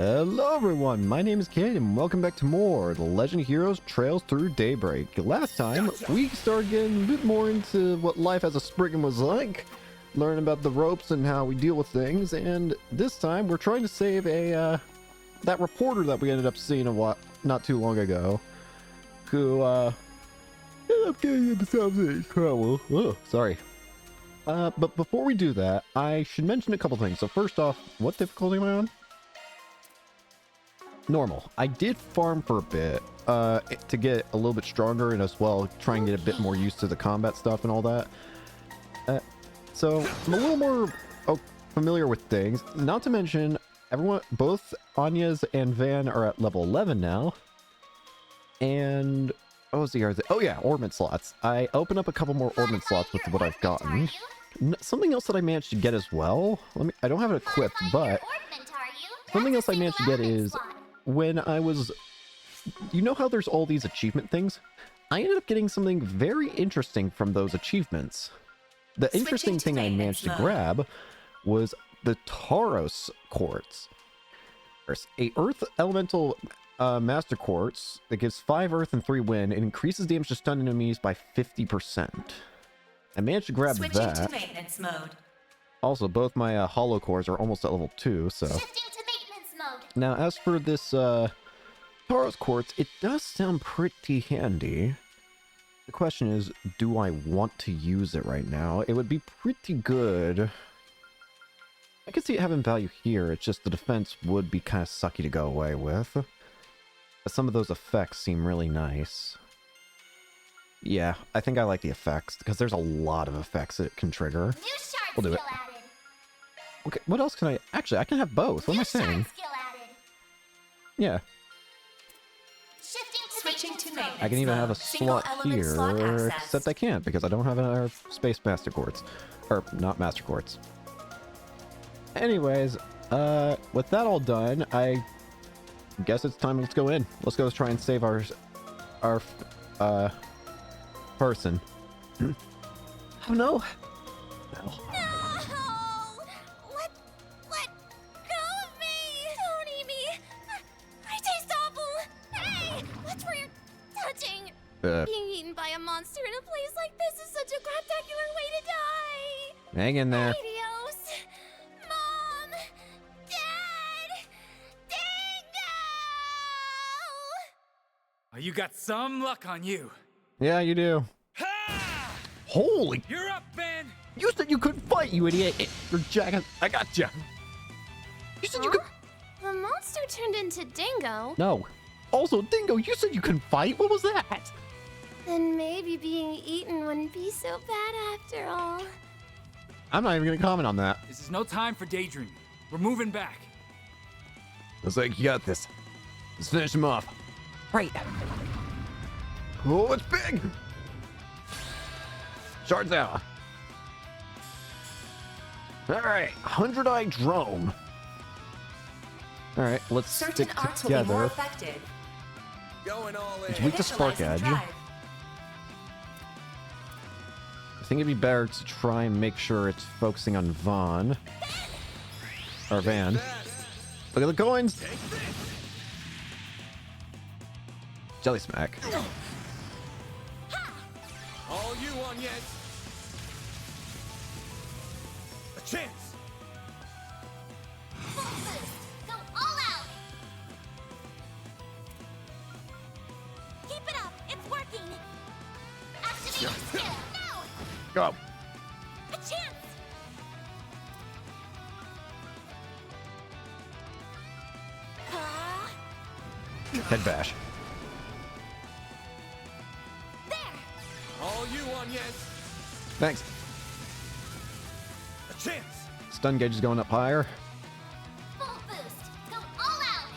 Hello everyone, my name is Caden and welcome back to more The Legend of Heroes Trails Through Daybreak. Last time, we started getting a bit more into what life as a Spriggan was like, learn about the ropes and how we deal with things, and this time we're trying to save that reporter that we ended up seeing not too long ago, who ended up getting themselves in trouble. Oh, sorry. But before we do that, I should mention a couple things. So first off, what difficulty am I on? Normal. I did farm for a bit to get a little bit stronger and as well try and get a bit more used to the combat stuff and all that. So I'm a little more familiar with things. Not to mention, both Anya's and Van are at level 11 now. And what was the other thing? Oh yeah, ornament slots. I opened up a couple more ornament slots with what I've gotten. Something else that I managed to get as well. I don't have it equipped, but something else I managed to get is when I was, you know how there's all these achievement things? I ended up getting something very interesting from those achievements. The interesting thing I managed to grab was the Tauros Quartz. There's a Earth Elemental Master Quartz that gives 5 Earth and 3 Wind and increases damage to stun enemies by 50%. I managed to grab that. To maintenance mode. Also, both my hollow cores are almost at level 2, so... Now, as for this Tauros Quartz, it does sound pretty handy. The question is, do I want to use it right now? It would be pretty good. I could see it having value here, it's just the defense would be kind of sucky to go away with. But some of those effects seem really nice. Yeah, I think I like the effects, because there's a lot of effects that it can trigger. We'll do it. Okay, what else can I... Actually, I can have both. What am I saying? Yeah. Switching to maintenance. I can even have a slot here, except I can't because I don't have our space master quartz. Or, not master quartz. Anyways, with that all done, I guess it's time. Let's go in. Let's go try and save our person. Oh no! No. Being eaten by a monster in a place like this is such a spectacular way to die. Hang in there. Adios. Mom! Dad! Dingo! Oh, you got some luck on you. Yeah, you do. Ha! Holy! You're up, Ben! You said you couldn't fight, you idiot! You're jacking. I gotcha! You said you could... The monster turned into Dingo. No. Also, Dingo, you said you couldn't fight? What was that? Then maybe being eaten wouldn't be so bad after all. I'm not even gonna comment on that. This is no time for daydreaming. We're moving back. Looks like you got this. Let's finish him off. Right. Oh, it's big! Shards out. Alright, 100-eye drone. Alright, let's Certain stick arts will be more together. effective. Going all in. It's weak to Spark Initializing Edge. drive. I think it'd be better to try and make sure it's focusing on Vaughn. Or Van. Look at the coins! Jelly Smack. All you on yet? A chance. Go all out. Keep it up. It's working. Activate your skill. Now. Go! A chance. Head bash. There. All you on yet? Thanks. A chance. Stun gauge is going up higher. Full boost. Go all out.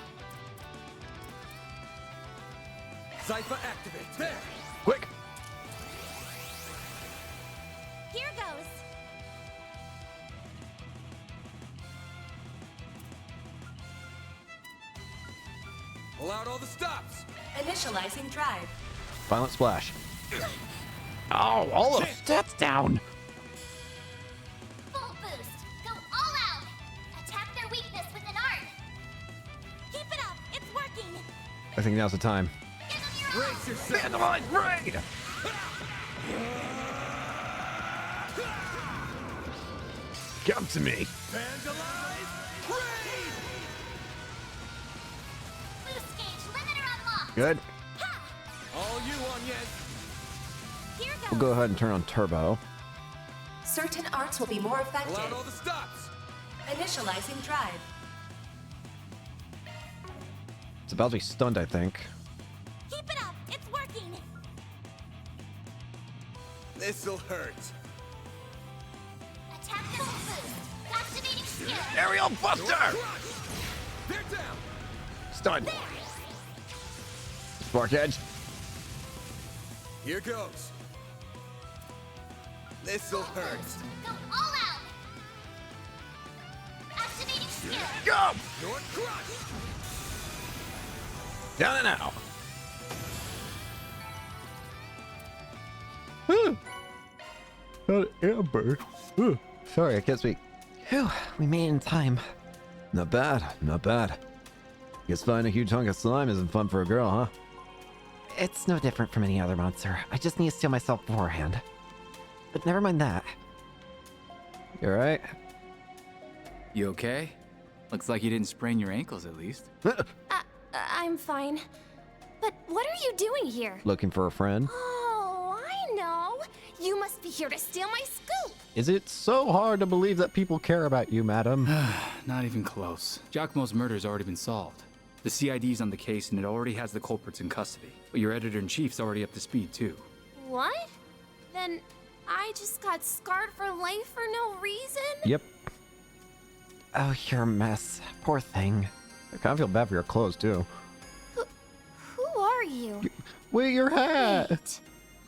Cypher activate. There. Quick! Here goes. Pull out all the stops. Initializing drive. Violent splash. Oh, all the stats down! Full boost. Go all out. Attack their weakness with an art. I think now's the time. Brace yourself. Vandalize raid! Come to me. Vandalize. Raid. Boost gauge limiter unlocked. Good. All you on, yes. Here goes. We'll go ahead and turn on turbo. Certain arts will be more Pull effective. out all the stops. Initializing drive. It's about to be stunned, I think. Keep it up. It's working. This'll hurt. Attack missile boost. Activating skill. Aerial Buster! Crush. They're down. Stunned. Spark Edge. Here goes. This'll hurt. Go all out. Activating skill. Go! North crush. Down and out. Amber. Sorry, I can't speak. Phew, we made it in time. Not bad, not bad. Guess finding a huge hunk of slime isn't fun for a girl, huh? It's no different from any other monster. I just need to steal myself beforehand. But never mind that. You alright? You okay? Looks like you didn't sprain your ankles at least. I'm fine. But what are you doing here? Looking for a friend? Oh, I know. You must be here to steal my scoop. Is it so hard to believe that people care about you, madam? Not even close. Giacomo's murder's already been solved. The CID's on the case and it already has the culprits in custody. But your editor-in-chief's already up to speed too. What? Then I just got scarred for life for no reason? Yep. Oh, you're a mess. Poor thing. I kind of feel bad for your clothes, too. Who are you? Wait, your hat! Wait.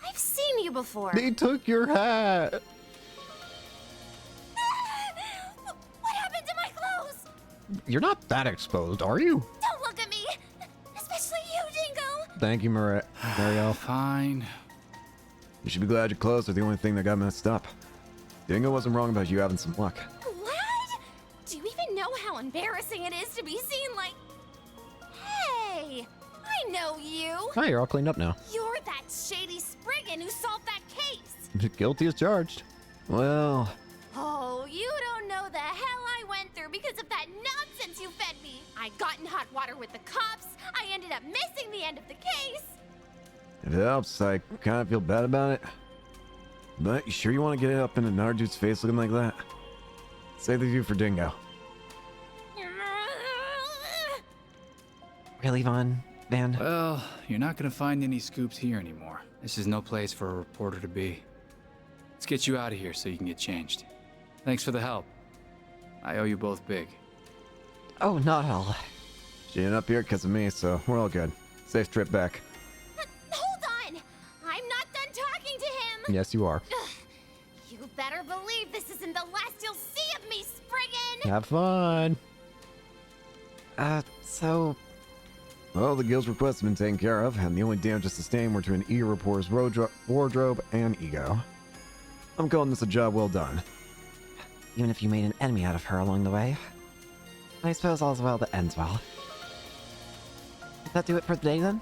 I've seen you before. They took your hat! What happened to my clothes? You're not that exposed, are you? Don't look at me! Especially you, Dingo! Thank you, Marielle. Fine. You should be glad your clothes are the only thing that got messed up. Dingo wasn't wrong about you having some luck. Glad? Do you even know how embarrassing it is to be seen like... Hey! I know you! Hi, you're all cleaned up now. You're that shady Spriggan who solved that case! Guilty as charged. Well, Oh, you don't know the hell I went through because of that nonsense you fed me! I got in hot water with the cops, I ended up missing the end of the case! if it helps, I kind of feel bad about it. But you sure you want to get it up in another dude's face looking like that? Save the view for Dingo. Really, Van? Well, you're not gonna find any scoops here anymore. This is no place for a reporter to be. Let's get you out of here so you can get changed. Thanks for the help. I owe you both big. Oh, not all. She ended up here because of me, so we're all good. Safe trip back. Hold on! I'm not done talking to him! Yes, you are. Ugh. You better believe this isn't the last you'll see of me, Spriggan! Have fun. So... Well, the guild's requests have been taken care of, and the only damages sustained were to an eager reporter's wardrobe and ego. I'm calling this a job well done. Even if you made an enemy out of her along the way. I suppose all's well that ends well. Does that do it for the day, then?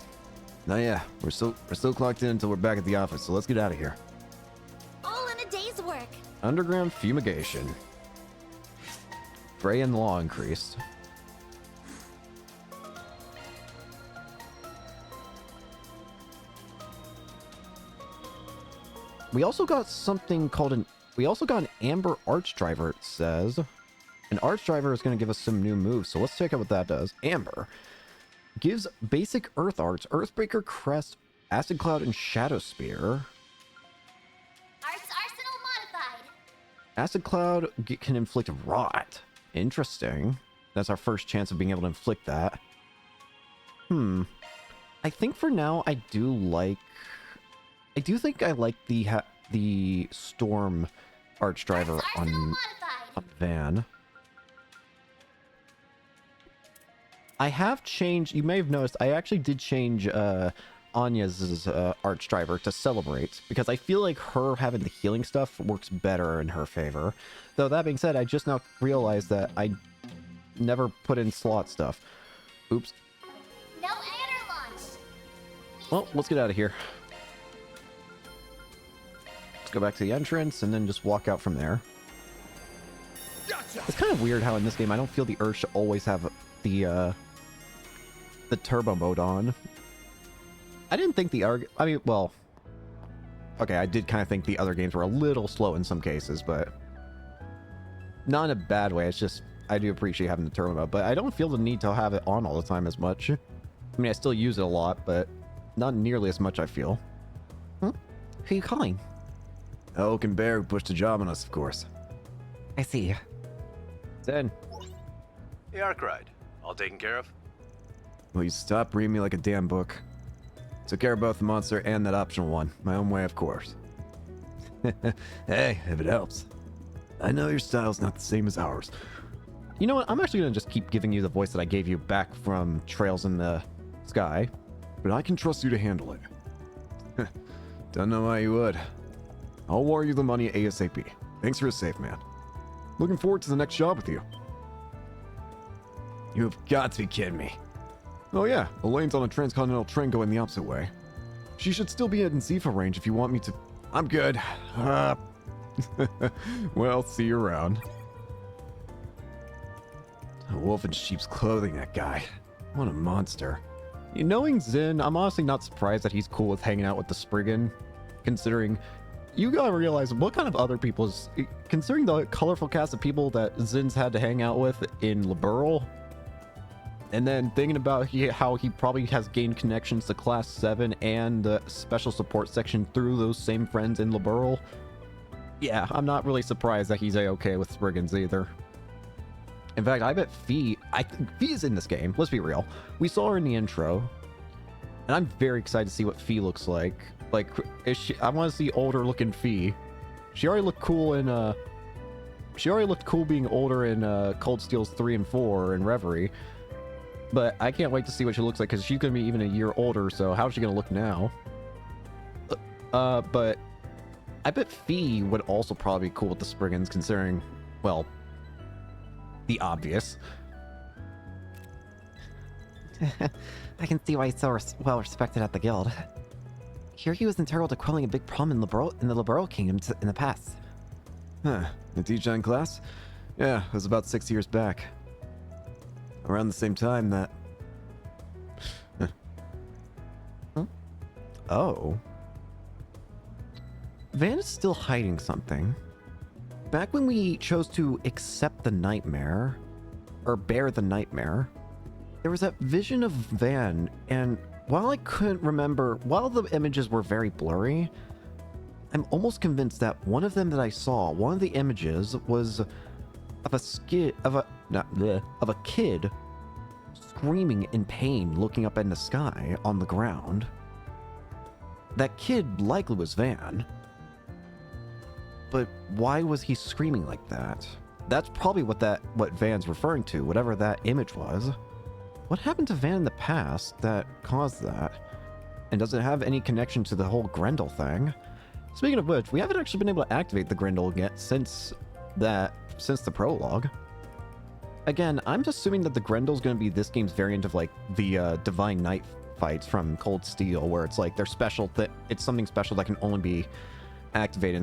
No, yeah. We're still clocked in until we're back at the office, so let's get out of here. All in a day's work. Underground fumigation. Fray and law increased. We also got something called an... We also got an Amber Arch Driver, it says. An Arch Driver is going to give us some new moves, so let's check out what that does. Amber gives basic Earth Arts, Earthbreaker, Crest, Acid Cloud, and Shadow Spear. Arts Arsenal modified. Acid Cloud can inflict Rot. Interesting. That's our first chance of being able to inflict that. I think for now I do think I like the Storm Arch Driver Arts Arsenal on modified. Van. I have changed, you may have noticed, I actually did change Anya's Arch Driver to Celebrate, because I feel like her having the healing stuff works better in her favor. Though that being said, I just now realized that I never put in slot stuff. Oops. No air Well, let's get out of here. Let's go back to the entrance and then just walk out from there. Gotcha. It's kind of weird how in this game I don't feel the urge to always have the turbo mode on. I didn't think I mean, well, okay, I did kind of think the other games were a little slow in some cases, but not in a bad way. It's just I do appreciate having the turbo mode, but I don't feel the need to have it on all the time as much. I mean, I still use it a lot, but not nearly as much, I feel. Who are you calling? Elk Bear who pushed a job on us, of course. I see. Zen. The Ark ride. All taken care of? Will you stop reading me like a damn book? Took care of both the monster and that optional one. My own way, of course. Hey, if it helps. I know your style's not the same as ours. You know what? I'm actually going to just keep giving you the voice that I gave you back from Trails in the Sky. But I can trust you to handle it. Don't know why you would. I'll wire you the money ASAP. Thanks for a save, man. Looking forward to the next job with you. You have got to be kidding me. Oh yeah, Elaine's on a transcontinental train going the opposite way. She should still be in Zifa range if you want me to... I'm good. Well, see you around. A wolf in sheep's clothing, that guy. What a monster. Knowing Zin, I'm honestly not surprised that he's cool with hanging out with the Spriggan, considering... You gotta realize what kind of other people's... Considering the colorful cast of people that Zin's had to hang out with in Liberl, and then thinking about how he probably has gained connections to Class 7 and the Special Support Section through those same friends in Liberl. Yeah, I'm not really surprised that he's a-okay with Spriggans either. In fact, I bet Fee is in this game, let's be real. We saw her in the intro, and I'm very excited to see what Fee looks like. Like, I want to see older looking Fee. She already looked cool in, she already looked cool being older in Cold Steel's 3 and 4 and Reverie. But I can't wait to see what she looks like, because she's going to be even a year older, so how's she going to look now? But I bet Fee would also probably be cool with the Spriggans, considering, well, the obvious. I can see why he's so well respected at the guild. Here he was integral to quelling a big problem in the Liberal Kingdom in the past. Huh, the Dijon class? Yeah, it was about 6 years back. Around the same time that... Huh? Oh. Van is still hiding something. Back when we chose to accept the nightmare, or bear the nightmare, there was that vision of Van, and while I couldn't remember, while the images were very blurry, I'm almost convinced that one of them that I saw, one of the images was of a kid screaming in pain looking up in the sky on the ground. That kid likely was Van. But why was he screaming like that? That's probably what Van's referring to, whatever that image was. What happened to Van in the past that caused that? And does it have any connection to the whole Grendel thing? Speaking of which, we haven't actually been able to activate the Grendel yet since the prologue. Again, I'm just assuming that the Grendel's going to be this game's variant of like the Divine Knight fights from Cold Steel, where it's like they're special, it's something special that can only be activated in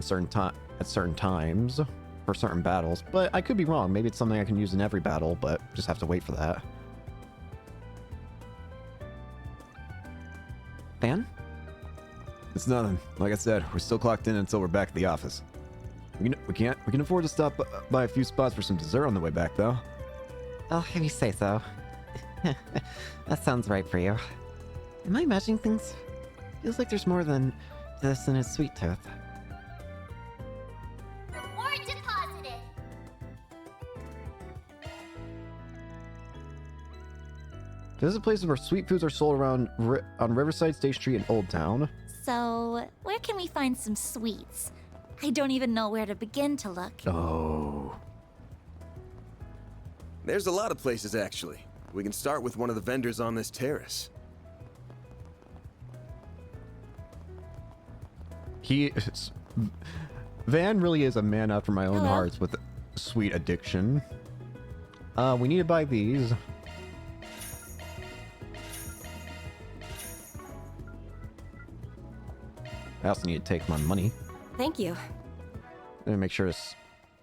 at certain times for certain battles. But I could be wrong. Maybe it's something I can use in every battle, but just have to wait for that. Van? It's nothing. Like I said, we're still clocked in until we're back at the office. We can afford to stop by a few spots for some dessert on the way back, though. Well, if you say so. That sounds right for you. Am I imagining things? Feels like there's more than this in his sweet tooth. Reward deposited. This is a place where sweet foods are sold around on Riverside, State Street, and Old Town. So, where can we find some sweets? I don't even know where to begin to look. Oh. There's a lot of places, actually. We can start with one of the vendors on this terrace. Van really is a man after my own Hello? heart with sweet addiction. We need to buy these. I also need to take my money. Thank you. Let me make sure it's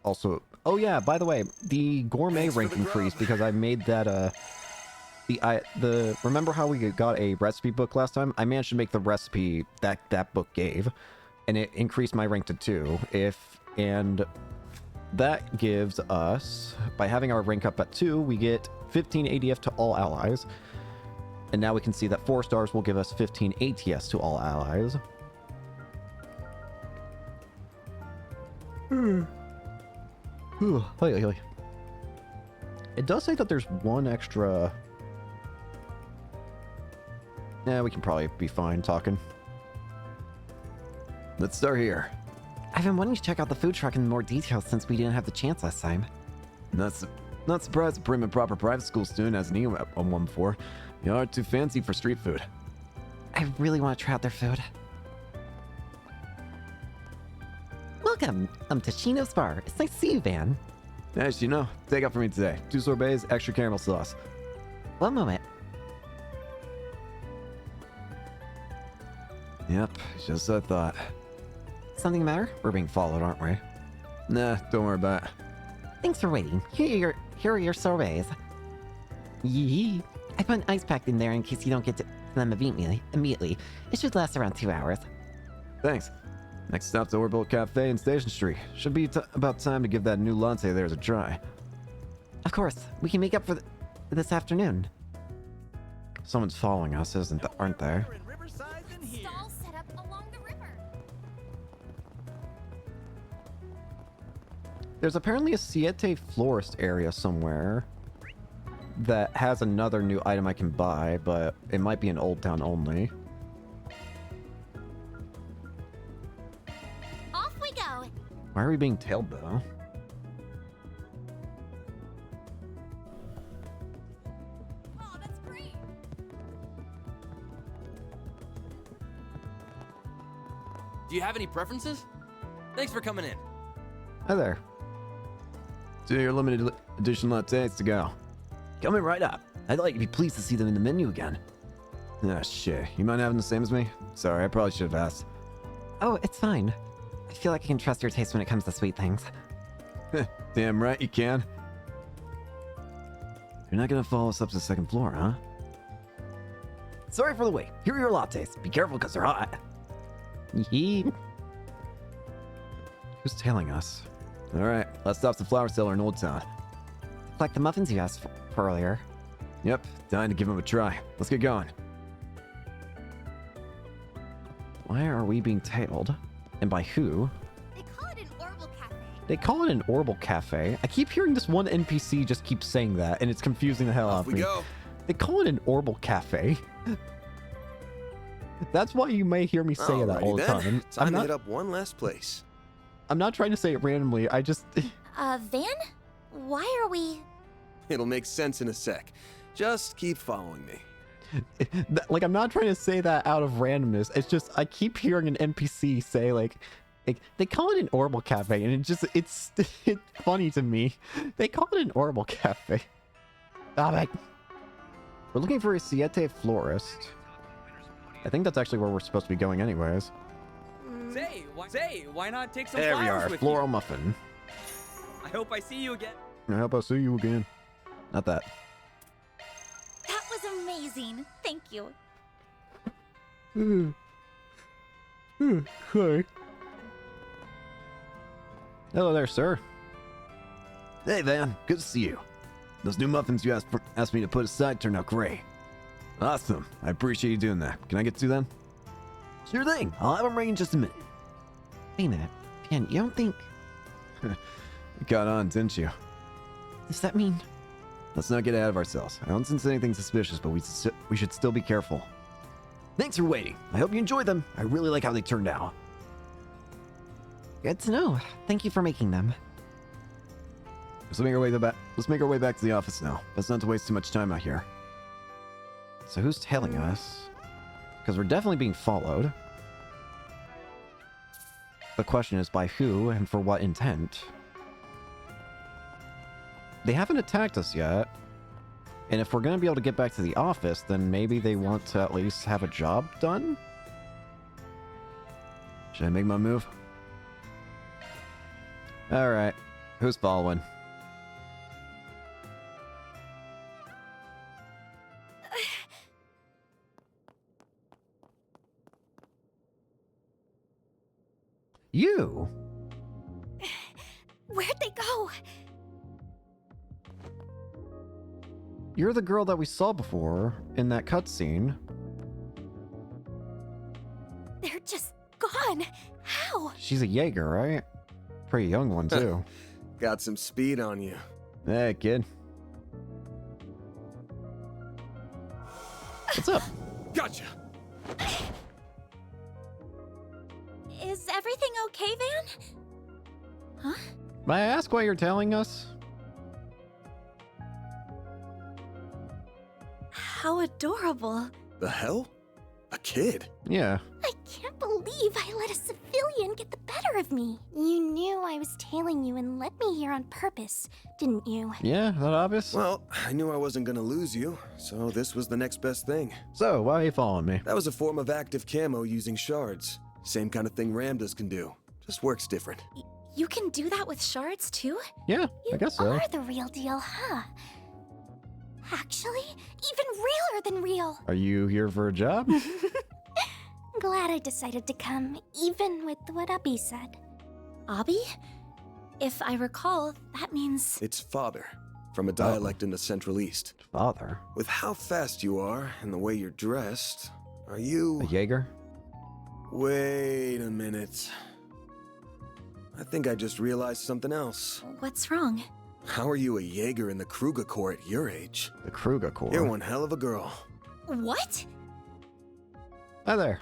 also... Oh yeah, by the way, the gourmet Thanks for rank the increased grub. because I made that, remember how we got a recipe book last time? I managed to make the recipe that book gave, and it increased my rank to 2. And that gives us, by having our rank up at 2, we get 15 ADF to all allies. And now we can see that 4 stars will give us 15 ATS to all allies. Ooh, it does say that there's one extra... Yeah, we can probably be fine talking. Let's start here. I've been wanting to check out the food truck in more detail since we didn't have the chance last time. Not surprised a prim and proper private school student hasn't eaten on one before. You aren't too fancy for street food. I really want to try out their food. Welcome. I'm Tashino's Bar. It's nice to see you, Van. As you know, take out for me today. 2 sorbets, extra caramel sauce. One moment. Yep, just as I thought. Something the matter? We're being followed, aren't we? Nah, don't worry about it. Thanks for waiting. Here are your sorbets. Yee. I put an ice pack in there in case you don't get to them immediately. It should last around 2 hours. Thanks. Next stop's the Orbital Cafe in Station Street. Should be about time to give that new latte theirs a try. Of course, we can make up for this afternoon. Someone's following us, aren't they? Stalls set up along the river. There's apparently a Siete Florist area somewhere that has another new item I can buy, but it might be in Old Town only. Off we go. Why are we being tailed, though? Oh, that's great. Do you have any preferences? Thanks for coming in. Hi there. 2 your limited edition lattes to go. Coming right up. I'd like to be pleased to see them in the menu again. Ah, shit. You mind having the same as me? Sorry, I probably should have asked. Oh, it's fine. I feel like I can trust your taste when it comes to sweet things. Damn right you can. You're not gonna follow us up to the 2nd floor, huh? Sorry for the wait. Here are your lattes. Be careful because they're hot. Yee. Who's tailing us? Alright, last stop's the flower seller in Old Town. Like the muffins you asked for earlier. Yep, time to give them a try. Let's get going. Why are we being tailed? And by who? They call it an Orbital Cafe. They call it an Orbital Cafe. I keep hearing this one NPC just keep saying that, and it's confusing the hell out Off of we me. go. They call it an Orbital Cafe. That's why you may hear me say that all the Alrighty then. time. Time to hit up one last place. I'm not trying to say it randomly. I just... Van? Why are we... It'll make sense in a sec. Just keep following me. like, I'm not trying to say that out of randomness. It's just, I keep hearing an NPC say, like they call it an Orbital Cafe, and it's funny to me. They call it an Orbital Cafe. We're looking for a Siete Florist. I think that's actually where we're supposed to be going anyways. Say, why not take some There we flowers are, with floral muffin. you? I hope I see you again. I hope I see you again. Not that. That was amazing. Thank you. Sorry. Hello there, sir. Hey, Van. Good to see you. Those new muffins you asked me to put aside turned out great. Awesome. I appreciate you doing that. Can I get 2 then? Sure thing. I'll have them ready in just a minute. Wait a minute. Van, you don't think... You got on, didn't you? Does that mean... Let's not get ahead of ourselves. I don't sense anything suspicious, but we should still be careful. Thanks for waiting. I hope you enjoyed them. I really like how they turned out. Good to know. Thank you for making them. Let's make our way back to the office now. Best not to waste too much time out here. So who's tailing us? Because we're definitely being followed. The question is by who and for what intent? They haven't attacked us yet. And if we're going to be able to get back to the office, then maybe they want to at least have a job done? Should I make my move? Alright. Who's following? You? Where'd they go? You're the girl that we saw before in that cutscene. They're just gone. How? She's a Jaeger, right? Pretty young one, too. Got some speed on you. Hey, kid. What's up? Gotcha! Is everything okay, Van? Huh? May I ask why you're telling us? How adorable. The hell? A kid? Yeah. I can't believe I let a civilian get the better of me. You knew I was tailing you and led me here on purpose, didn't you? Yeah, that obvious? Well, I knew I wasn't gonna lose you, so this was the next best thing. So, why are you following me? That was a form of active camo using shards. Same kind of thing Ramdas can do. Just works different. You can do that with shards, too? Yeah, I guess so. You are the real deal, huh? Actually, even realer than real. Are you here for a job? Glad I decided to come, even with what Abby said. Abby? If I recall, that means... It's father, from a dialect in the Central East. Father? With how fast you are and the way you're dressed, are you... A Jaeger? Wait a minute. I think I just realized something else. What's wrong? How are you a Jaeger in the Kruger Corps at your age? The Kruger Corps? You're one hell of a girl. What? Hi there.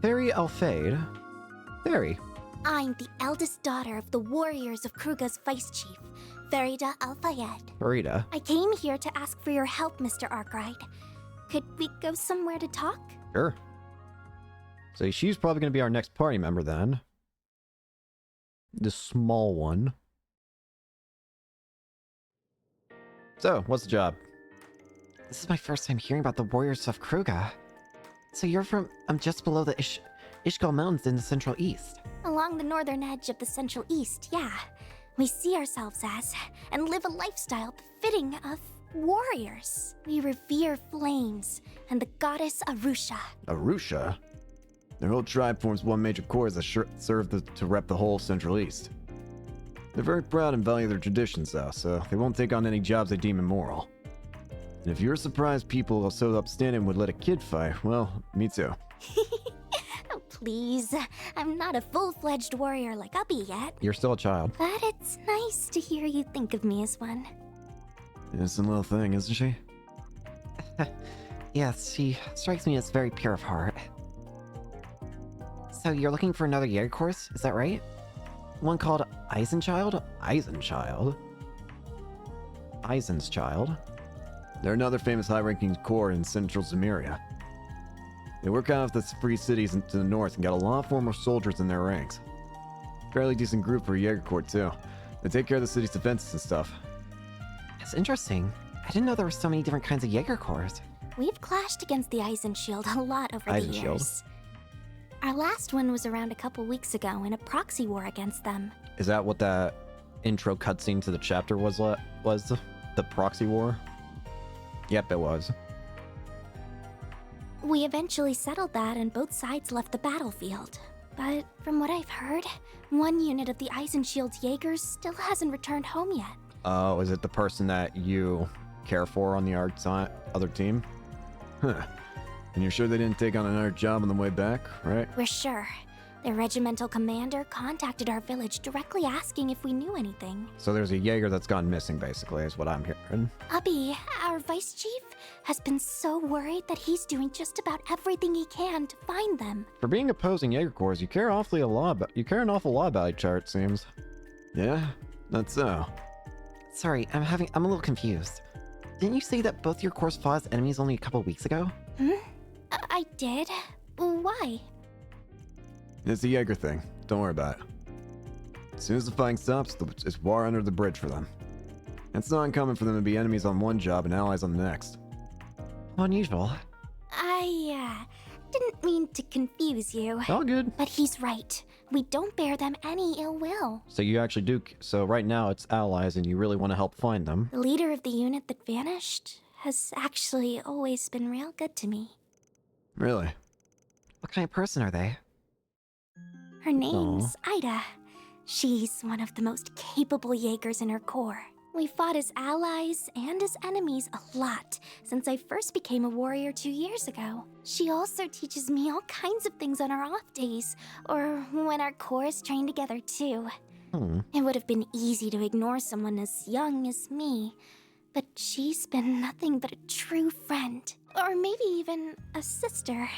Fairy Alfade. Fairy. I'm the eldest daughter of the warriors of Kruga's vice chief, Farida Al-Fayed. Farida. I came here to ask for your help, Mr. Arkwright. Could we go somewhere to talk? Sure. So she's probably going to be our next party member then. The small one. So, what's the job? This is my first time hearing about the warriors of Kruga. So you're from, just below the Ishgal Mountains in the Central East. Along the northern edge of the Central East, yeah. We see ourselves as, and live a lifestyle befitting of warriors. We revere flames and the goddess Arusha. Arusha? Their whole tribe forms one major corps that serve to rep the whole Central East. They're very proud and value their traditions, though, so they won't take on any jobs they deem immoral. And if you're surprised people so upstanding would let a kid fight, well, me too. Oh, please. I'm not a full-fledged warrior like Ubby yet. You're still a child. But it's nice to hear you think of me as one. Innocent little thing, isn't she? Yes, she strikes me as very pure of heart. So you're looking for another Jaeger course, is that right? One called Eisenchild? Eisenchild? Eisen's child? They're another famous high-ranking corps in central Zemuria. They work out of the free cities to the north and got a lot of former soldiers in their ranks. Fairly decent group for a Jaeger Corps, too. They take care of the city's defenses and stuff. That's interesting. I didn't know there were so many different kinds of Jaeger corps. We've clashed against the Eisenshield a lot over the Eisenshield? years. Our last one was around a couple weeks ago in a proxy war against them. Is that what that intro cutscene to the chapter was? The proxy war? Yep, it was. We eventually settled that and both sides left the battlefield. But from what I've heard, one unit of the Eisenshield's Jaegers still hasn't returned home yet. Oh, is it the person that you care for on the other team? Huh. And you're sure they didn't take on another job on the way back, right? We're sure. Their regimental commander contacted our village directly asking if we knew anything. So there's a Jaeger that's gone missing, basically, is what I'm hearing. Ubby, our vice chief, has been so worried that he's doing just about everything he can to find them. For being opposing Jaeger Corps, you care an awful lot about each other, it seems. Yeah, that's so. Sorry, I'm a little confused. Didn't you say that both your corps fought as enemies only a couple weeks ago? I did? Why? It's the Jaeger thing. Don't worry about it. As soon as the fighting stops, it's war under the bridge for them. It's not uncommon for them to be enemies on one job and allies on the next. Unusual. I didn't mean mean to confuse you. All good. But he's right. We don't bear them any ill will. So you actually do. So right now it's allies, and you really want to help find them. The leader of the unit that vanished has actually always been real good to me. Really? What kind of person are they? Her name's Ida. She's one of the most capable Jaegers in her corps. We fought as allies and as enemies a lot since I first became a warrior 2 years ago. She also teaches me all kinds of things on our off days, or when our corps is trained together too. It would have been easy to ignore someone as young as me, but she's been nothing but a true friend, or maybe even a sister.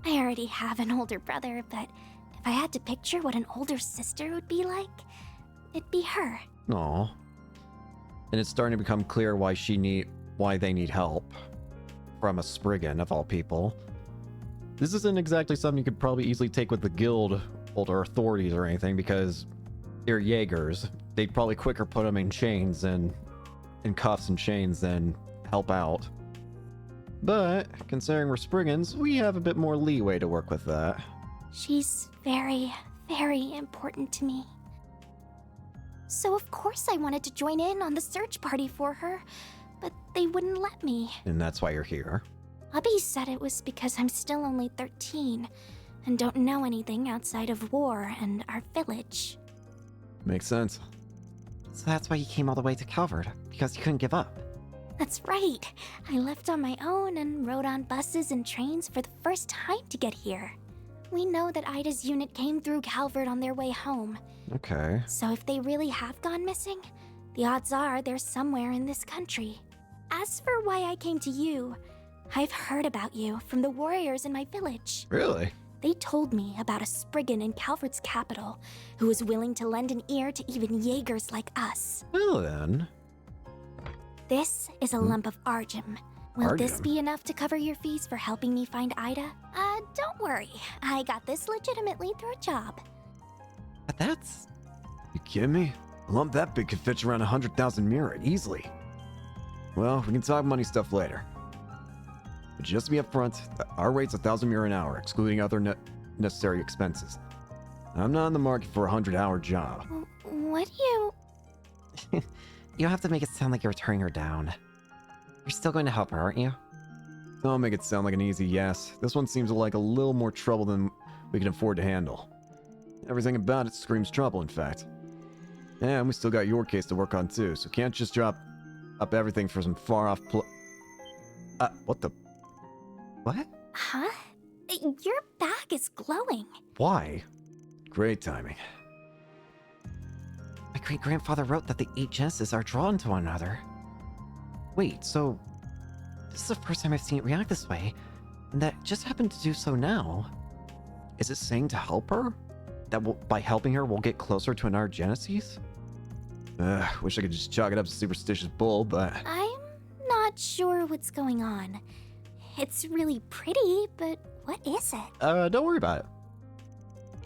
I already have an older brother, but if I had to picture what an older sister would be like, it'd be her. Aw. And it's starting to become clear why they need help from a Spriggan of all people. This isn't exactly something you could probably easily take with the guild or authorities or anything, because they're Jaegers. They'd probably quicker put them in chains and in cuffs and chains than help out. But considering we're Spriggans, we have a bit more leeway to work with that. She's very, very important to me. So of course I wanted to join in on the search party for her, but they wouldn't let me. And that's why you're here. Hubby said it was because I'm still only 13 and don't know anything outside of war and our village. Makes sense. So that's why you came all the way to Calvard, because you couldn't give up. That's right. I left on my own and rode on buses and trains for the first time to get here. We know that Ida's unit came through Calvard on their way home. Okay. So if they really have gone missing, the odds are they're somewhere in this country. As for why I came to you, I've heard about you from the warriors in my village. Really? They told me about a Spriggan in Calvard's capital who was willing to lend an ear to even Jaegers like us. Well then. This is a lump of Argem. Will this Argem? be enough to cover your fees for helping me find Ida? Don't worry. I got this legitimately through a job. But that's... You kidding me? A lump that big could fetch around 100,000 mira easily. Well, we can talk money stuff later. But just to be upfront, our rate's 1,000 mira an hour, excluding other necessary expenses. I'm not in the market for a 100-hour job. What do you... You don't have to make it sound like you're turning her down. You're still going to help her, aren't you? Don't make it sound like an easy yes. This one seems like a little more trouble than we can afford to handle. Everything about it screams trouble, in fact. And we still got your case to work on too, so can't just drop up everything for some far-off what the... What? Huh? Your back is glowing. Why? Great timing. My great-grandfather wrote that the 8 Genesis are drawn to one another. Wait, so... This is the first time I've seen it react this way, and that just happened to do so now. Is it saying to help her? That by helping her, we'll get closer to an Genesis? Wish I could just chalk it up to superstitious bull, but... I'm not sure what's going on. It's really pretty, but what is it? Don't worry about it.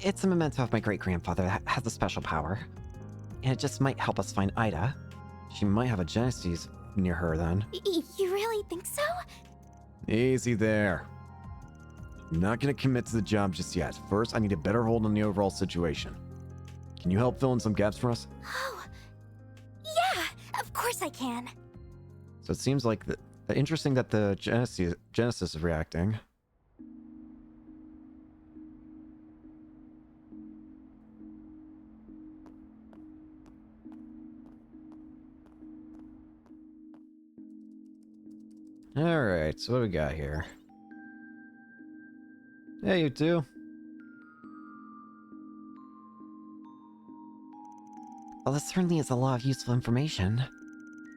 It's a memento of my great-grandfather that has a special power. And it just might help us find Ida. She might have a Genesis near her then. You really think so? Easy there. I'm not gonna commit to the job just yet. First, I need a better hold on the overall situation. Can you help fill in some gaps for us? Oh, yeah, of course I can. So it seems like interesting that the Genesis is reacting. Alright, so what do we got here? Hey, you two. Well, this certainly is a lot of useful information.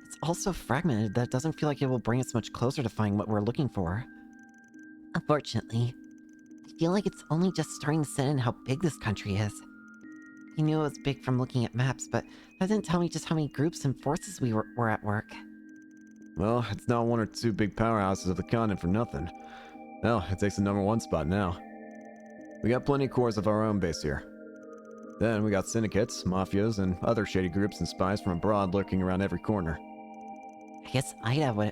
It's also fragmented that doesn't feel like it will bring us much closer to finding what we're looking for. Unfortunately, I feel like it's only just starting to set in how big this country is. I knew it was big from looking at maps, but that didn't tell me just how many groups and forces we were at work. Well, it's not one or two big powerhouses of the continent for nothing. Hell, it takes the #1 spot now. We got plenty of cores of our own base here. Then we got syndicates, mafias, and other shady groups and spies from abroad lurking around every corner. I guess Ida would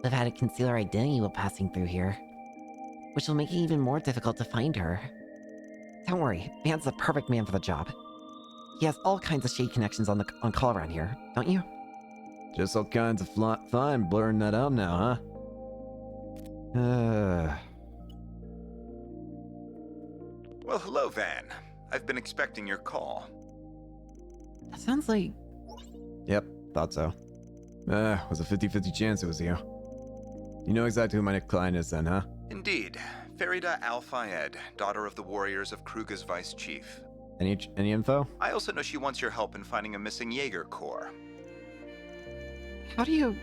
have had to conceal her identity while passing through here. which will make it even more difficult to find her. Don't worry, Van's the perfect man for the job. He has all kinds of shady connections on call around here, don't you? Just all kinds of fine blurring that out now, huh? Well, hello, Van. I've been expecting your call. That sounds like... Yep, thought so. Was a 50-50 chance it was you. You know exactly who my next client is then, huh? Indeed. Farida Al-Fayed, daughter of the warriors of Kruga's vice chief. Any info? I also know she wants your help in finding a missing Jaeger Corps. How do you...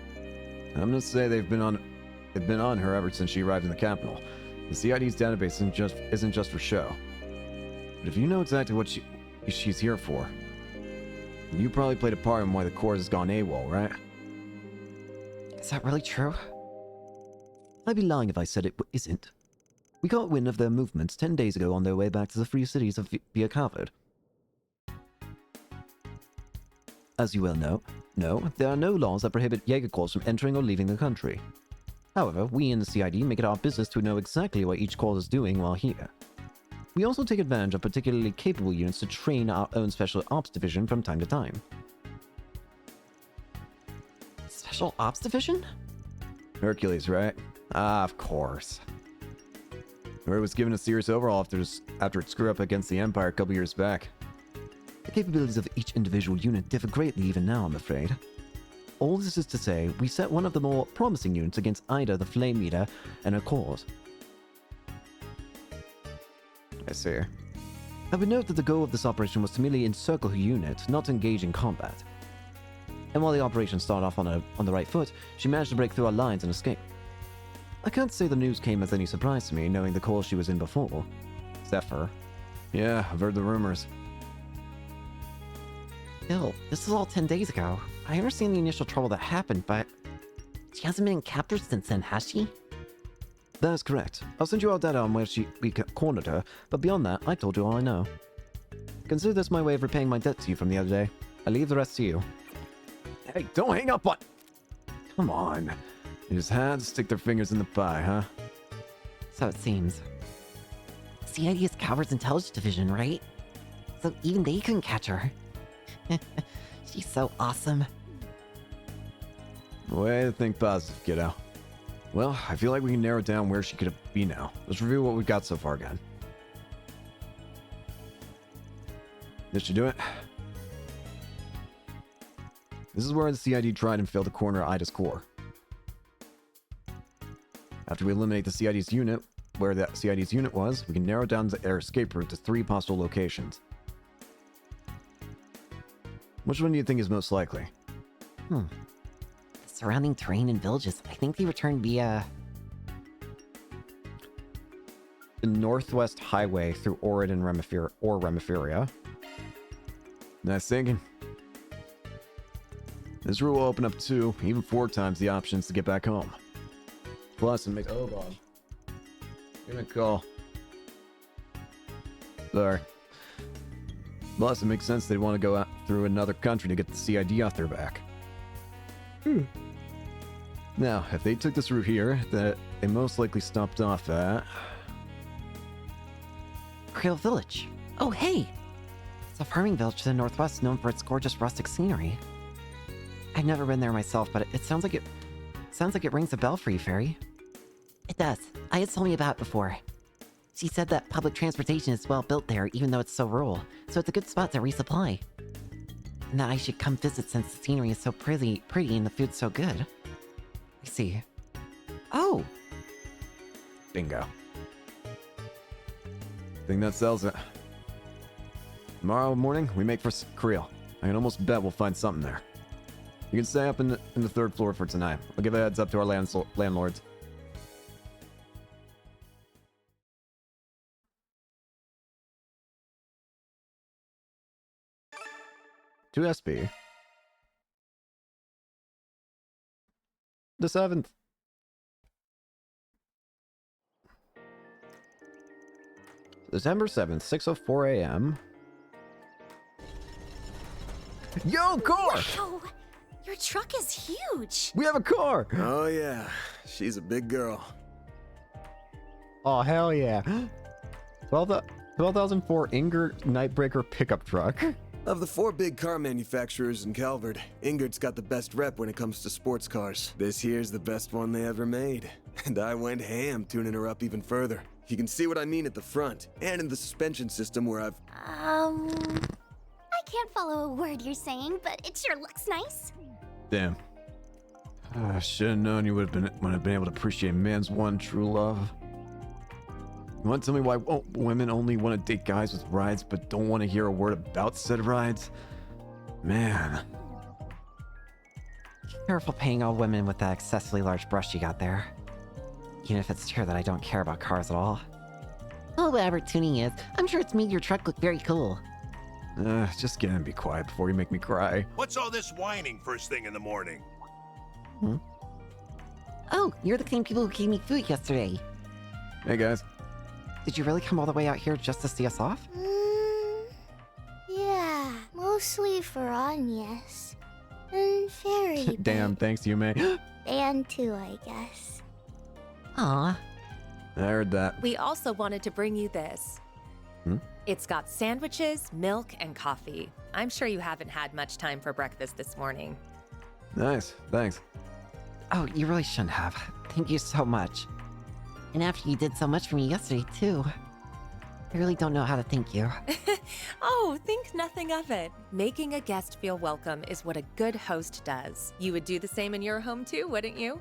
I'm gonna say they've been on her ever since she arrived in the capital. The CID's database isn't just for show. But if you know exactly what she's here for, you probably played a part in why the Corps has gone AWOL, right? Is that really true? I'd be lying if I said it isn't. We got wind of their movements 10 days ago on their way back to the free cities of Via Cavern. As you well know, there are no laws that prohibit Jaeger Corps from entering or leaving the country. However, we in the CID make it our business to know exactly what each corps is doing while here. We also take advantage of particularly capable units to train our own Special Ops Division from time to time. Special Ops Division? Hercules, right? Ah, of course. Or it was given a serious overhaul after it screwed up against the Empire a couple years back. The capabilities of each individual unit differ greatly even now, I'm afraid. All this is to say, we set one of the more promising units against Ida the Flame Eater and her cause. I see. I would note that the goal of this operation was to merely encircle her unit, not to engage in combat. And while the operation started off on the right foot, she managed to break through our lines and escape. I can't say the news came as any surprise to me, knowing the call she was in before. Zephyr. Yeah, I've heard the rumors. Bill, this is all 10 days ago. I understand the initial trouble that happened, but... she hasn't been captured since then, has she? That is correct. I'll send you all data on where we cornered her, but beyond that, I told you all I know. Consider this my way of repaying my debt to you from the other day. I leave the rest to you. Hey, don't hang up on... Come on. They just had to stick their fingers in the pie, huh? So it seems. CID is Calvert's intelligence division, right? So even they couldn't catch her. She's so awesome. Way to think positive, kiddo. Well, I feel like we can narrow down where she could be now. Let's review what we've got so far again. This should do it. This is where the CID tried and failed to corner Ida's core. After we eliminate the CID's unit, where the CID's unit was, we can narrow down their escape route to 3 possible locations. Which one do you think is most likely? The surrounding terrain and villages, I think they returned via... the Northwest Highway through Orid and Remiferia. Nice thinking. This route will open up 2, even 4 times the options to get back home. Plus, it makes... Oh, God. Give me a call. Sorry. Plus, it makes sense they'd want to go out through another country to get the CID off their back. Now, if they took this route here, that they most likely stopped off at... Creole Village. Oh, hey! It's a farming village to the northwest known for its gorgeous rustic scenery. I've never been there myself, but it sounds like it rings a bell for you, Fairy. It does. Aya told me about it before. She said that public transportation is well built there, even though it's so rural, so it's a good spot to resupply. And that I should come visit since the scenery is so pretty and the food's so good. I see. Oh! Bingo. Think that sells it. Tomorrow morning, we make for Creel. I can almost bet we'll find something there. You can stay up in the 3rd floor for tonight. I'll give a heads up to our landlords. To SB. The 7th. December 7th, 6:04 a.m. Yo, car! Wow! Your truck is huge! We have a car! Oh yeah, she's a big girl. Oh, hell yeah. 12,004 Ingert Nightbreaker pickup truck. Of the 4 big car manufacturers in Calvert, Ingert's got the best rep when it comes to sports cars. This here's the best one they ever made. And I went ham tuning her up even further. You can see what I mean at the front, and in the suspension system where I've... I can't follow a word you're saying, but it sure looks nice. Damn. I should have known you would have been able to appreciate man's one true love. You want to tell me why women only want to date guys with rides but don't want to hear a word about said rides? Man. Careful paying all women with that excessively large brush you got there. Even if it's true that I don't care about cars at all. Oh, whatever tuning is, I'm sure it's made your truck look very cool. Just get in and be quiet before you make me cry. What's all this whining first thing in the morning? Oh, you're the same people who gave me food yesterday. Hey guys. Did you really come all the way out here just to see us off? Yeah, mostly for Agnes. And Fairy. Damn, thanks Yume. And too, I guess. Aw. I heard that. We also wanted to bring you this. It's got sandwiches, milk, and coffee. I'm sure you haven't had much time for breakfast this morning. Nice, thanks. Oh, you really shouldn't have. Thank you so much. And after you did so much for me yesterday, too. I really don't know how to thank you. Oh, think nothing of it. Making a guest feel welcome is what a good host does. You would do the same in your home too, wouldn't you?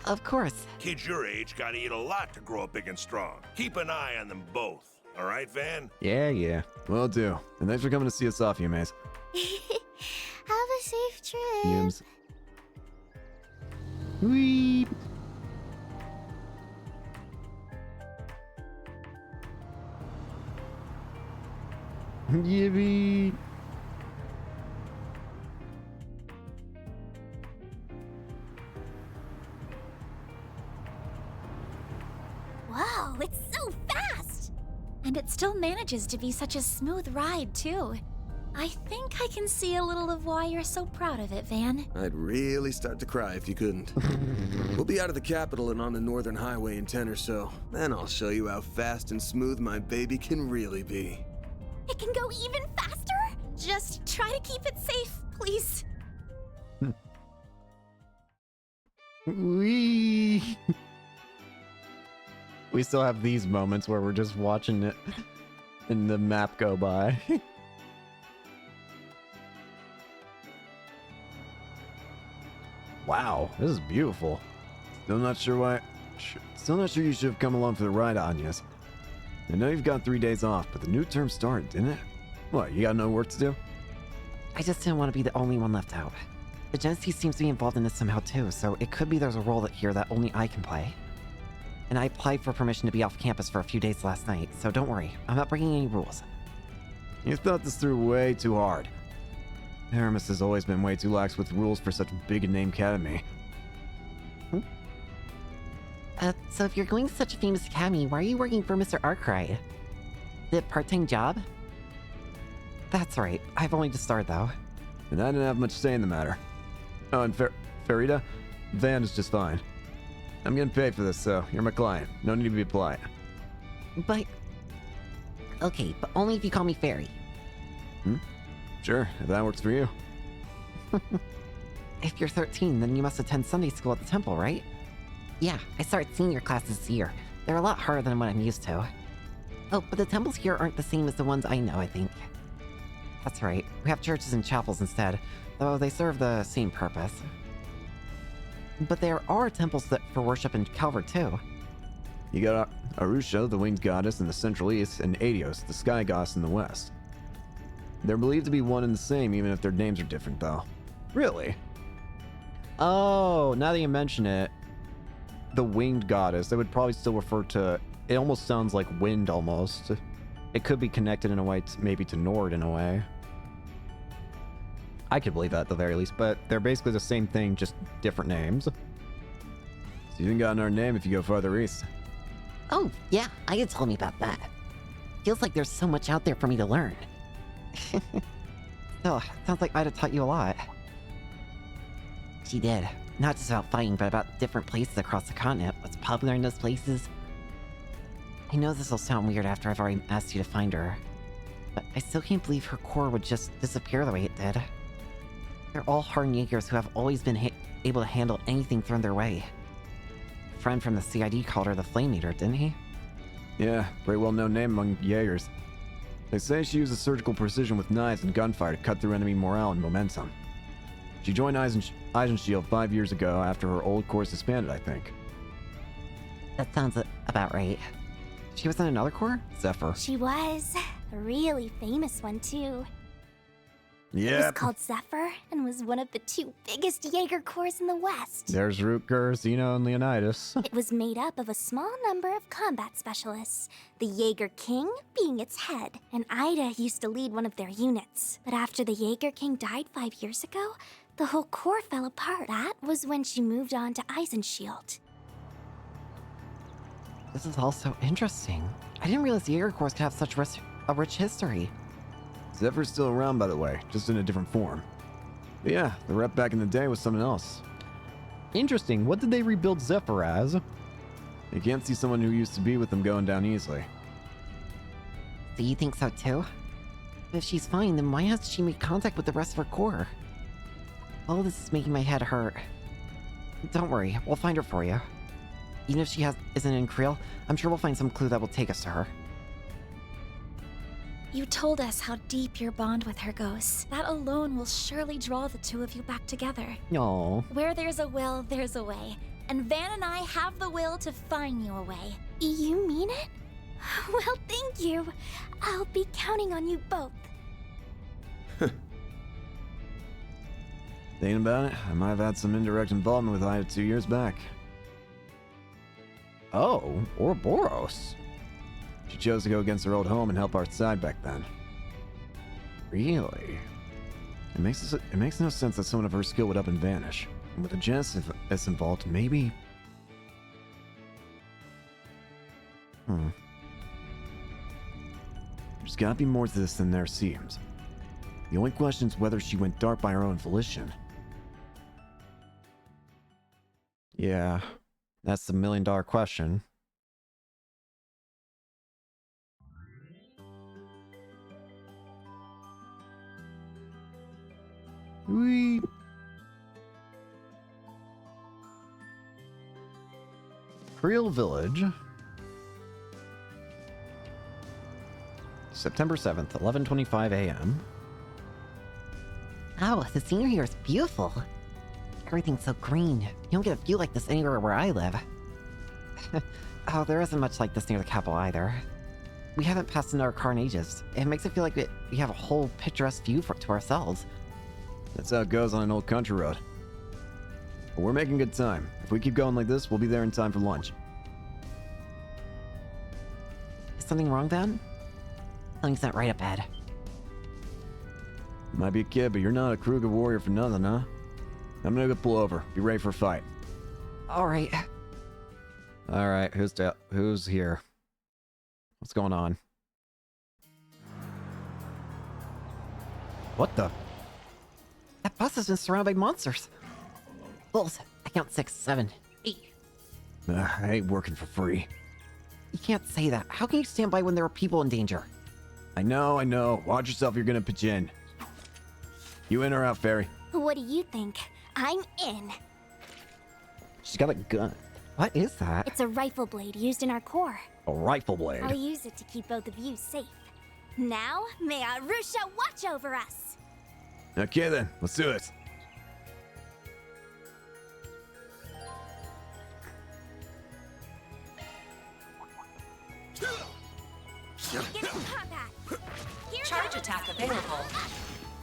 Of course. Kids your age gotta eat a lot to grow up big and strong. Keep an eye on them both. All right, Van? Yeah. Will do. And thanks for coming to see us off, Yumes. Have a safe trip. Yums. Whee! Yippee! Whoa, it's so fast! And it still manages to be such a smooth ride, too. I think I can see a little of why you're so proud of it, Van. I'd really start to cry if you couldn't. We'll be out of the capital and on the Northern Highway in 10 or so. Then I'll show you how fast and smooth my baby can really be. It can go even faster? Just try to keep it safe, please. We still have these moments where we're just watching it and the map go by. Wow, this is beautiful. Still not sure you should have come along for the ride, Agnes. I know you've got 3 days off, but the new term started, didn't it? What, you got no work to do? I just didn't want to be the only one left out. The Genesee seems to be involved in this somehow too, so it could be there's a role here that only I can play. And I applied for permission to be off campus for a few days last night, so don't worry, I'm not breaking any rules. You thought this through way too hard. Aramis has always been way too lax with rules for such a big and named academy. So if you're going to such a famous academy, why are you working for Mr. Arkwright? The part-time job? That's right, I've only just started though. And I didn't have much say in the matter. Oh, and Farida, Van is just fine. I'm getting paid for this, so you're my client. No need to be polite. But... Okay, but only if you call me Fairy. Sure, if that works for you. If you're 13, then you must attend Sunday school at the temple, right? Yeah, I started senior classes this year. They're a lot harder than what I'm used to. Oh, but the temples here aren't the same as the ones I know, I think. That's right, we have churches and chapels instead, though they serve the same purpose. But there are temples for worship in Calvert too. You got Arusha, the winged goddess in the central east, and Adios, the sky goddess in the west. They're believed to be one and the same, even if their names are different, though. Really? Oh, now that you mention it, the winged goddess, they would probably still refer to... It almost sounds like wind, almost. It could be connected in a way, maybe to Nord in a way. I could believe that at the very least, but they're basically the same thing, just different names. So you even got another name if you go farther east. Oh, yeah, Aya told me about that. Feels like there's so much out there for me to learn. Still, sounds like Ida taught you a lot. She did. Not just about fighting, but about different places across the continent, what's popular in those places. I know this will sound weird after I've already asked you to find her, but I still can't believe her core would just disappear the way it did. They're all hardened Jaegers who have always been able to handle anything thrown their way. A friend from the CID called her the Flame Eater, didn't he? Yeah, very well-known name among Jaegers. They say she uses surgical precision with knives and gunfire to cut through enemy morale and momentum. She joined Eisenshield 5 years ago after her old course disbanded, I think. That sounds about right. She was in another corps? Zephyr. She was. A really famous one, too. It Yeah. was called Zephyr and was one of the 2 biggest Jaeger corps in the West. There's Rutger, Zeno, and Leonidas. It was made up of a small number of combat specialists, the Jaeger King being its head, and Ida used to lead one of their units. But after the Jaeger King died 5 years ago, the whole corps fell apart. That was when she moved on to Eisenshield. This is all so interesting. I didn't realize the Jaeger corps could have such a rich history. Zephyr's still around, by the way, just in a different form. But yeah, the rep back in the day was something else. Interesting. What did they rebuild Zephyr as? You can't see someone who used to be with them going down easily. Do you think so too? If she's fine, then why hasn't she made contact with the rest of her corps? All this is making my head hurt. Don't worry, we'll find her for you. Even if she isn't in Creel, I'm sure we'll find some clue that will take us to her. You told us how deep your bond with her goes. That alone will surely draw the 2 of you back together. No. Where there's a will, there's a way. And Van and I have the will to find you a way. You mean it? Well, thank you. I'll be counting on you both. Thinking about it, I might have had some indirect involvement with Ida 2 years back. Oh, Ouroboros. She chose to go against her old home and help our side back then. Really? It makes no sense that someone of her skill would up and vanish. And with the Genesis involved, maybe... There's gotta be more to this than there seems. The only question is whether she went dark by her own volition. Yeah, that's the million-dollar question. Whee! Creel Village. September 7th, 11:25 a.m. Oh, the scenery here is beautiful. Everything's so green. You don't get a view like this anywhere where I live. Oh, there isn't much like this near the capital either. We haven't passed another car in ages. It makes it feel like we have a whole picturesque view to ourselves. That's how it goes on an old country road. But we're making good time. If we keep going like this, we'll be there in time for lunch. Is something wrong, Van? Something's not right up ahead. Might be a kid, but you're not a Kruger warrior for nothing, huh? I'm gonna go pull over. Be ready for a fight. Alright. Alright, who's here? What's going on? What the? That bus has been surrounded by monsters. Bulls, I count 6, 7, 8. I ain't working for free. You can't say that. How can you stand by when there are people in danger? I know. Watch yourself, you're gonna pitch in. You in or out, Fairy? What do you think? I'm in. She's got a gun. What is that? It's a rifle blade used in our corps. A rifle blade. I'll use it to keep both of you safe. Now, may Arusha watch over us. Okay then, let's do it. Get in combat. Charge attack available.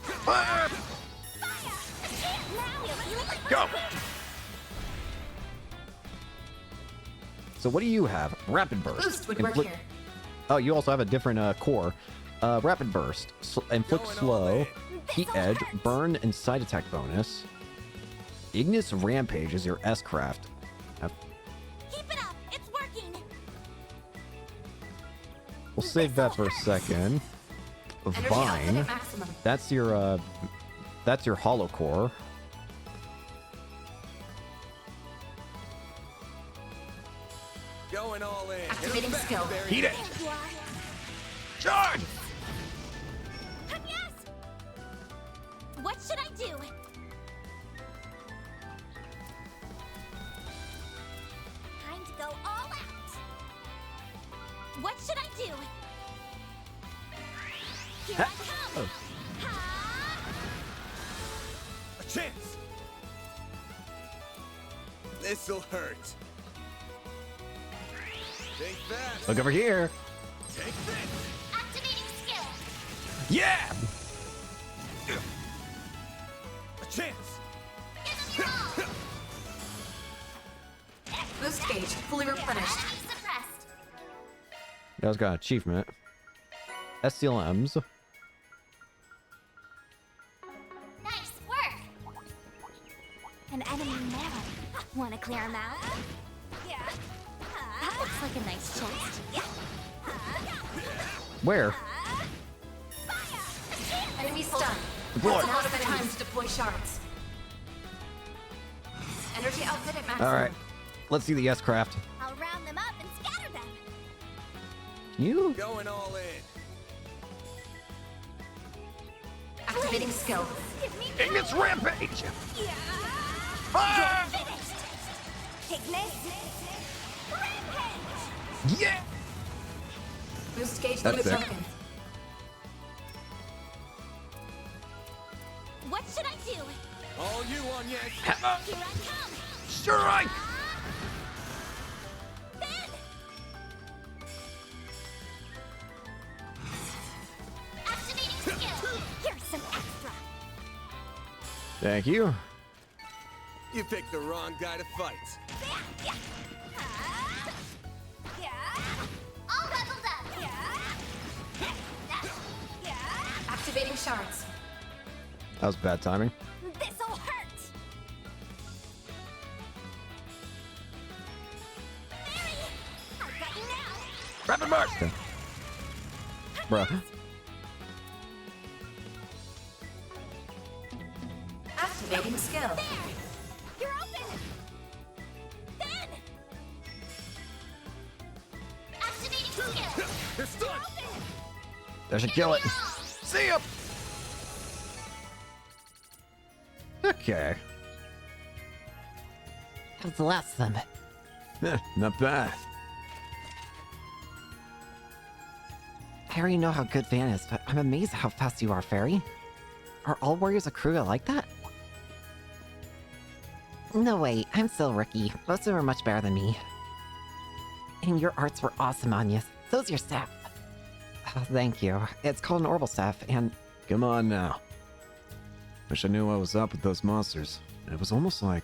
Fire! Now, Go! So what do you have? Rapid Burst. Boost would work here. Oh, you also have a different core. Rapid Burst. Inflict slow. Heat Edge. Burn and side attack bonus. Ignis Rampage is your S-Craft. keep it up. It's working. We'll save that for a second. Vine. That's your hollow core. Going all in. Activating skill. Heat it! Charge! Yes! What should I do? Time to go all out. What should I do? Here I come. A chance! This'll hurt. Think fast. Look over here. Take this. Activating skill. Yeah! A chance. Boost gauge fully replenished. Enemy suppressed. You guys got an achievement. SCLMs. Nice work. An enemy now. Want to clear him out? Yeah. That looks like a nice chest. Yeah. Where? Enemy stunned. Deploy. That's not enough time to deploy shards. Energy output at maximum. Alright. Let's see the S-craft. I'll round them up and scatter them. You? Going all in. Activating skill. Ignis Rampage! Yeah. Ah! You're finished. Ignis. Rampage. Yeah! Boost gauge That's fully sick. broken. What should I do? All you on, yes. Here I come. Sure right! Ben. Activating skill. Here's some extra. Thank you. You picked the wrong guy to fight. Yeah. All leveled up. Yeah. Activating shards. That was bad timing. This'll hurt. Barry, I've got you now. Rapid march! Bruh. Activating skill. You're open. Ben. Activating skill. They're stunned. That should kill it. See ya! Okay. How's the last of them? Not bad. I already know how good Van is, but I'm amazed at how fast you are, Fairy. Are all warriors of Kruga like that? No way, I'm still a rookie. Most of them are much better than me. And your arts were awesome, Anya. So's your staff. Oh, thank you. It's called an orbital staff, and Come on now. Wish I knew what was up with those monsters. It was almost like...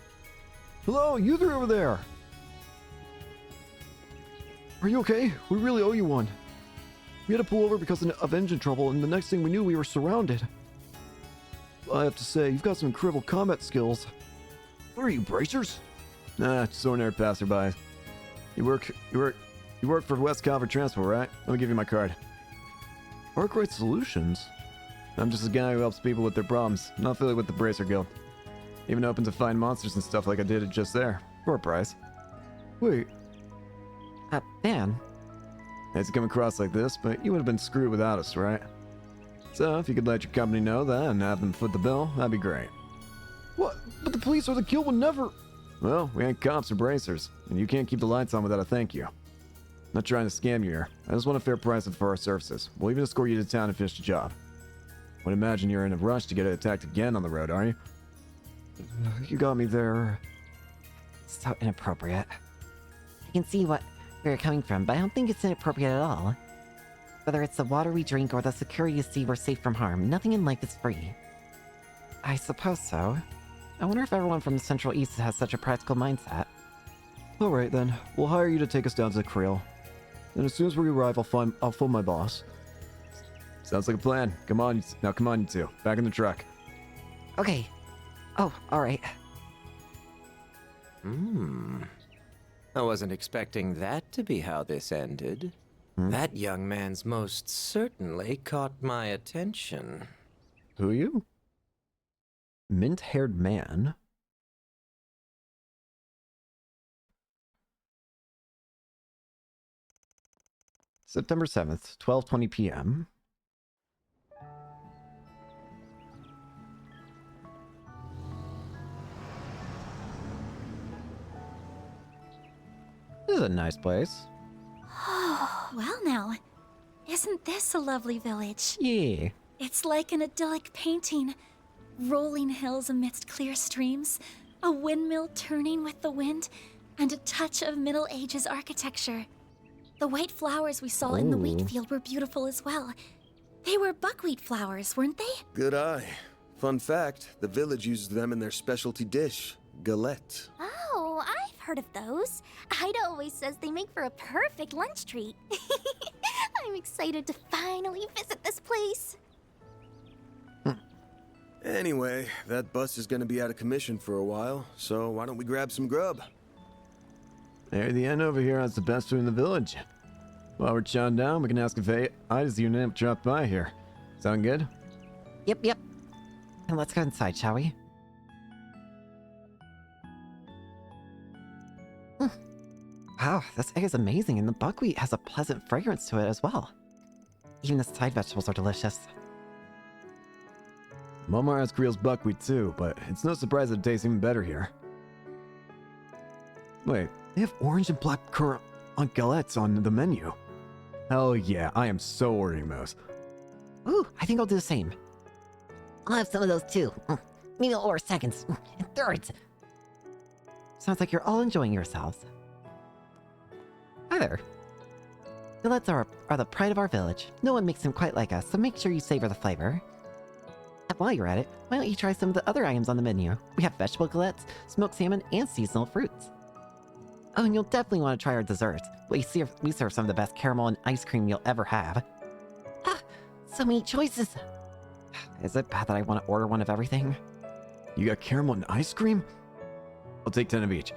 Hello, you three over there. Are you okay? We really owe you one. We had to pull over because of engine trouble, and the next thing we knew, we were surrounded. I have to say, you've got some incredible combat skills. What are you, bracers? Nah, just ordinary passerby. You work for West Calvert Transport, right? Let me give you my card. Arkwright Solutions? I'm just a guy who helps people with their problems. Not affiliated with the Bracer Guild. Even open to find monsters and stuff like I did it just there. For a price. Wait. Van? Hate to come across like this, but you would have been screwed without us, right? So, if you could let your company know that and have them foot the bill, that'd be great. What? But the police or the guild would never... Well, we ain't cops or bracers, and you can't keep the lights on without a thank you. Not trying to scam you here. I just want a fair price for our services. We'll even escort you to town and finish the job. Would imagine you're in a rush to get attacked again on the road, are you? You got me there. So inappropriate. I can see where you're coming from, but I don't think it's inappropriate at all. Whether it's the water we drink or the security you see we're safe from harm, nothing in life is free. I suppose so. I wonder if everyone from the Central East has such a practical mindset. Alright then, we'll hire you to take us down to the Creel. And as soon as we arrive, I'll phone my boss. Sounds like a plan. Come on, now come on, you two. Back in the truck. Okay. Oh, alright. I wasn't expecting that to be how this ended. That young man's most certainly caught my attention. Who are you? Mint-haired man? September 7th, 12:20 p.m. This is a nice place. Oh, well now. Isn't this a lovely village? Yeah. It's like an idyllic painting. Rolling hills amidst clear streams, a windmill turning with the wind, and a touch of Middle Ages architecture. The white flowers we saw in the wheat field were beautiful as well. They were buckwheat flowers, weren't they? Good eye. Fun fact, the village uses them in their specialty dish, galette. Oh, I've heard of those. Ida always says they make for a perfect lunch treat. I'm excited to finally visit this place. Anyway, that bus is gonna be out of commission for a while, so why don't we grab some grub? There, the inn over here has the best food in the village. While we're chowing down, we can ask if Ida's unit dropped by here. Sound good? Yep. And let's go inside, shall we? Wow, this egg is amazing, and the buckwheat has a pleasant fragrance to it as well. Even the side vegetables are delicious. Momar has Creel's buckwheat too, but it's no surprise that it tastes even better here. Wait, they have orange and black currant on galettes on the menu. Hell yeah, I am so ordering those. Ooh, I think I'll do the same. I'll have some of those too. Maybe I'll order seconds. And thirds. Sounds like you're all enjoying yourselves. Hi there. Galettes are the pride of our village. No one makes them quite like us, so make sure you savor the flavor. And while you're at it, why don't you try some of the other items on the menu? We have vegetable galettes, smoked salmon, and seasonal fruits. Oh, and you'll definitely want to try our desserts. We serve some of the best caramel and ice cream you'll ever have. Ah, so many choices. Is it bad that I want to order one of everything? You got caramel and ice cream? I'll take 10 of each.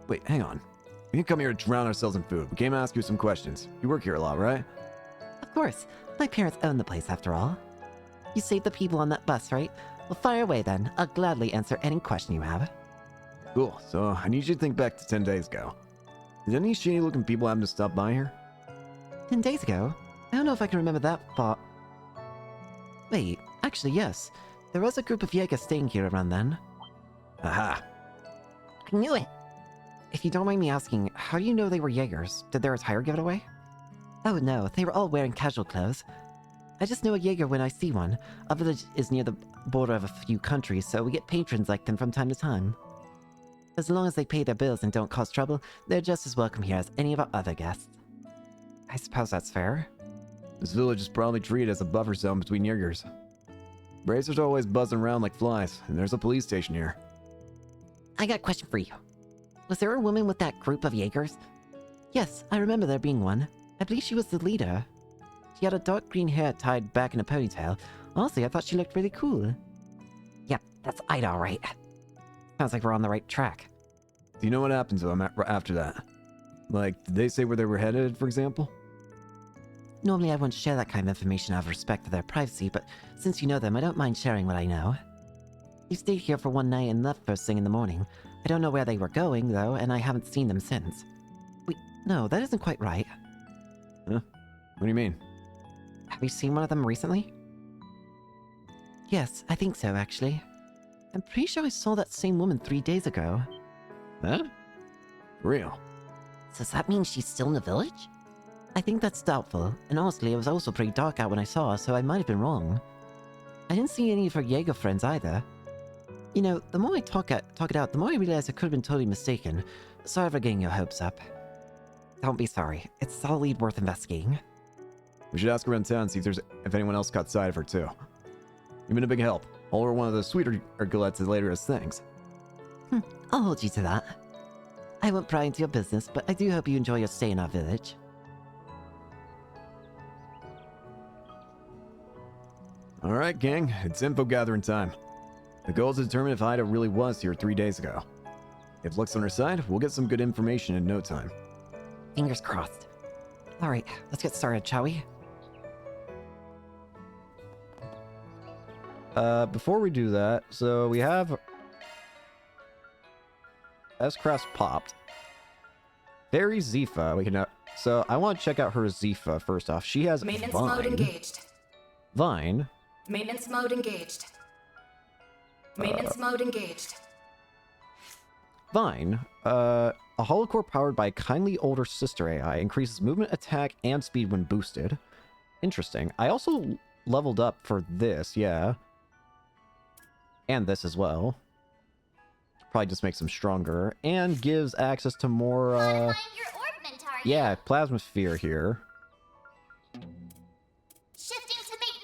Wait, hang on. We didn't come here to drown ourselves in food. We came to ask you some questions. You work here a lot, right? Of course. My parents own the place after all. You saved the people on that bus, right? Well, fire away then. I'll gladly answer any question you have. Cool, so I need you to think back to 10 days ago. Did any shady looking people happen to stop by here? 10 days ago? I don't know if I can remember that far. Wait, actually yes. There was a group of Jaegers staying here around then. Aha! I knew it! If you don't mind me asking, how do you know they were Jaegers? Did their attire give it away? Oh no, they were all wearing casual clothes. I just know a Jaeger when I see one. Our village is near the border of a few countries, so we get patrons like them from time to time. As long as they pay their bills and don't cause trouble, they're just as welcome here as any of our other guests. I suppose that's fair. This village is probably treated as a buffer zone between Jaegers. Bracers are always buzzing around like flies, and there's a police station here. I got a question for you. Was there a woman with that group of Jaegers? Yes, I remember there being one. I believe she was the leader. She had a dark green hair tied back in a ponytail. Honestly, I thought she looked really cool. Yep, that's Ida, all right. Sounds like we're on the right track. Do you know what happened to them after that? Like, did they say where they were headed, for example? Normally I wouldn't share that kind of information out of respect for their privacy, but since you know them, I don't mind sharing what I know. They stayed here for one night and left first thing in the morning. I don't know where they were going, though, and I haven't seen them since. Wait, no, that isn't quite right. Huh? What do you mean? Have you seen one of them recently? Yes, I think so, actually. I'm pretty sure I saw that same woman 3 days ago. Huh? For real? Does that mean she's still in the village? I think that's doubtful, and honestly, it was also pretty dark out when I saw her, so I might have been wrong. I didn't see any of her Jaeger friends either. You know, the more I talk it out, the more I realize I could have been totally mistaken. Sorry for getting your hopes up. Don't be sorry. It's solidly worth investigating. We should ask around town and see if anyone else caught sight of her too. You've been a big help. I'll order one of the sweeter galettes later as things. I'll hold you to that. I won't pry into your business, but I do hope you enjoy your stay in our village. Alright, gang. It's info gathering time. The goal is to determine if Ida really was here 3 days ago. If luck's on her side, we'll get some good information in no time. Fingers crossed. Alright, let's get started, shall we? Before we do that, so we have S-Crafts popped. Fairy Zifa, we can So I want to check out her Zifa first off. She has Maintenance Vine. mode engaged. Vine. Maintenance mode engaged. Maintenance mode engaged. Vine. A holocore powered by a kindly older sister AI increases movement, attack, and speed when boosted. Interesting. I also leveled up for this, yeah. And this as well. Probably just makes them stronger. And gives access to more, yeah, plasma sphere here.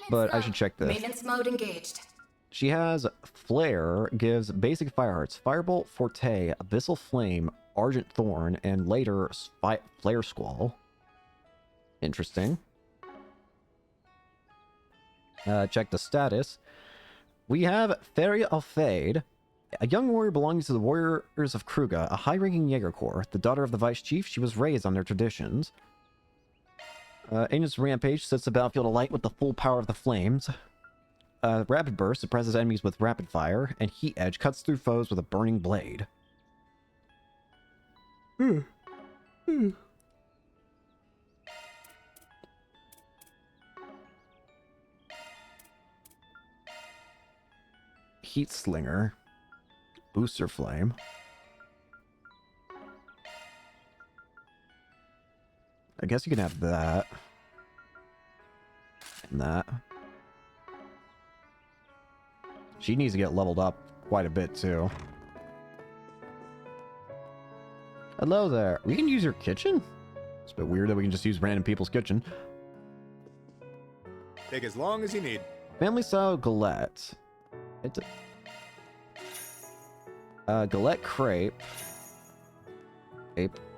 But I should check this. Maintenance mode engaged. She has Flare, gives basic fire hearts, Firebolt, Forte, Abyssal Flame, Argent Thorn, and later Flare Squall. Interesting. Check the status. We have Fairy Alfade, a young warrior belonging to the Warriors of Kruga, a high-ranking Jaeger Corps. The daughter of the Vice Chief, she was raised on their traditions. Agent's Rampage sets the battlefield alight with the full power of the flames. Rapid Burst suppresses enemies with rapid fire, and Heat Edge cuts through foes with a burning blade. Heat Slinger. Booster Flame. I guess you can have that. And that. She needs to get leveled up quite a bit, too. Hello there. We can use your kitchen? It's a bit weird that we can just use random people's kitchen. Take as long as you need. Family style galette. It's galette crepe.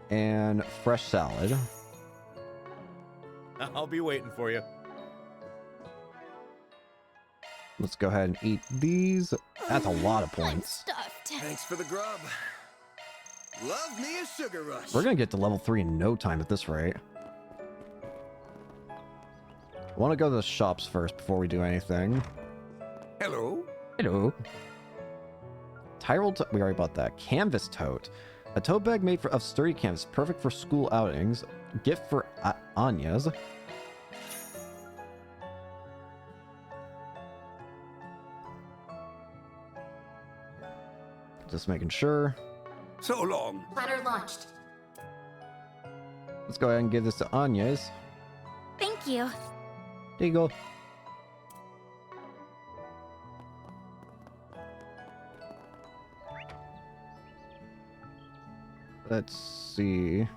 And fresh salad. I'll be waiting for you. Let's go ahead and eat these. That's a lot of points. Thanks for the grub. Love me a sugar rush. We're gonna get to level 3 in no time at this rate. I want to go to the shops first before we do anything. Hello. Hello. Tyrol, we already bought that. Canvas tote. A tote bag made of sturdy canvas, perfect for school outings. Gift for Anya's. Just making sure. So long. Planner launched. Let's go ahead and give this to Anya's. Thank you. There you go. Let's see.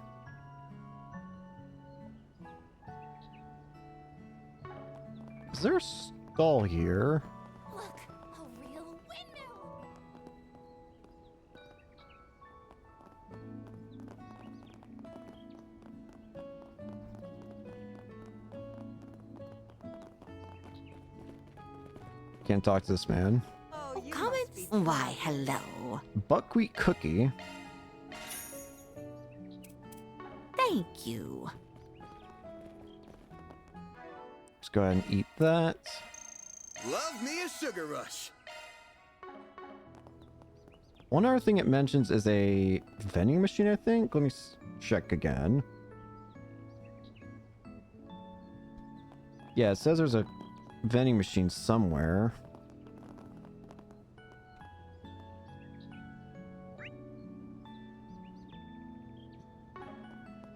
Is there a stall here? Look, a real windmill. Can't talk to this man. Comments? Why, hello. Buckwheat cookie. Thank you. Let's go ahead and eat that. Love me a sugar rush. One other thing it mentions is a vending machine, I think. Let me check again. Yeah, it says there's a vending machine somewhere.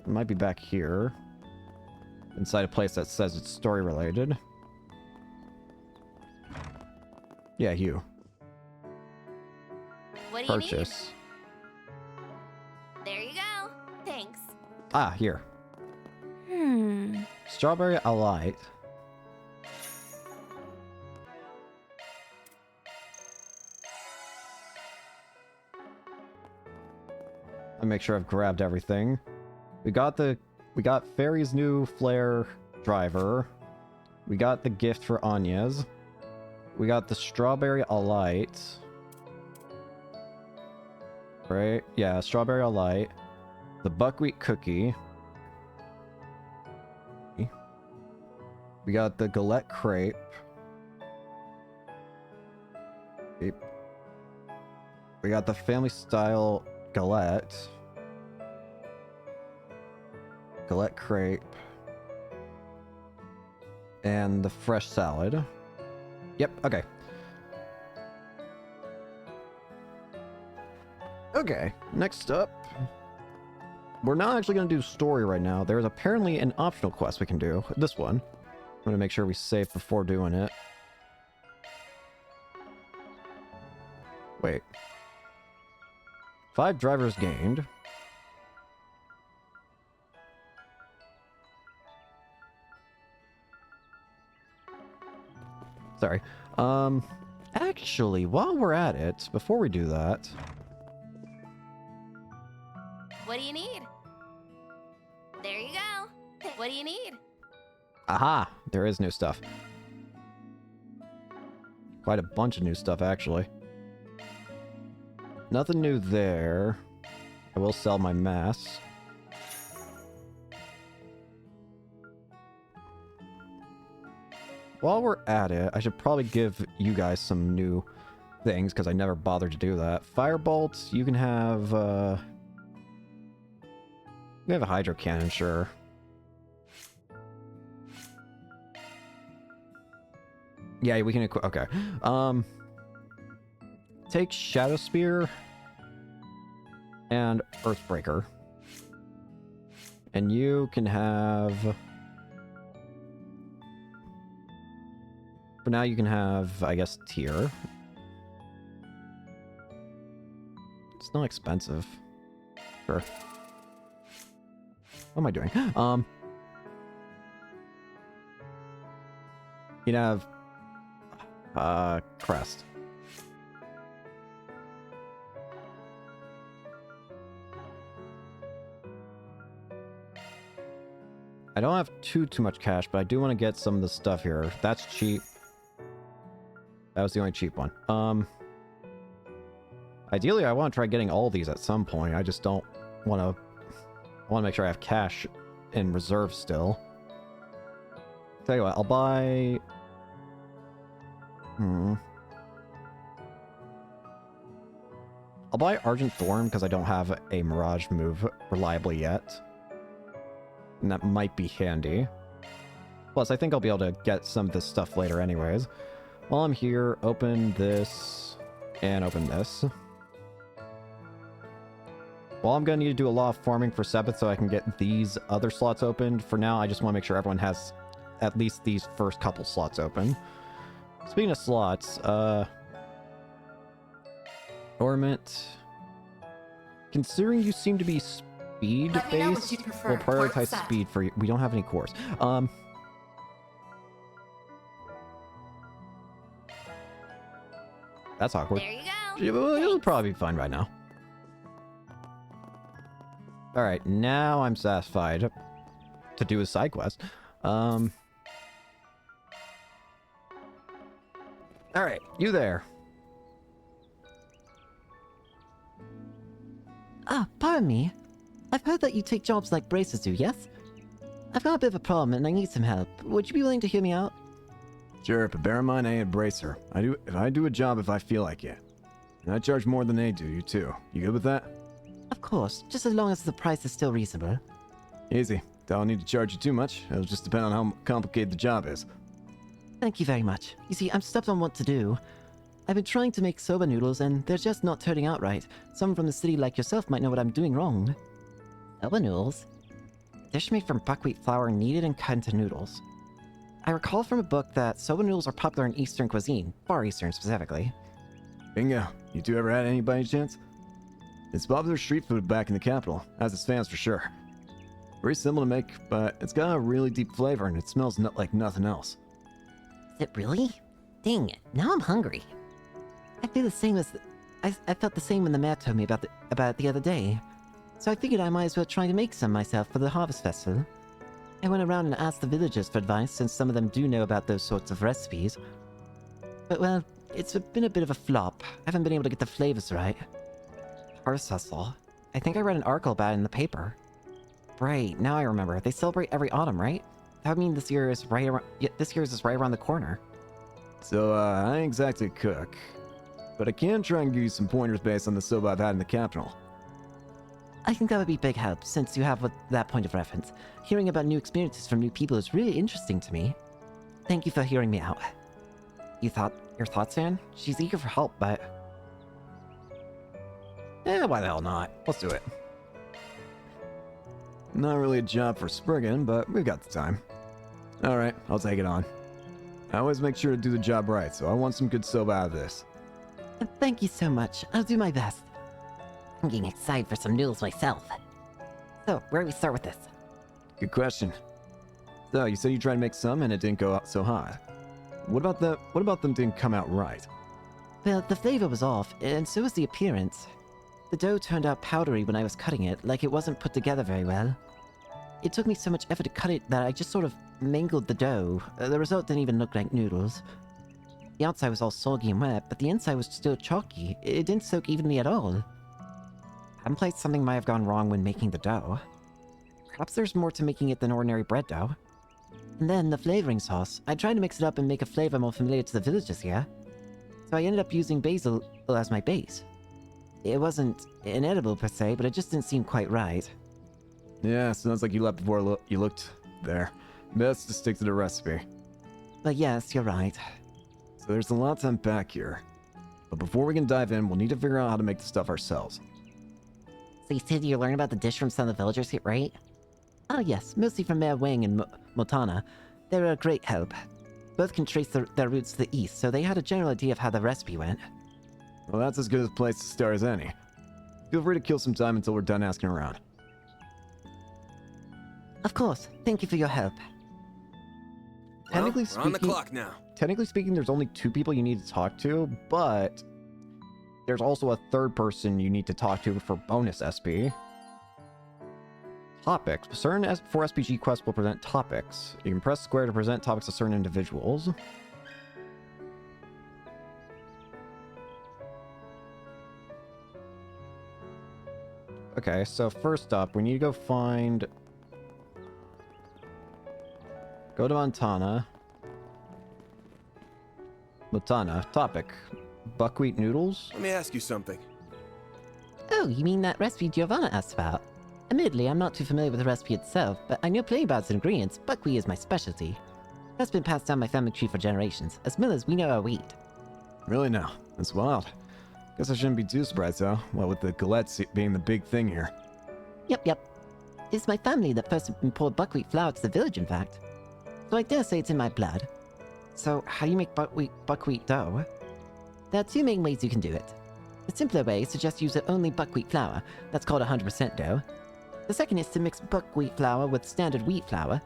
It might be back here. Inside a place that says it's story related. Yeah, Hugh. What do you Purchase. need? There you go. Thanks. Ah, here. Strawberry Alight. I'll make sure I've grabbed everything. We got Fairy's new flare driver. We got the gift for Anya's. We got the Strawberry Alight. Right? Yeah, Strawberry Alight. The buckwheat cookie. We got the galette crepe. We got the family style galette. Galette crepe. And the fresh salad. Yep, okay. Okay, next up. We're not actually going to do story right now. There's apparently an optional quest we can do. This one. I'm going to make sure we save before doing it. Wait. 5 drivers gained. Sorry. Actually, while we're at it, before we do that... What do you need? There you go. What do you need? Aha! There is new stuff. Quite a bunch of new stuff, actually. Nothing new there. I will sell my mask. While we're at it, I should probably give you guys some new things, because I never bothered to do that. Firebolt, you can have, we have a hydro cannon, sure. Yeah, we can equip, okay. Take Shadow Spear and Earthbreaker. And you can have... For now, you can have, I guess, Tier. It's not expensive. Sure. What am I doing? You can have... Crest. I don't have too much cash, but I do want to get some of the stuff here. That's cheap. That was the only cheap one. Ideally, I want to try getting all these at some point. I just don't want to... I want to make sure I have cash in reserve still. Tell you what, I'll buy... I'll buy Argent Thorn because I don't have a Mirage move reliably yet. And that might be handy. Plus, I think I'll be able to get some of this stuff later anyways. While I'm here, open this and open this. Well, I'm going to need to do a lot of farming for Sabbath so I can get these other slots opened. For now, I just want to make sure everyone has at least these first couple slots open. Speaking of slots, Ornament. Considering you seem to be speed-based, we'll prioritize speed for you. We don't have any cores. That's awkward. There you go. It'll probably be fine right now. Alright, now I'm satisfied to do a side quest. Alright, you there. Ah, pardon me. I've heard that you take jobs like Braces do, yes? I've got a bit of a problem and I need some help. Would you be willing to hear me out? Sure, but bear in mind I ain't a bracer. I do a job if I feel like it. And I charge more than they do, you too. You good with that? Of course, just as long as the price is still reasonable. Easy. Don't need to charge you too much. It'll just depend on how complicated the job is. Thank you very much. You see, I'm stuck on what to do. I've been trying to make soba noodles and they're just not turning out right. Someone from the city like yourself might know what I'm doing wrong. Soba noodles? Dish made from buckwheat flour kneaded and cut into noodles. I recall from a book that soba noodles are popular in Eastern cuisine, Far Eastern specifically. Bingo. You two ever had any by any chance? It's popular street food back in the capital, has its fans for sure. Very simple to make, but it's got a really deep flavor and it smells like nothing else. Is it really? Dang it, now I'm hungry. I feel the same as... I felt the same when the mayor told me about it the other day. So I figured I might as well try to make some myself for the Harvest Festival. I went around and asked the villagers for advice, since some of them do know about those sorts of recipes. But well, it's been a bit of a flop. I haven't been able to get the flavors right. Harvest Festival. I think I read an article about it in the paper. Right, now I remember. They celebrate every autumn, right? That would mean this year is right around the corner. So, I ain't exactly a cook, but I can try and give you some pointers based on the soba I've had in the capital. I think that would be big help, since you have that point of reference. Hearing about new experiences from new people is really interesting to me. Thank you for hearing me out. Your thoughts, Anne? She's eager for help, but... Why the hell not? Let's do it. Not really a job for Spriggan, but we've got the time. Alright, I'll take it on. I always make sure to do the job right, so I want some good soap out of this. Thank you so much. I'll do my best. I'm getting excited for some noodles myself. So, where do we start with this? Good question. So, you said you tried to make some and it didn't go out so hot. What about them didn't come out right? Well, the flavor was off, and so was the appearance. The dough turned out powdery when I was cutting it, like it wasn't put together very well. It took me so much effort to cut it that I just sort of mangled the dough. The result didn't even look like noodles. The outside was all soggy and wet, but the inside was still chalky. It didn't soak evenly at all. I'm like something might have gone wrong when making the dough. Perhaps there's more to making it than ordinary bread dough. And then the flavoring sauce. I tried to mix it up and make a flavor more familiar to the villagers here. So I ended up using basil as my base. It wasn't inedible per se, but it just didn't seem quite right. Yeah, sounds like you left before you looked there. Best to stick to the recipe. But yes, you're right. So there's a lot to unpack here. But before we can dive in, we'll need to figure out how to make the stuff ourselves. So you said you learned about the dish from some of the villagers here, right? Oh yes, mostly from Mayor Wang and Motana. They're a great help. Both can trace their roots to the east, so they had a general idea of how the recipe went. Well, that's as good a place to start as any. Feel free to kill some time until we're done asking around. Of course. Thank you for your help. Well, we're on the clock now. Technically speaking, there's only 2 people you need to talk to, but there's also a third person you need to talk to for bonus SP. Topics. Certain 4 SPG quests will present topics. You can press square to present topics to certain individuals. Okay, so first up, we need to go find... Go to Montana. Topic. Buckwheat noodles? Let me ask you something. Oh, you mean that recipe Giovanna asked about? Admittedly, I'm not too familiar with the recipe itself, but I know plenty about its ingredients. Buckwheat is my specialty. That's been passed down my family tree for generations. As millers, we know our wheat. Really now? That's wild. Guess I shouldn't be too surprised, though. Well, with the galettes being the big thing here. Yep. It's my family that first imported buckwheat flour to the village, in fact. So I dare say it's in my blood. So, how do you make buckwheat dough? There are 2 main ways you can do it. The simpler way is to just use only buckwheat flour. That's called 100% dough. The second is to mix buckwheat flour with standard wheat flour.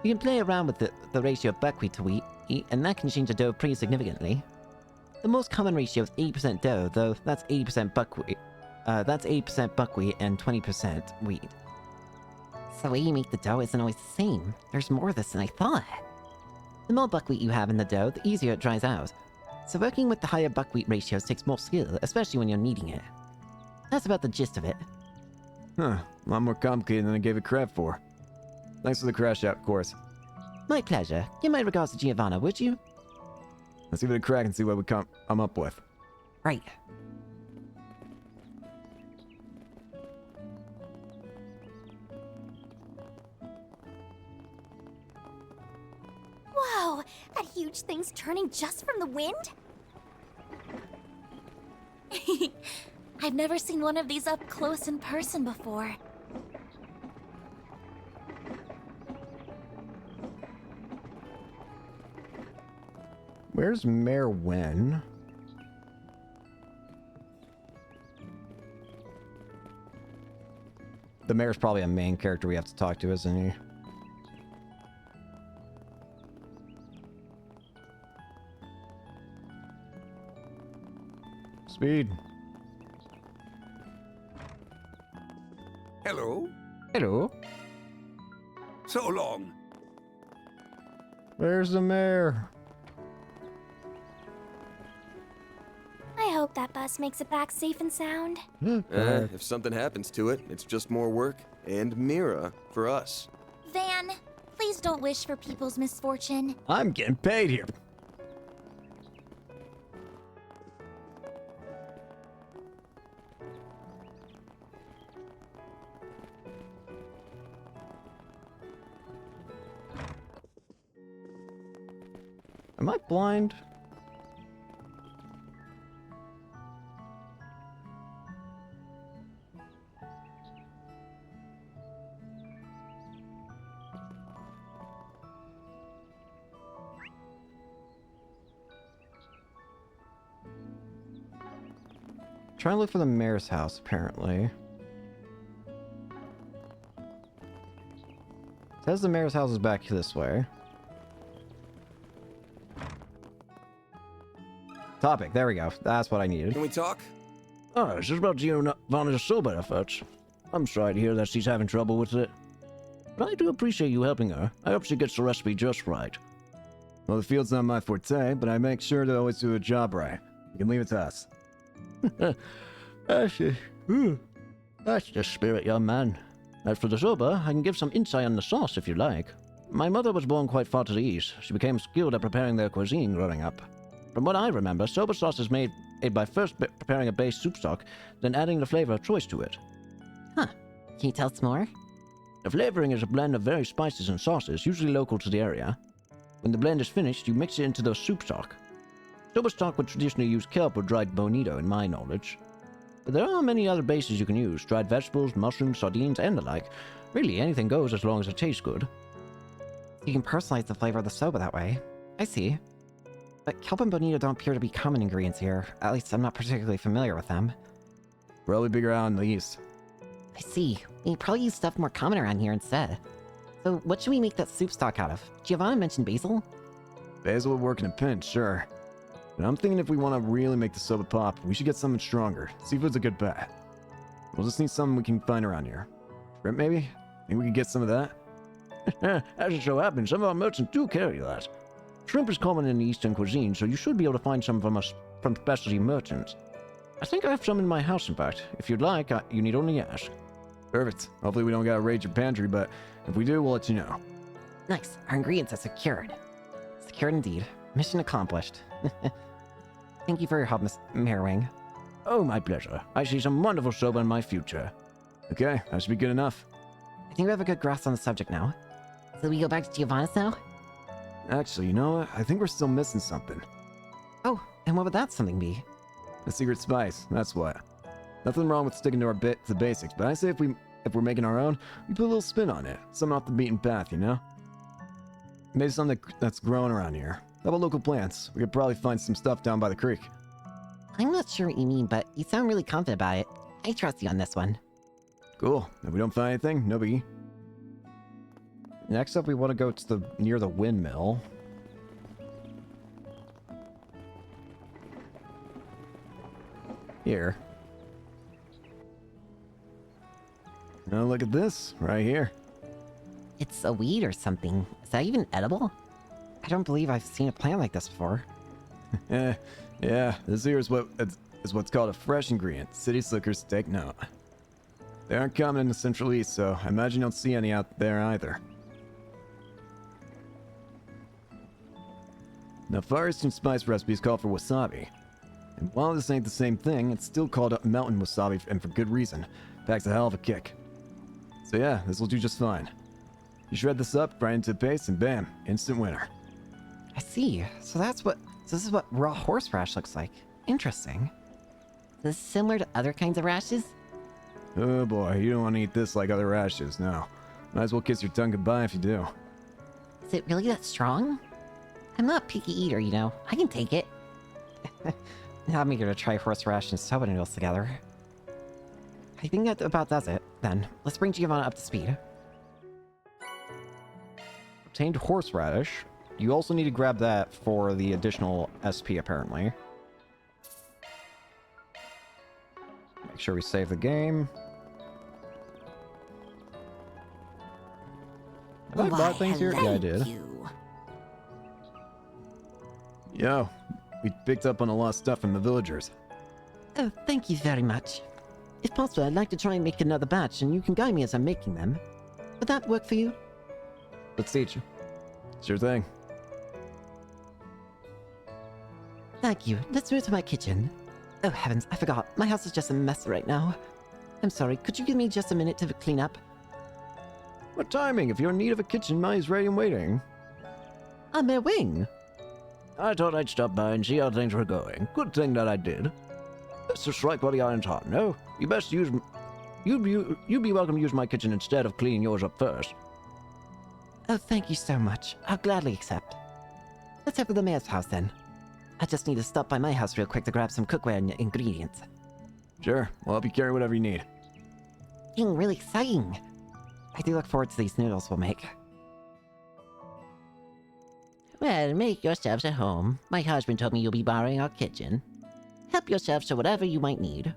You can play around with the ratio of buckwheat to wheat, and that can change the dough pretty significantly. The most common ratio is 80% dough, though that's 80% buckwheat. That's 80% buckwheat and 20% wheat. So the way you make the dough isn't always the same. There's more of this than I thought. The more buckwheat you have in the dough, the easier it dries out. So working with the higher buckwheat ratios takes more skill, especially when you're kneading it. That's about the gist of it. Huh, a lot more complicated than I gave it credit for. Thanks for the crash out, of course. My pleasure. Give my regards to Giovanna, would you? Let's give it a crack and see what we come up with. Right. Whoa! That huge thing's turning just from the wind? I've never seen one of these up close in person before. Where's Mayor Wen? The mayor's probably a main character we have to talk to, isn't he? Speed. Hello. Hello. So long. Where's the mayor? I hope that bus makes it back safe and sound. If something happens to it, it's just more work and Mira for us. Van, please don't wish for people's misfortune. I'm getting paid here. Am I blind? Trying to look for the mayor's house, apparently. Says the mayor's house is back this way. Topic, there we go. That's what I needed. Can we talk? Oh, it's just about Giovanna's sober efforts. I'm sorry to hear that she's having trouble with it. But I do appreciate you helping her. I hope she gets the recipe just right. Well, the field's not my forte, but I make sure to always do a job right. You can leave it to us. That's the spirit, young man. As for the soba, I can give some insight on the sauce if you like. My mother was born quite far to the east. She became skilled at preparing their cuisine growing up. From what I remember, soba sauce is made by first preparing a base soup stock, then adding the flavor of choice to it. Huh. Can you tell us more? The flavoring is a blend of various spices and sauces, usually local to the area. When the blend is finished, you mix it into the soup stock. Soba stock would traditionally use kelp or dried bonito, in my knowledge. But there are many other bases you can use, dried vegetables, mushrooms, sardines, and the like. Really, anything goes as long as it tastes good. You can personalize the flavor of the soba that way. I see. But kelp and bonito don't appear to be common ingredients here. At least I'm not particularly familiar with them. Probably bigger out in the east. I see. We can probably use stuff more common around here instead. So what should we make that soup stock out of? Giovanna mentioned basil? Basil would work in a pinch, sure. But I'm thinking if we want to really make the soba pop, we should get something stronger. Seafood's a good bet. We'll just need something we can find around here. Shrimp, maybe? Think we can get some of that? As it so happens, some of our merchants do carry that. Shrimp is common in the Eastern cuisine, so you should be able to find some from specialty merchants. I think I have some in my house, in fact. If you'd like, you need only ask. Perfect. Hopefully we don't gotta raid your pantry, but if we do, we'll let you know. Nice. Our ingredients are secured. Secured indeed. Mission accomplished. Thank you for your help, Miss Merwing. Oh, my pleasure. I see some wonderful soba in my future. Okay, that should be good enough. I think we have a good grasp on the subject now. So we go back to Giovanna's now? Actually, you know what? I think we're still missing something. Oh, and what would that something be? A secret spice, that's what. Nothing wrong with sticking to the basics, but I say if we're making our own, we put a little spin on it. Something off the beaten path, you know? Maybe something that's growing around here. How about local plants? We could probably find some stuff down by the creek. I'm not sure what you mean, but you sound really confident about it. I trust you on this one. Cool. If we don't find anything, no biggie. Next up, we want to go to near the windmill. Here. Now look at this, right here. It's a weed or something. Is that even edible? I don't believe I've seen a plant like this before. Yeah, this here is what's called a fresh ingredient. City slickers, take note. They aren't common in the Central East, so I imagine you don't see any out there either. Now, Far Eastern spice recipes call for wasabi. And while this ain't the same thing, it's still called mountain wasabi, and for good reason. Packs a hell of a kick. So yeah, this will do just fine. You shred this up, fry into paste, and bam, instant winner. I see. So this is what raw horseradish looks like. Interesting. Is this similar to other kinds of rashes? Oh boy, you don't want to eat this like other rashes, no. Might as well kiss your tongue goodbye if you do. Is it really that strong? I'm not a picky eater, you know. I can take it. Now I'm eager to try horseradish and soba noodles together. I think that about does it, then. Let's bring Giovanna up to speed. Obtained horseradish. You also need to grab that for the additional SP, apparently. Make sure we save the game. Did I buy things here? Yeah, I did. Yo, we picked up on a lot of stuff from the villagers. Oh, thank you very much. If possible, I'd like to try and make another batch, and you can guide me as I'm making them. Would that work for you? Let's teach you. Sure thing. Thank you. Let's move to my kitchen. Oh heavens, I forgot. My house is just a mess right now. I'm sorry, could you give me just a minute to clean up? What timing? If you're in need of a kitchen, mine's ready and waiting. I'm a wing. I thought I'd stop by and see how things were going. Good thing that I did. Best to strike while the iron's hot, no? You best use... You'd be welcome to use my kitchen instead of cleaning yours up first. Oh, thank you so much. I'll gladly accept. Let's head for the mayor's house then. I just need to stop by my house real quick to grab some cookware and ingredients. Sure, we'll help you carry whatever you need. Being really exciting. I do look forward to these noodles we'll make. Well, make yourselves at home. My husband told me you'll be borrowing our kitchen. Help yourselves to whatever you might need.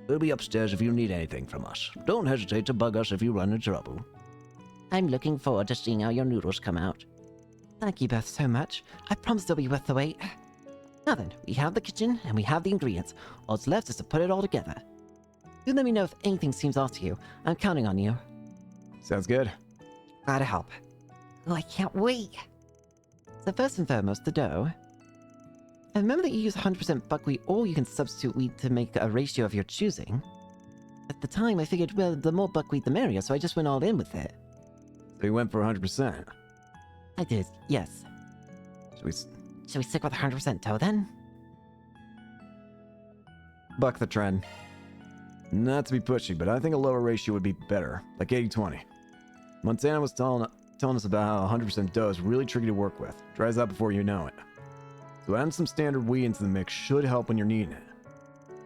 We'll be upstairs if you need anything from us. Don't hesitate to bug us if you run into trouble. I'm looking forward to seeing how your noodles come out. Thank you both so much. I promise they'll be worth the wait. Now then, we have the kitchen and we have the ingredients. All that's left is to put it all together. Do let me know if anything seems off to you. I'm counting on you. Sounds good. Glad to help. Oh, I can't wait. So first and foremost, the dough. I remember that you use 100% buckwheat, or you can substitute wheat to make a ratio of your choosing. At the time, I figured, well, the more buckwheat the merrier, so I just went all in with it. So you went for 100%? I did, yes. Should we stick with 100% dough then? Buck the trend. Not to be pushy, but I think a lower ratio would be better, like 80-20. Montana was telling us about how 100% dough is really tricky to work with. Dries out before you know it. So adding some standard wheat into the mix should help when you're needing it.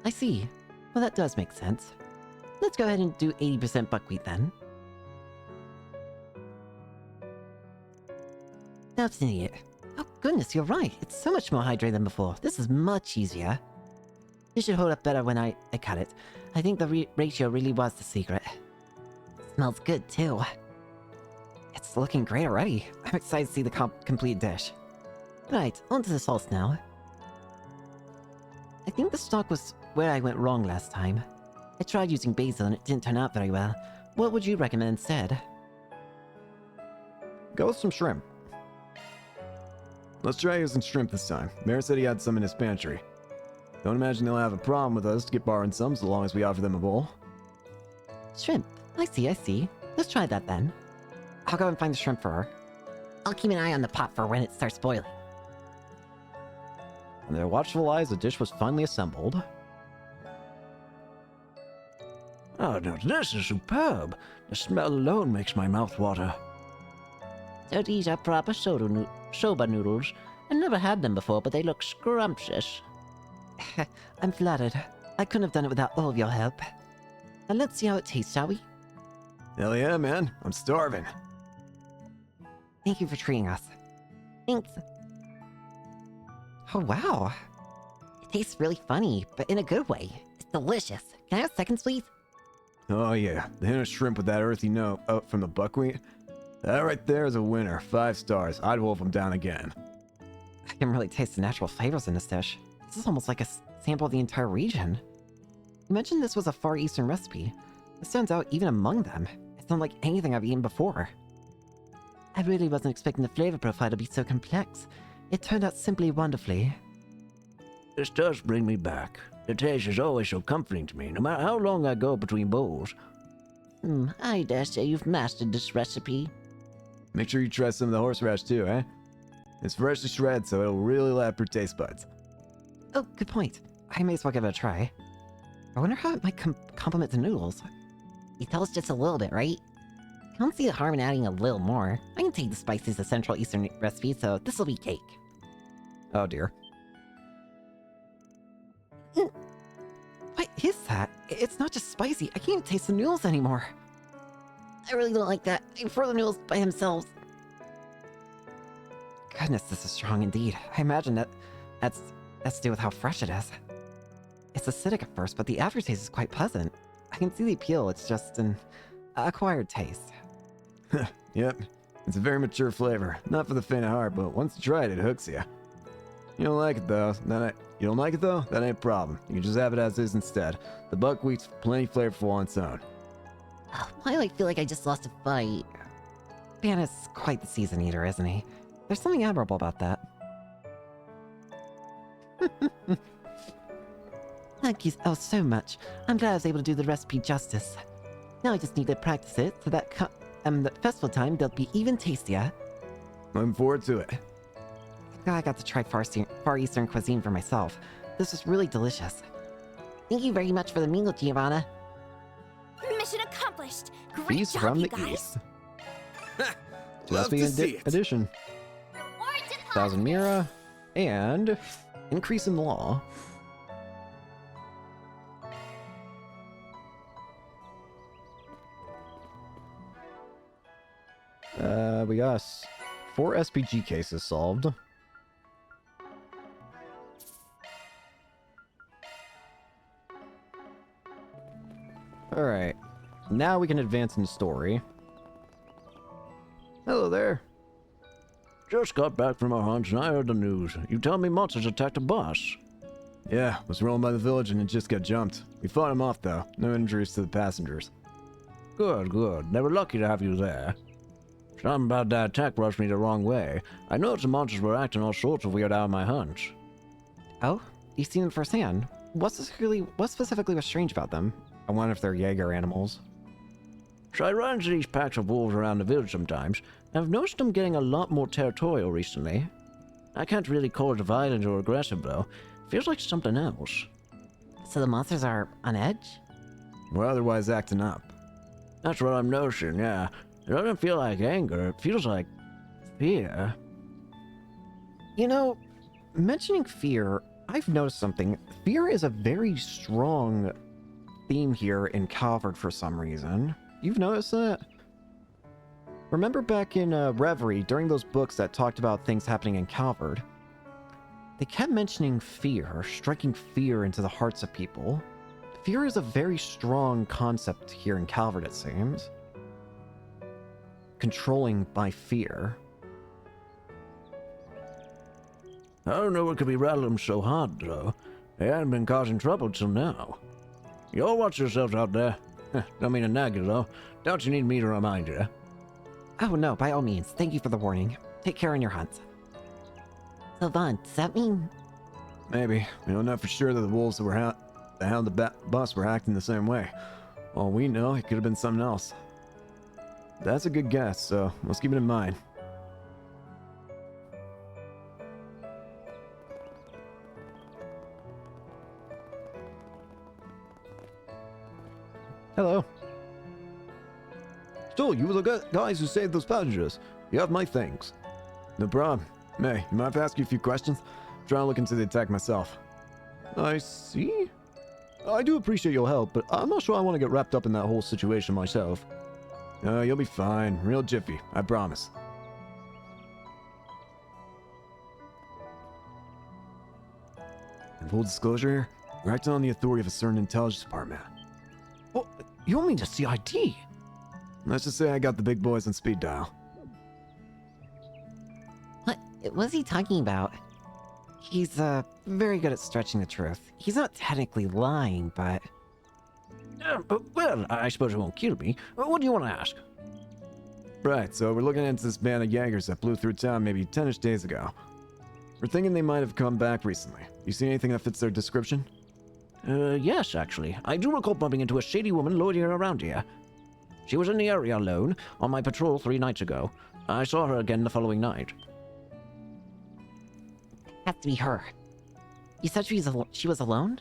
I see. Well, that does make sense. Let's go ahead and do 80% buckwheat then. That's an idiot. Oh goodness, you're right. It's so much more hydrated than before. This is much easier. This should hold up better when I cut it. I think the ratio really was the secret. Smells good too. It's looking great already. I'm excited to see the complete dish. Right, onto the sauce now. I think the stock was where I went wrong last time. I tried using basil and it didn't turn out very well. What would you recommend instead? Go with some shrimp. Let's try using shrimp this time. Mayor said he had some in his pantry. Don't imagine they'll have a problem with us to get borrowing some so long as we offer them a bowl. Shrimp. I see. Let's try that then. I'll go and find the shrimp for her. I'll keep an eye on the pot for when it starts boiling. Under their watchful eyes, the dish was finally assembled. Oh, now this is superb. The smell alone makes my mouth water. So these are proper soba noodles. I've never had them before, but they look scrumptious. I'm flattered. I couldn't have done it without all of your help. Now let's see how it tastes, shall we? Hell yeah, man. I'm starving. Thank you for treating us. Thanks. Oh, wow. It tastes really funny, but in a good way. It's delicious. Can I have seconds, please? Oh yeah, the hint of shrimp with that earthy note out from the buckwheat. That right there is a winner. 5 stars. I'd wolf them down again. I can really taste the natural flavors in this dish. This is almost like a sample of the entire region. You mentioned this was a Far Eastern recipe. This stands out even among them. It's not like anything I've eaten before. I really wasn't expecting the flavor profile to be so complex. It turned out simply wonderfully. This does bring me back. The taste is always so comforting to me, no matter how long I go between bowls. I dare say you've mastered this recipe. Make sure you try some of the horseradish too, eh? It's freshly shredded, so it'll really light up your taste buds. Oh, good point. I may as well give it a try. I wonder how it might complement the noodles. You tell us just a little bit, right? I don't see the harm in adding a little more. I can take the spices of Central Eastern recipe, so this'll be cake. Oh dear. What is that? It's not just spicy. I can't even taste the noodles anymore. I really don't like that. I prefer the noodles by themselves. Goodness, this is strong indeed. I imagine that's to do with how fresh it is. It's acidic at first, but the aftertaste is quite pleasant. I can see the appeal. It's just an acquired taste. Yep, it's a very mature flavor. Not for the faint of heart, but once you try it, it hooks you. You don't like it though. You don't like it though? That ain't a problem. You can just have it as is instead. The buckwheat's plenty flavorful on its own. Why do I feel like I just lost a fight? Dan is quite the seasoned eater, isn't he? There's something admirable about that. Thank you so much. I'm glad I was able to do the recipe justice. Now I just need to practice it so that that festival time they'll be even tastier. Looking forward to it. Glad I got to try Far Eastern cuisine for myself. This was really delicious. Thank you very much for the meal, Giovanna. Mission accomplished. Great Feast job, from you the guys. east. Love to see it. Addition. 1,000 Mira and increase in law. We got 4 SPG cases solved. Alright, now we can advance in the story. Hello there. Just got back from our hunt and I heard the news. You tell me monsters attacked a bus. Yeah, was rolling by the village and it just got jumped. We fought him off though. No injuries to the passengers. Good, good. They were lucky to have you there. Something about that attack rushed me the wrong way. I noticed the monsters were acting all sorts of weird out of my hunch. Oh? You've seen them firsthand? What specifically was strange about them? I wonder if they're Jaeger animals. So I run into these packs of wolves around the village sometimes, and I've noticed them getting a lot more territorial recently. I can't really call it violent or aggressive though. Feels like something else. So the monsters are on edge? Or otherwise acting up. That's what I'm noticing, yeah. It doesn't feel like anger, it feels like fear. You know, mentioning fear, I've noticed something. Fear is a very strong theme here in Calvard for some reason. You've noticed that? Remember back in Reverie, during those books that talked about things happening in Calvard, they kept mentioning fear, striking fear into the hearts of people. Fear is a very strong concept here in Calvard, it seems. Controlling by fear. I don't know what could be rattling them so hard, though. They hadn't been causing trouble till now. You all watch yourselves out there. Don't mean to nag you, though. Don't you need me to remind you? Oh no, by all means. Thank you for the warning. Take care on your hunt. Sylvan, does that mean... Maybe. We don't know for sure that the wolves that were the hound the bus were acting the same way. All we know, it could have been something else. That's a good guess, so let's keep it in mind. Hello. So, you were the guys who saved those passengers. You have my thanks. No problem. May, you mind if I ask you a few questions? I'm trying to look into the attack myself. I see. I do appreciate your help, but I'm not sure I want to get wrapped up in that whole situation myself. You'll be fine. Real jiffy. I promise. In full disclosure, we're acting on the authority of a certain intelligence department. What? You mean the CID? Let's just say I got the big boys on speed dial. What's he talking about? He's, very good at stretching the truth. He's not technically lying, but... Well, I suppose it won't kill me. What do you want to ask? Right, so we're looking into this band of Jaegers that blew through town maybe 10-ish days ago. We're thinking they might have come back recently. You see anything that fits their description? Yes, actually. I do recall bumping into a shady woman loitering around here. She was in the area alone, on my patrol 3 nights ago. I saw her again the following night. Has to be her. You said she was alone?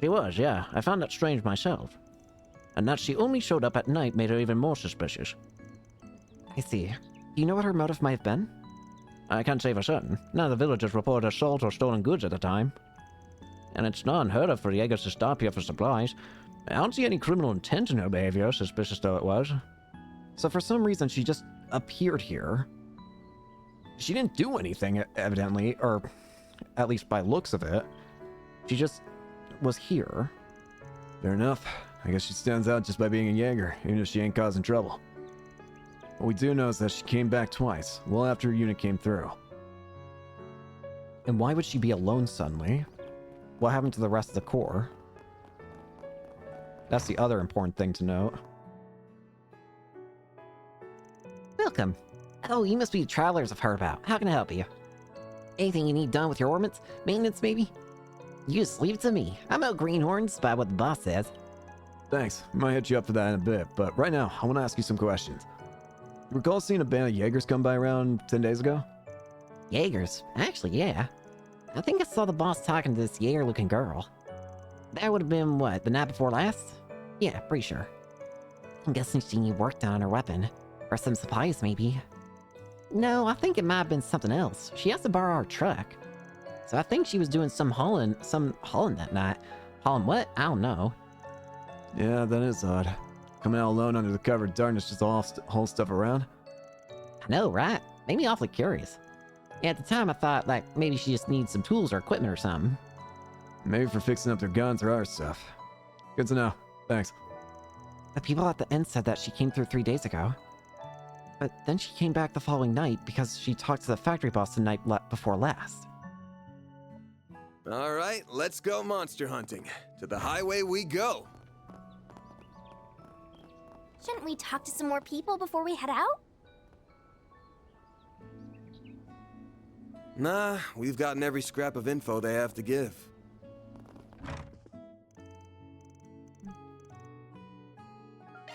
She was, yeah. I found that strange myself. And that she only showed up at night made her even more suspicious. I see. Do you know what her motive might have been? I can't say for certain. None of the villagers reported assault or stolen goods at the time. And it's not unheard of for the Jaegers to stop here for supplies. I don't see any criminal intent in her behavior, suspicious though it was. So for some reason she just appeared here. She didn't do anything, evidently, or at least by looks of it. She just was here. Fair enough. I guess she stands out just by being a Jaeger, even if she ain't causing trouble. What we do know is that she came back twice, well after her unit came through. And why would she be alone suddenly? What happened to the rest of the Corps? That's the other important thing to note. Welcome. Oh, you must be the travelers I've heard about. How can I help you? Anything you need done with your ornaments? Maintenance, maybe? You just leave it to me. I'm out greenhorns by what the boss says. Thanks. I might hit you up for that in a bit, but right now, I want to ask you some questions. You recall seeing a band of Jaegers come by around 10 days ago? Jaegers? Actually, yeah. I think I saw the boss talking to this Jaeger-looking girl. That would have been, what, the night before last? Yeah, pretty sure. I'm guessing she worked on her weapon. Or some supplies, maybe. No, I think it might have been something else. She has to borrow our truck. So I think she was doing some hauling that night. Hauling what? I don't know. Yeah, that is odd. Coming out alone under the cover of darkness just to haul stuff around? I know, right? Made me awfully curious. Yeah, at the time I thought, like, maybe she just needs some tools or equipment or something. Maybe for fixing up their guns or other stuff. Good to know. Thanks. The people at the inn said that she came through 3 days ago. But then she came back the following night because she talked to the factory boss the night before last. All right, let's go monster hunting. To the highway we go. Shouldn't we talk to some more people before we head out? Nah, we've gotten every scrap of info they have to give.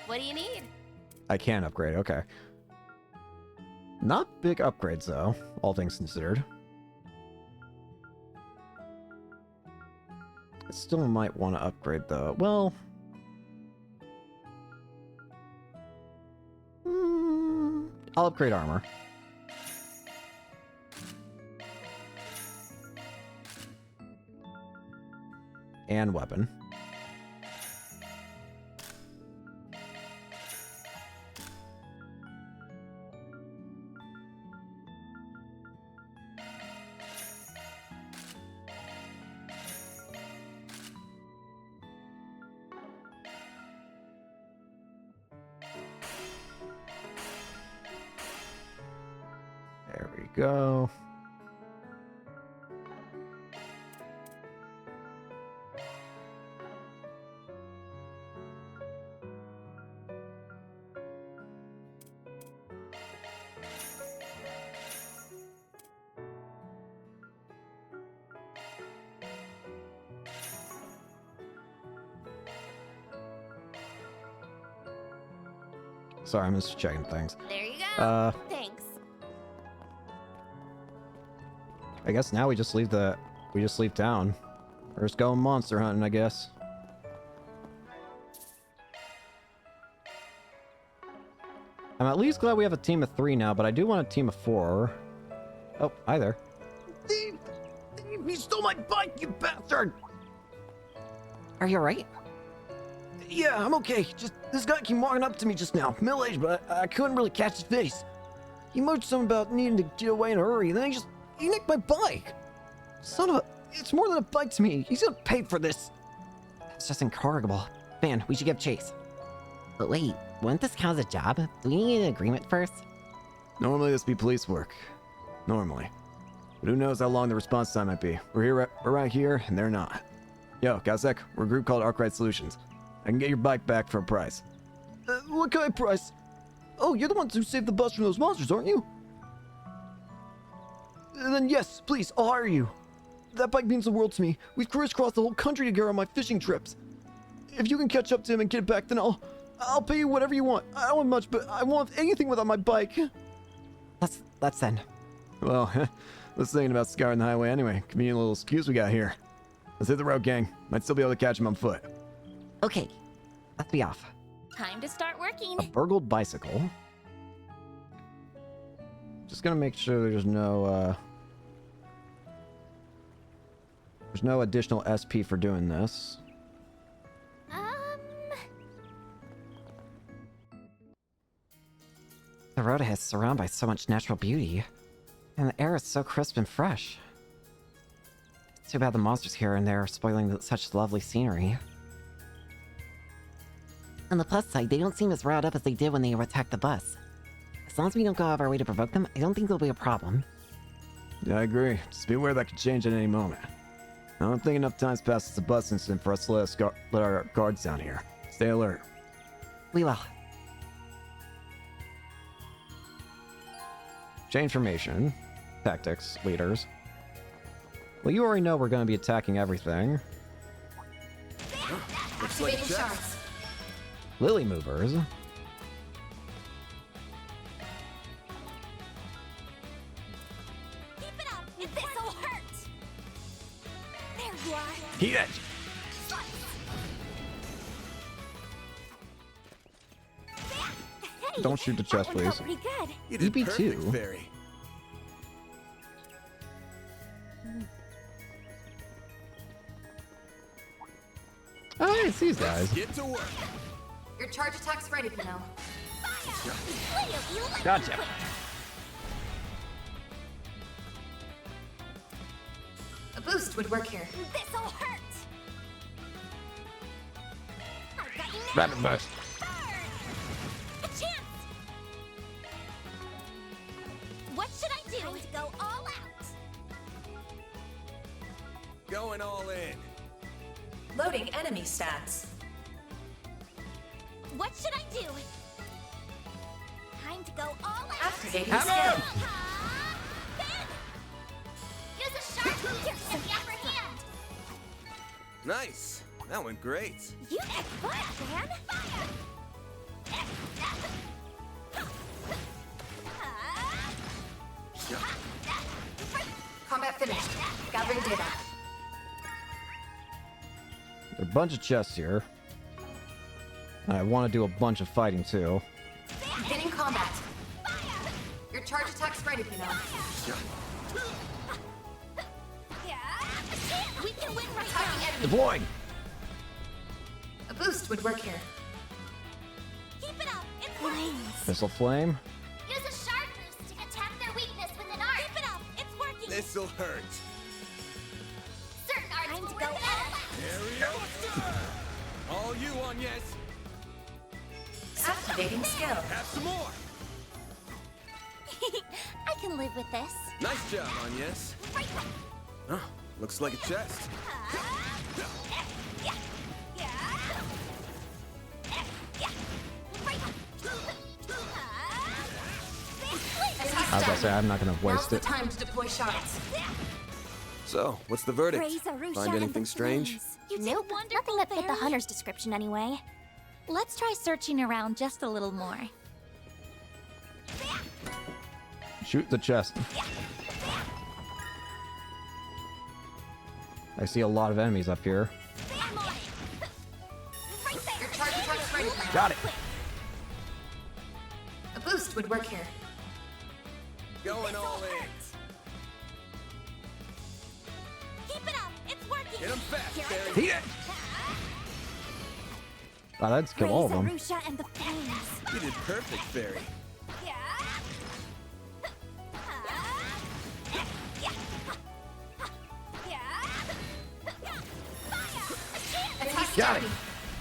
What do you need? I can upgrade, okay. Not big upgrades, though, all things considered. I still might want to upgrade, though. Well... I'll upgrade armor. And weapon. There we go. Sorry, I'm just checking things. There you go. Thanks. I guess now we just leave town. We're just going monster hunting, I guess. I'm at least glad we have a team of 3 now, but I do want a team of 4. Oh, hi there. You stole my bike, you bastard! Are you alright? Yeah, I'm okay. Just, this guy came walking up to me just now. Middle-aged, but I couldn't really catch his face. He muttered something about needing to get away in a hurry, and then he nicked my bike. Son of a... It's more than a bike to me. He's gonna pay for this. It's just incorrigible. Man, we should give chase. But wait, wouldn't this count as a job? Do we need an agreement first? Normally this be police work. Normally. But who knows how long the response time might be. We're right here, and they're not. Yo, got a sec? We're a group called Arkwright Solutions. I can get your bike back for a price. What kind of price? Oh, you're the ones who saved the bus from those monsters, aren't you? Then yes, please, I'll hire you. That bike means the world to me. We've crisscrossed the whole country together on my fishing trips. If you can catch up to him and get it back, then I'll pay you whatever you want. I don't want much, but I won't have anything without my bike. Let's send. Well, let's thinking about scouring the highway anyway. Convenient little excuse we got here. Let's hit the road, gang. Might still be able to catch him on foot. Okay, let's be off. Time to start working. A burgled bicycle. Just gonna make sure there's no additional SP for doing this. The road ahead is surrounded by so much natural beauty, and the air is so crisp and fresh. It's too bad the monsters here and there are spoiling such lovely scenery. On the plus side, they don't seem as riled up as they did when they attacked the bus. As long as we don't go out of our way to provoke them, I don't think there'll be a problem. Yeah, I agree. Just be aware that could change at any moment. I don't think enough time's passed since the bus incident for us to let our guards down here. Stay alert. We will. Change formation. Tactics. Leaders. Well, you already know we're going to be attacking everything. Looks like shots. Lily movers. Heat it! Hey, Don't shoot the chest, that one felt please. pretty good. You did perfect, EP2. Fairy. Oh, yeah, it's these guys. Get to work. Your charge attack's ready, Pinot. Gotcha. A boost would work here. This'll hurt. Rapid burst. A chance. What should I do? Time to go all out. Going all in. Loading enemy stats. What should I do? Time to go all out. Activating Hammer! skill. Use a sharp with the upper hand. Nice. That went great. You kick butt, man. Combat finished. Gathering data. There are a bunch of chests here. I want to do a bunch of fighting too. Beginning combat. Your charge attack's ready, Pinot. We can win right Attacking now. enemy. Deploying! A boost would work here. Keep it up. It's working. Missile flame. Use a sharp boost to attack their weakness with an arc. Keep it up. It's working. This'll hurt. Certain arcs will work better. All you on, yes. Activating skill. Have some more. I can live with this. Nice job, on, yes. Huh, looks like a chest. I was gonna say, I'm not gonna Now's waste the it. time to deploy shards. So, what's the verdict? Praise Arusha Find and anything the strange? flames. You nope, nothing that fit the hunter's description anyway. Let's try searching around just a little more. Shoot the chest. I see a lot of enemies up here. Your charge attack's ready, Pinot. Got it. A boost would work here. Going all in. Keep it up. It's working. Get him fast, Barry. Heat it! Wow, that's kill all of them. Praise Arusha and the flames. You did perfect, Fairy. Attack Got it. ready.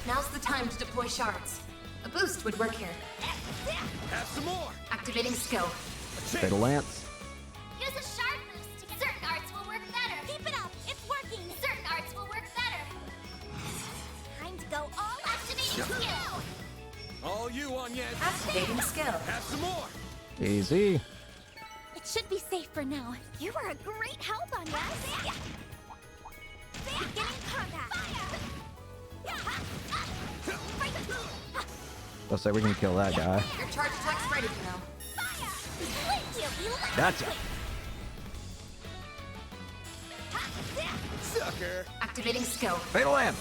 Now's the time to deploy shards. A boost would work here. Have some more. Activating skill. Fatal Lance. Use a sharp boost to get certain arts will work better. Keep it up. It's working. Certain arts will work better. Time to go all activating skill. All you on, yes. Activating skill. Have some more. Easy. It should be safe for now. You were a great help on this. Beginning combat. Let's say we can kill that guy. Your charge attack's ready, Pinot. Gotcha. Sucker. Activating skill. Fatal Lance.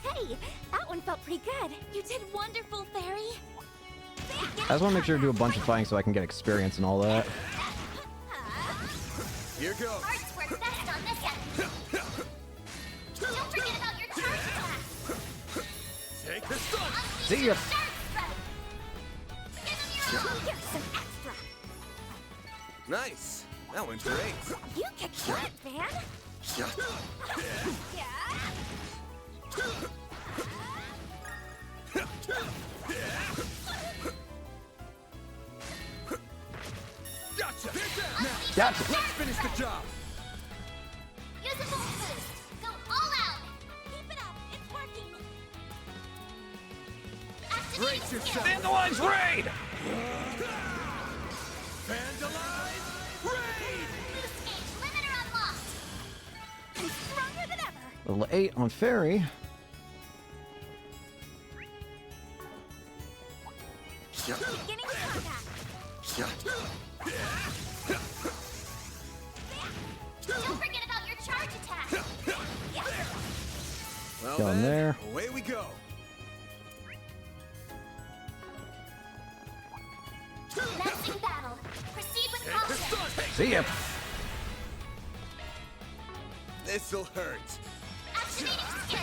Hey, that one felt pretty good. You did wonderful, Fairy. I just want to make sure to do a bunch of fighting so I can get experience and all that. Here goes. Arts work best on this end. Don't forget about your charge attack. Take the stun. See ya. Here's some extra. Nice. That went great. You kick butt, man. Gotcha. Gotcha. Let's finish the job. Use a bolt boost. Go all out. Keep it up. It's working. Activating Brace yourself. skill. Dandelions raid! Vandalize. Raid. Boost gauge limiter unlocked. I'm stronger than ever. Level 8 on Fairy. Beginning combat. Don't forget about your charge attack. Well, Go in then, there. away we go. Commencing battle. Proceed with caution. See ya. This'll hurt. Activating skill.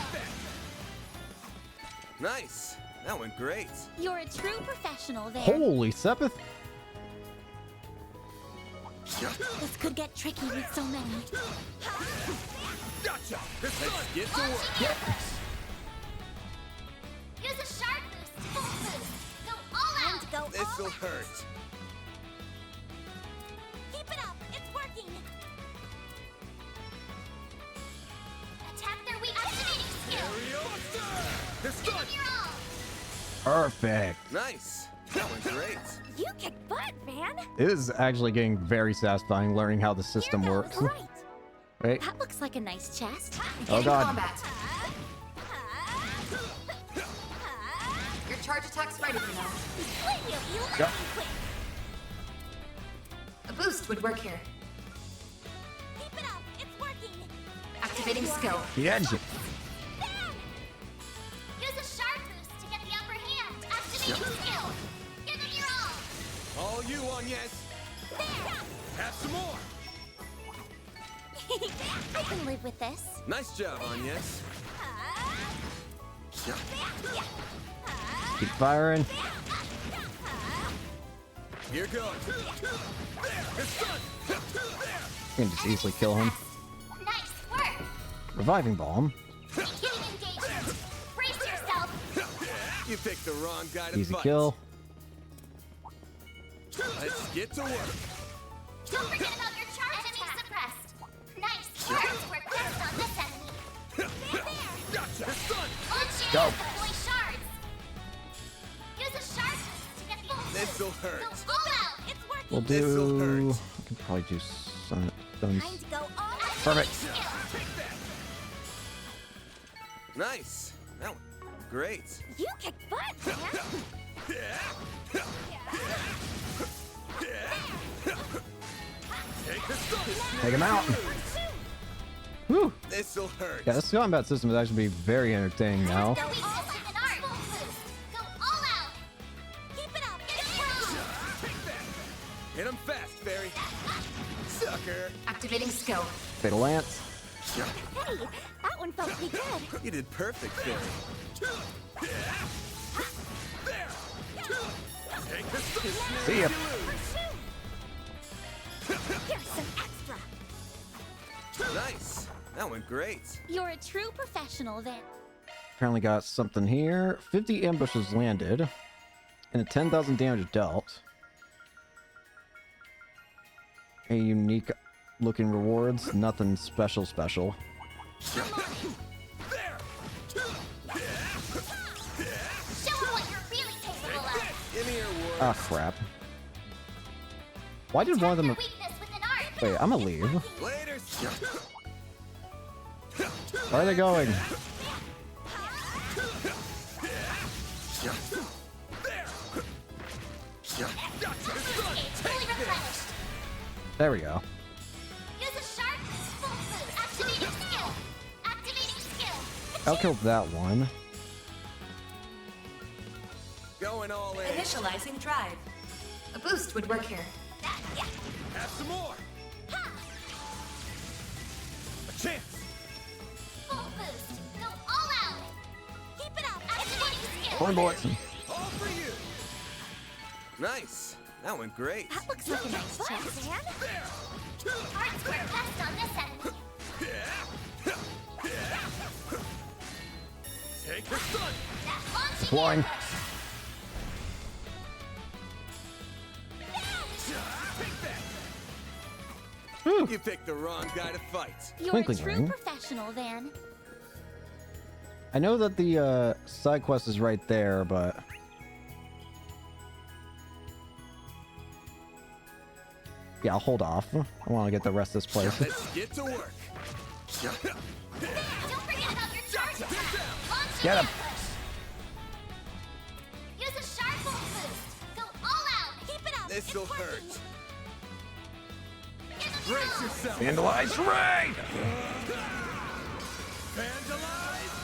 Nice. That went great. You're a true professional there. Holy Sepith. This could get tricky with so many. Gotcha. Let's get to work. Use a sharp boost. Full boost. Go all out. Go This'll hurt. Keep it up. It's working. Attack their weak. Activating skill. This Give it your all. Perfect. Nice. That went great. You kick butt, man. It is actually getting very satisfying learning how the system works. Right. Right? That looks like a nice chest. Oh god. Combat. Your charge attack's ready for now. Yep. A boost would work here. Keep it up. It's working. Activating skill. The engine. Use a sharp boost to get the upper hand. Activating skill. Give it your all. All you on yes. Have some more. I can live with this. Nice job on yes. Keep firing. Here goes. It's done. You can just easily kill him. Nice work. Reviving bomb. Beginning engagement. Brace yourself. You picked the wrong guy to Easy fight. kill. Let's get to work. Don't forget about your charge attack. Suppressed. Nice work. We're best on this enemy. There. Gotcha. It's done. On chance Go. to deploy shards. Use a shard boost to get the full This'll boost. hurt. Go all out. It's working. We'll This'll do. hurt. I can probably do some stuns. Time to go all out. Perfect. Nice. That went great. You kick butt, man. Take him out. Whew. This'll hurt. Yeah, this combat system is actually very entertaining now. Go all out with an art. Full boost. Go all out. Keep it up. Get it wrong. Hit him fast, Fairy. Sucker. Activating skill. Fatal Lance. Hey, that one felt pretty good. You did perfect, Fairy. See ya. Here's some extra. Nice. That went great. You're a true professional there. Apparently got something here. 50 ambushes landed. And a 10,000 damage dealt. A unique looking rewards. Nothing special. Show 'em what you're really capable of. Give me your word. Ah, crap. Why did one of them... Weakness with an art. Wait, I'm gonna leave. Later. Where are they going? Fully replenished. There we go. Use a sharp full boost. Activating skill. Activating skill. I'll kill that one. Going all in. Initializing drive. A boost would work here. Have some more. A chance. Full boost. Go all out. Keep it up. Activating skill. Corn bullets. All for you. Nice. That went great. That looks like a nice chance, man. Cards work best on this enemy. Take the sun. Launching Deploying. You picked the wrong guy to fight. You're Twinkling a true ring. professional, Van. I know that the side quest is right there, but... Yeah, I'll hold off. I want to get the rest of this place. Let's get to work. Don't forget about your charge attack. Launching Get him. Use a sharp full boost. Go all out. Keep it up. This'll It's hurt. working. Brace yourself. Vandalize raid! Vandalize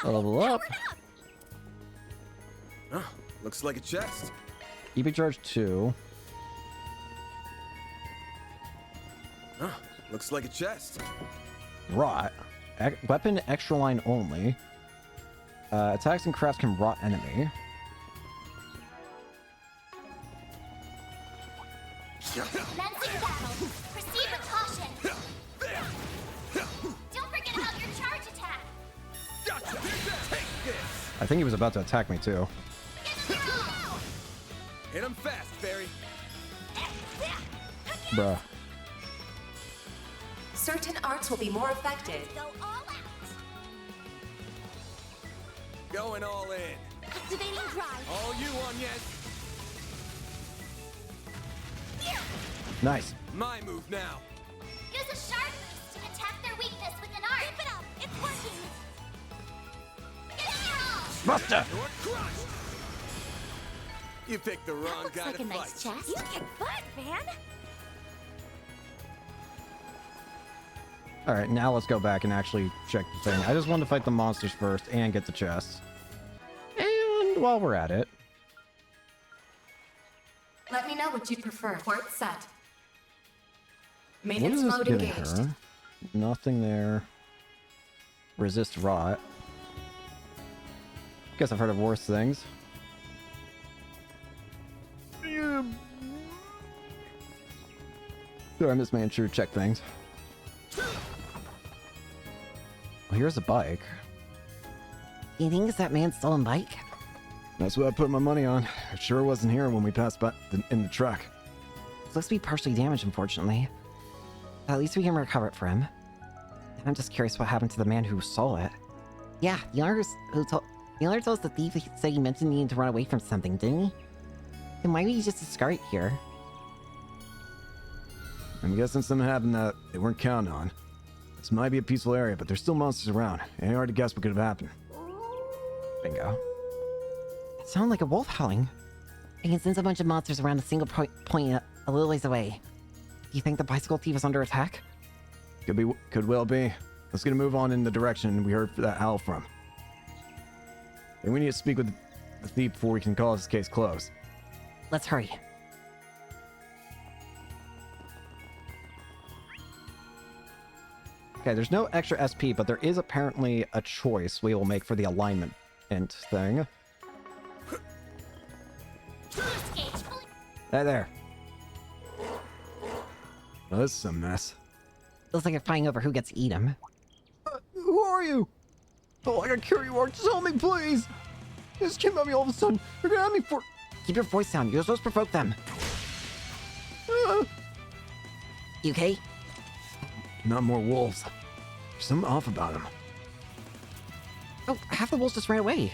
Level up. Huh, looks like a chest. EP charge 2. Huh, looks like a chest. Rot. Weapon extra line only. Attacks and crafts can rot enemy. Commencing battle. Proceed with caution. Don't forget about your charge attack. Gotcha. Take this. I think he was about to attack me too. Hit him fast, Fairy. Bruh. Certain arts will be more effective. Go all out. Going all in. Activating drive. All you on, yes. Nice. My move now. Use a sharp boost to attack their weakness with an art. Keep it up. It's working. Get in there all. Buster. You're crushed. You picked the wrong Looks guy like to a fight. nice chest. You kick butt, man. Alright, now let's go back and actually check the thing. I just wanted to fight the monsters first and get the chests. And while we're at it... Let me know what you prefer. Port set. What is Maintenance this mode giving engaged. her? Nothing there. Resist rot. Guess I've heard of worse things. Sorry, I'm just making sure to check things. Well, here's a bike. You think it's that man's stolen bike? That's what I put my money on. It sure wasn't here when we passed by in the truck. It's supposed to be partially damaged, unfortunately. At least we can recover it for him. I'm just curious what happened to the man who stole it. Yeah, the owner told us the thief said he meant to need to run away from something, didn't he? Then why would he just discard it here? I'm guessing something happened that they weren't counting on. This might be a peaceful area, but there's still monsters around. Ain't hard to guess what could have happened. Bingo. It sounded like a wolf howling. I can sense a bunch of monsters around a single point a little ways away. Do you think the bicycle thief is under attack? Could well be. Let's get a move on in the direction we heard that howl from. And we need to speak with the thief before we can call this case closed. Let's hurry. Okay, there's no extra SP, but there is apparently a choice we will make for the alignment int thing. There. Well, this is a mess. Looks like you're fighting over who gets to eat him. Who are you? Oh, I gotta carry you, Art. Just help me, please. They just came at me all of a sudden. They're gonna have me for... Keep your voice down. You're supposed to provoke them. You okay? Not more wolves. There's something off about them. Oh, half the wolves just ran away.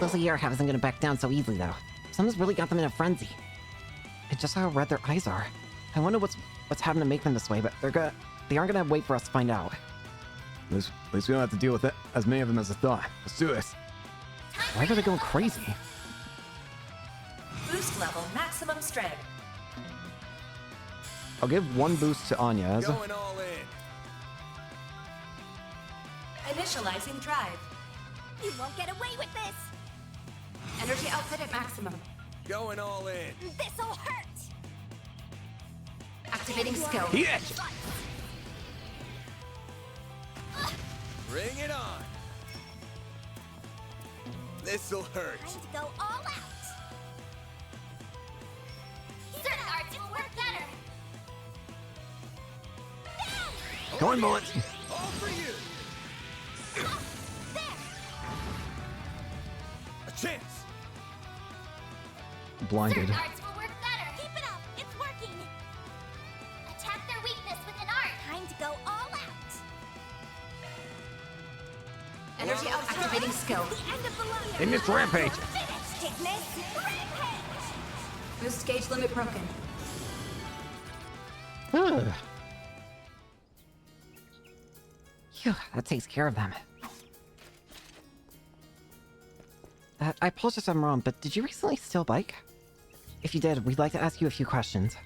Looks like Yarhav isn't gonna back down so easily, though. Something's really got them in a frenzy. And just how red their eyes are. I wonder what's happened to make them this way, but they aren't gonna wait for us to find out. At least we don't have to deal with it, as many of them as I thought. Let's do this. Why are they going crazy? Boost level maximum strength. I'll give one boost to Anya's. Going all in. Initializing drive. You won't get away with this. Energy output at maximum. Going all in. This'll hurt. Activating skill. Yes! Bring it on. This'll hurt. Time to go all out. Certain arts will work better. Come on, bullets. All for you. There. A chance. Blinded. Certain arts will work better. Keep it up. It's working. Attack their weakness with an art. Time to go all out. Energy out. Activating skill. The end of the line. In this rampage. Thickness. Rampage. Boost gauge limit broken. Phew, that takes care of them. I apologize if I'm wrong, but did you recently steal a bike? If you did, we'd like to ask you a few questions.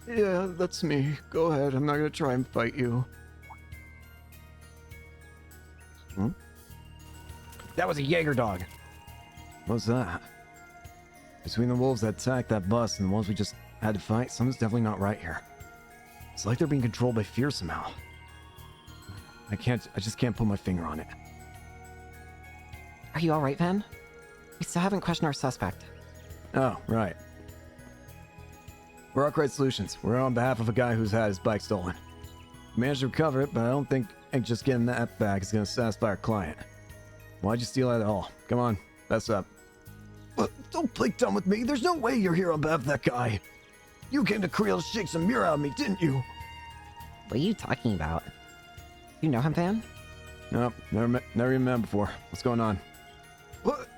Yeah, that's me. Go ahead. I'm not gonna try and fight you. Hmm? That was a Jaeger dog. What's that? Between the wolves that attacked that bus and the ones we just had to fight, something's definitely not right here. It's like they're being controlled by fear somehow. I just can't put my finger on it. Are you alright, Van? We still haven't questioned our suspect. Oh, right. We're Arkwright Solutions. We're on behalf of a guy who's had his bike stolen. We managed to recover it, but I don't think just getting that back is going to satisfy our client. Why'd you steal it at all? Come on, fess up. Don't play dumb with me. There's no way you're here on behalf of that guy. You came to Creel to shake some mirror out of me, didn't you? What are you talking about? You know him, Van? No, never even met him before. What's going on? What?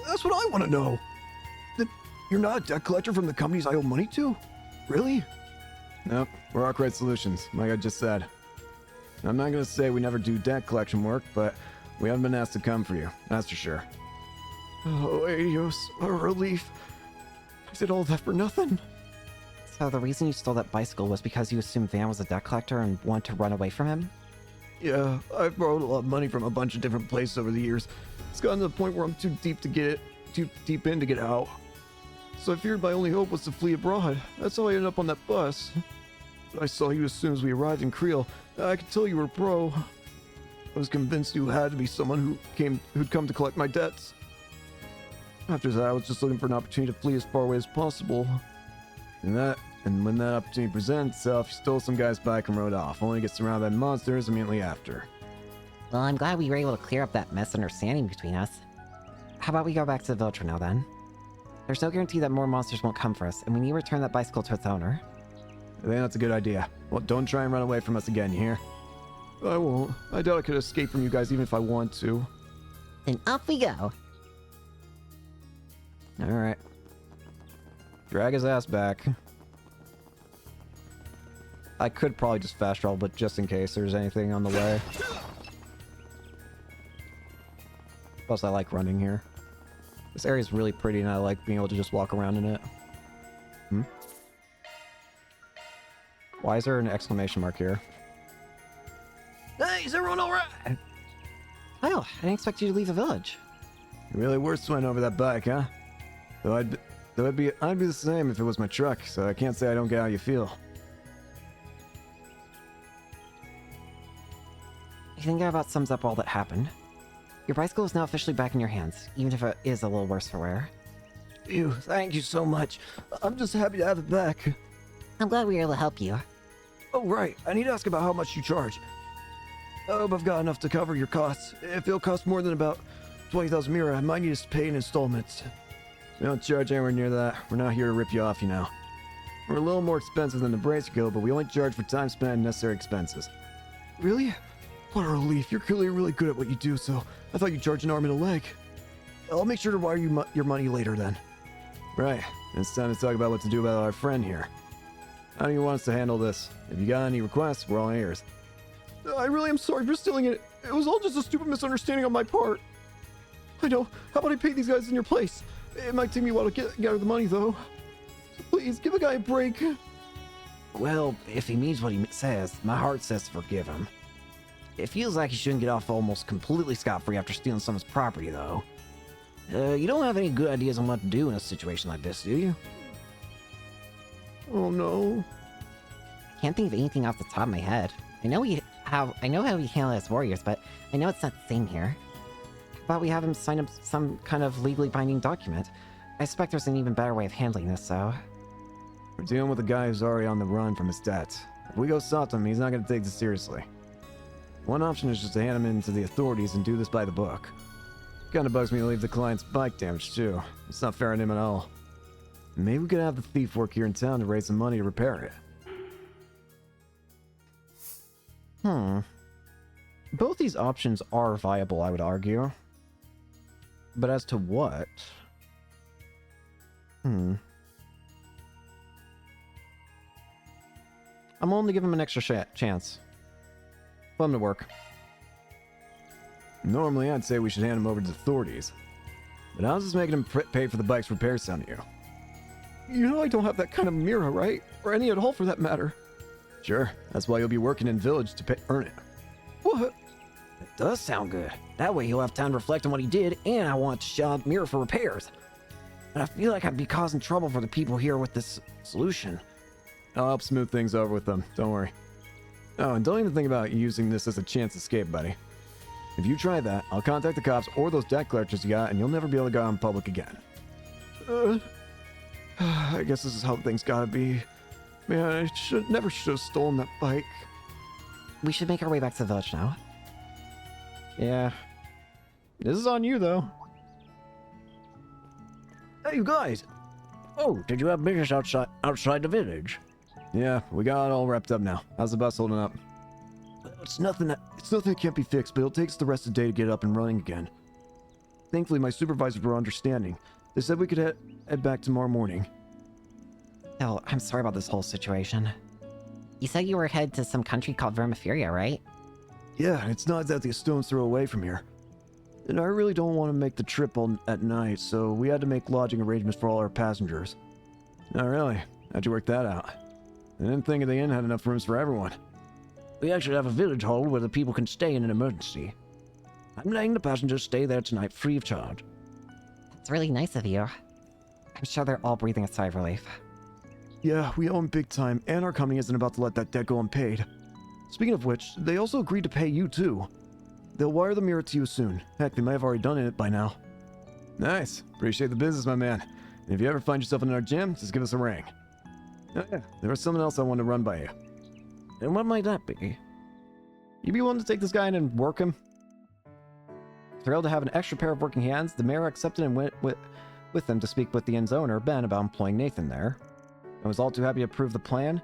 That's what I want to know. You're not a debt collector from the companies I owe money to? Really? Nope, we're Arkwright Solutions, like I just said. I'm not going to say we never do debt collection work, but we haven't been asked to come for you, that's for sure. Oh, Adios, a relief. I did all that for nothing. So the reason you stole that bicycle was because you assumed Van was a debt collector and wanted to run away from him? Yeah, I've borrowed a lot of money from a bunch of different places over the years. It's gotten to the point where I'm too deep in to get out. So I feared my only hope was to flee abroad. That's how I ended up on that bus. I saw you as soon as we arrived in Creel. I could tell you were a pro. I was convinced you had to be someone who'd come to collect my debts. After that, I was just looking for an opportunity to flee as far away as possible. And when that opportunity presented itself, you stole some guy's bike and rode off, only to get surrounded by monsters immediately after. Well, I'm glad we were able to clear up that misunderstanding between us. How about we go back to the village for now, then? There's no guarantee that more monsters won't come for us, and we need to return that bicycle to its owner. I think that's a good idea. Well, don't try and run away from us again, you hear? I won't. I doubt I could escape from you guys even if I want to. Then off we go. Alright. Drag his ass back. I could probably just fast travel, but just in case there's anything on the way. Plus, I like running here. This area is really pretty, and I like being able to just walk around in it. Hmm? Why is there an exclamation mark here? Hey, is everyone alright? Kyle, I didn't expect you to leave the village. You really were sweating over that bike, huh? Though I'd be the same if it was my truck, so I can't say I don't get how you feel. I think that about sums up all that happened. Your bicycle is now officially back in your hands, even if it is a little worse for wear. Phew, thank you so much. I'm just happy to have it back. I'm glad we were able to help you. Oh, right. I need to ask about how much you charge. I hope I've got enough to cover your costs. If it'll cost more than about 20,000 Mira, I might need to pay in installments. We don't charge anywhere near that. We're not here to rip you off, you know. We're a little more expensive than the Bracer Guild, but we only charge for time spent and necessary expenses. Really? What a relief. You're clearly really good at what you do, so I thought you'd charge an arm and a leg. I'll make sure to wire you your money later then. Right. It's time to talk about what to do about our friend here. How do you want us to handle this? If you got any requests, we're all ears. I really am sorry for stealing it. It was all just a stupid misunderstanding on my part. I know. How about I pay these guys in your place? It might take me a while to get the money, though. So please, give a guy a break. Well, if he means what he says, my heart says to forgive him. It feels like he shouldn't get off almost completely scot-free after stealing someone's property, though. You don't have any good ideas on what to do in a situation like this, do you? Oh, no. I can't think of anything off the top of my head. I know how we handle it as warriors, but I know it's not the same here. How about we have him sign up some kind of legally binding document? I suspect there's an even better way of handling this, so... We're dealing with a guy who's already on the run from his debts. If we go soft on him, he's not going to take this seriously. One option is just to hand him in to the authorities and do this by the book. Kinda bugs me to leave the client's bike damaged, too. It's not fair on him at all. Maybe we could have the thief work here in town to raise some money to repair it. Both these options are viable, I would argue. But as to what? I'm willing to give him an extra chance. Put him to work. Normally, I'd say we should hand him over to the authorities. But I was just making him pay for the bike's repairs down here. You know I don't have that kind of mirror, right? Or any at all for that matter. Sure, that's why you'll be working in village to earn it. What? Does sound good. That way he'll have time to reflect on what he did, and I want to shell out the mirror for repairs. And I feel like I'd be causing trouble for the people here with this solution. I'll help smooth things over with them, don't worry. Oh, and don't even think about using this as a chance escape, buddy. If you try that, I'll contact the cops or those debt collectors you got, and you'll never be able to go out in public again. I guess this is how things gotta be. Man, I never should have stolen that bike. We should make our way back to the village now. Yeah. This is on you, though. Hey, you guys! Oh, did you have business outside the village? Yeah, we got it all wrapped up now. How's the bus holding up? It's nothing that can't be fixed, but it'll take us the rest of the day to get up and running again. Thankfully, my supervisors were understanding. They said we could head back tomorrow morning. Phil, I'm sorry about this whole situation. You said you were headed to some country called Vermifuria, right? Yeah, it's not exactly a stone's throw away from here. And I really don't want to make the trip at night, so we had to make lodging arrangements for all our passengers. Not really. How'd you work that out? I didn't think the inn had enough rooms for everyone. We actually have a village hall where the people can stay in an emergency. I'm letting the passengers stay there tonight free of charge. It's really nice of you. I'm sure they're all breathing a sigh of relief. Yeah, we owe them big time, and our company isn't about to let that debt go unpaid. Speaking of which, they also agreed to pay you too. They'll wire the mirror to you soon. Heck, they might have already done it by now. Nice. Appreciate the business, my man. And if you ever find yourself in our gym, just give us a ring. Oh yeah, there was something else I wanted to run by you. And what might that be? You be willing to take this guy in and work him? Thrilled to have an extra pair of working hands, the mayor accepted and went with them to speak with the inn's owner, Ben, about employing Nathan there. I was all too happy to approve the plan,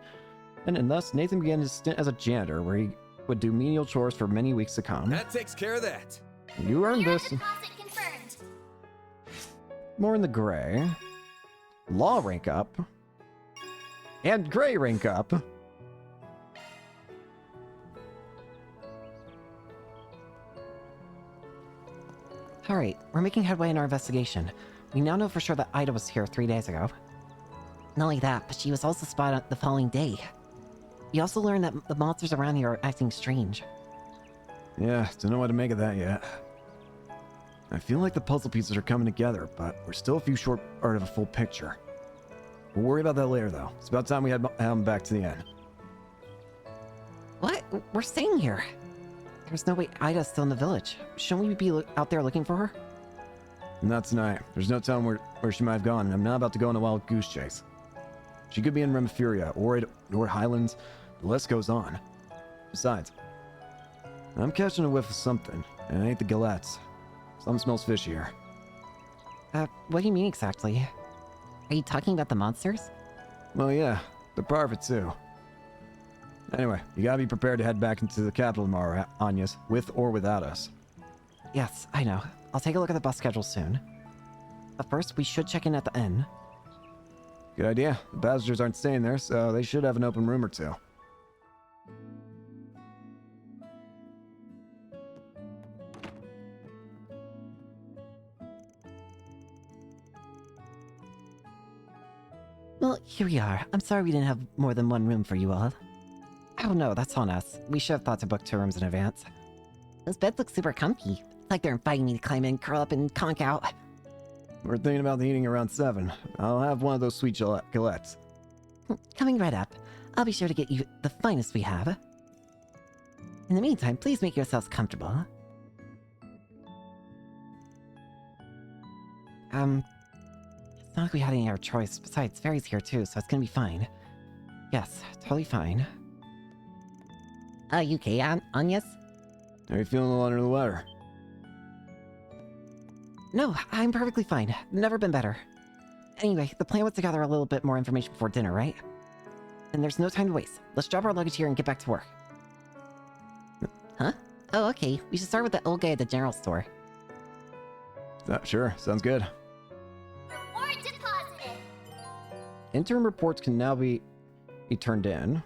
and thus Nathan began his stint as a janitor, where he would do menial chores for many weeks to come. That takes care of that. You earned this. Deposit confirmed. More in the gray. Law rank up. And gray rank up. Alright, we're making headway in our investigation. We now know for sure that Ida was here 3 days ago. Not only that, but she was also spotted the following day. We also learned that the monsters around here are acting strange. Yeah, don't know what to make of that yet. I feel like the puzzle pieces are coming together, but we're still a few short of a full picture. We'll worry about that later, though. It's about time we head back to the inn. What? We're staying here. There's no way Ida's still in the village. Shouldn't we be out there looking for her? Not tonight. There's no telling where she might have gone, and I'm not about to go on a wild goose chase. She could be in Vermifuria, or Highlands. The list goes on. Besides, I'm catching a whiff of something, and it ain't the galettes. Something smells fishy here. What do you mean exactly? Are you talking about the monsters? Well, yeah. They're part of it, too. Anyway, you gotta be prepared to head back into the capital tomorrow, Anyas, with or without us. Yes, I know. I'll take a look at the bus schedule soon. But first, we should check in at the inn. Good idea. The passengers aren't staying there, so they should have an open room or two. Well, here we are. I'm sorry we didn't have more than one room for you all. Oh no, that's on us. We should have thought to book 2 rooms in advance. Those beds look super comfy. It's like they're inviting me to climb in, curl up, and conk out. We're thinking about eating around 7. I'll have one of those sweet galettes. Coming right up. I'll be sure to get you the finest we have. In the meantime, please make yourselves comfortable. It's not like we had any other choice. Besides, Fairy's here too, so it's gonna be fine. Yes, totally fine. You okay, Anyas? Are you feeling a little under the weather? No, I'm perfectly fine. Never been better. Anyway, the plan was to gather a little bit more information before dinner, right? And there's no time to waste. Let's drop our luggage here and get back to work. Huh? Oh, okay. We should start with the old guy at the general store. Sure, sounds good. Reward deposited. Interim reports can now be turned in.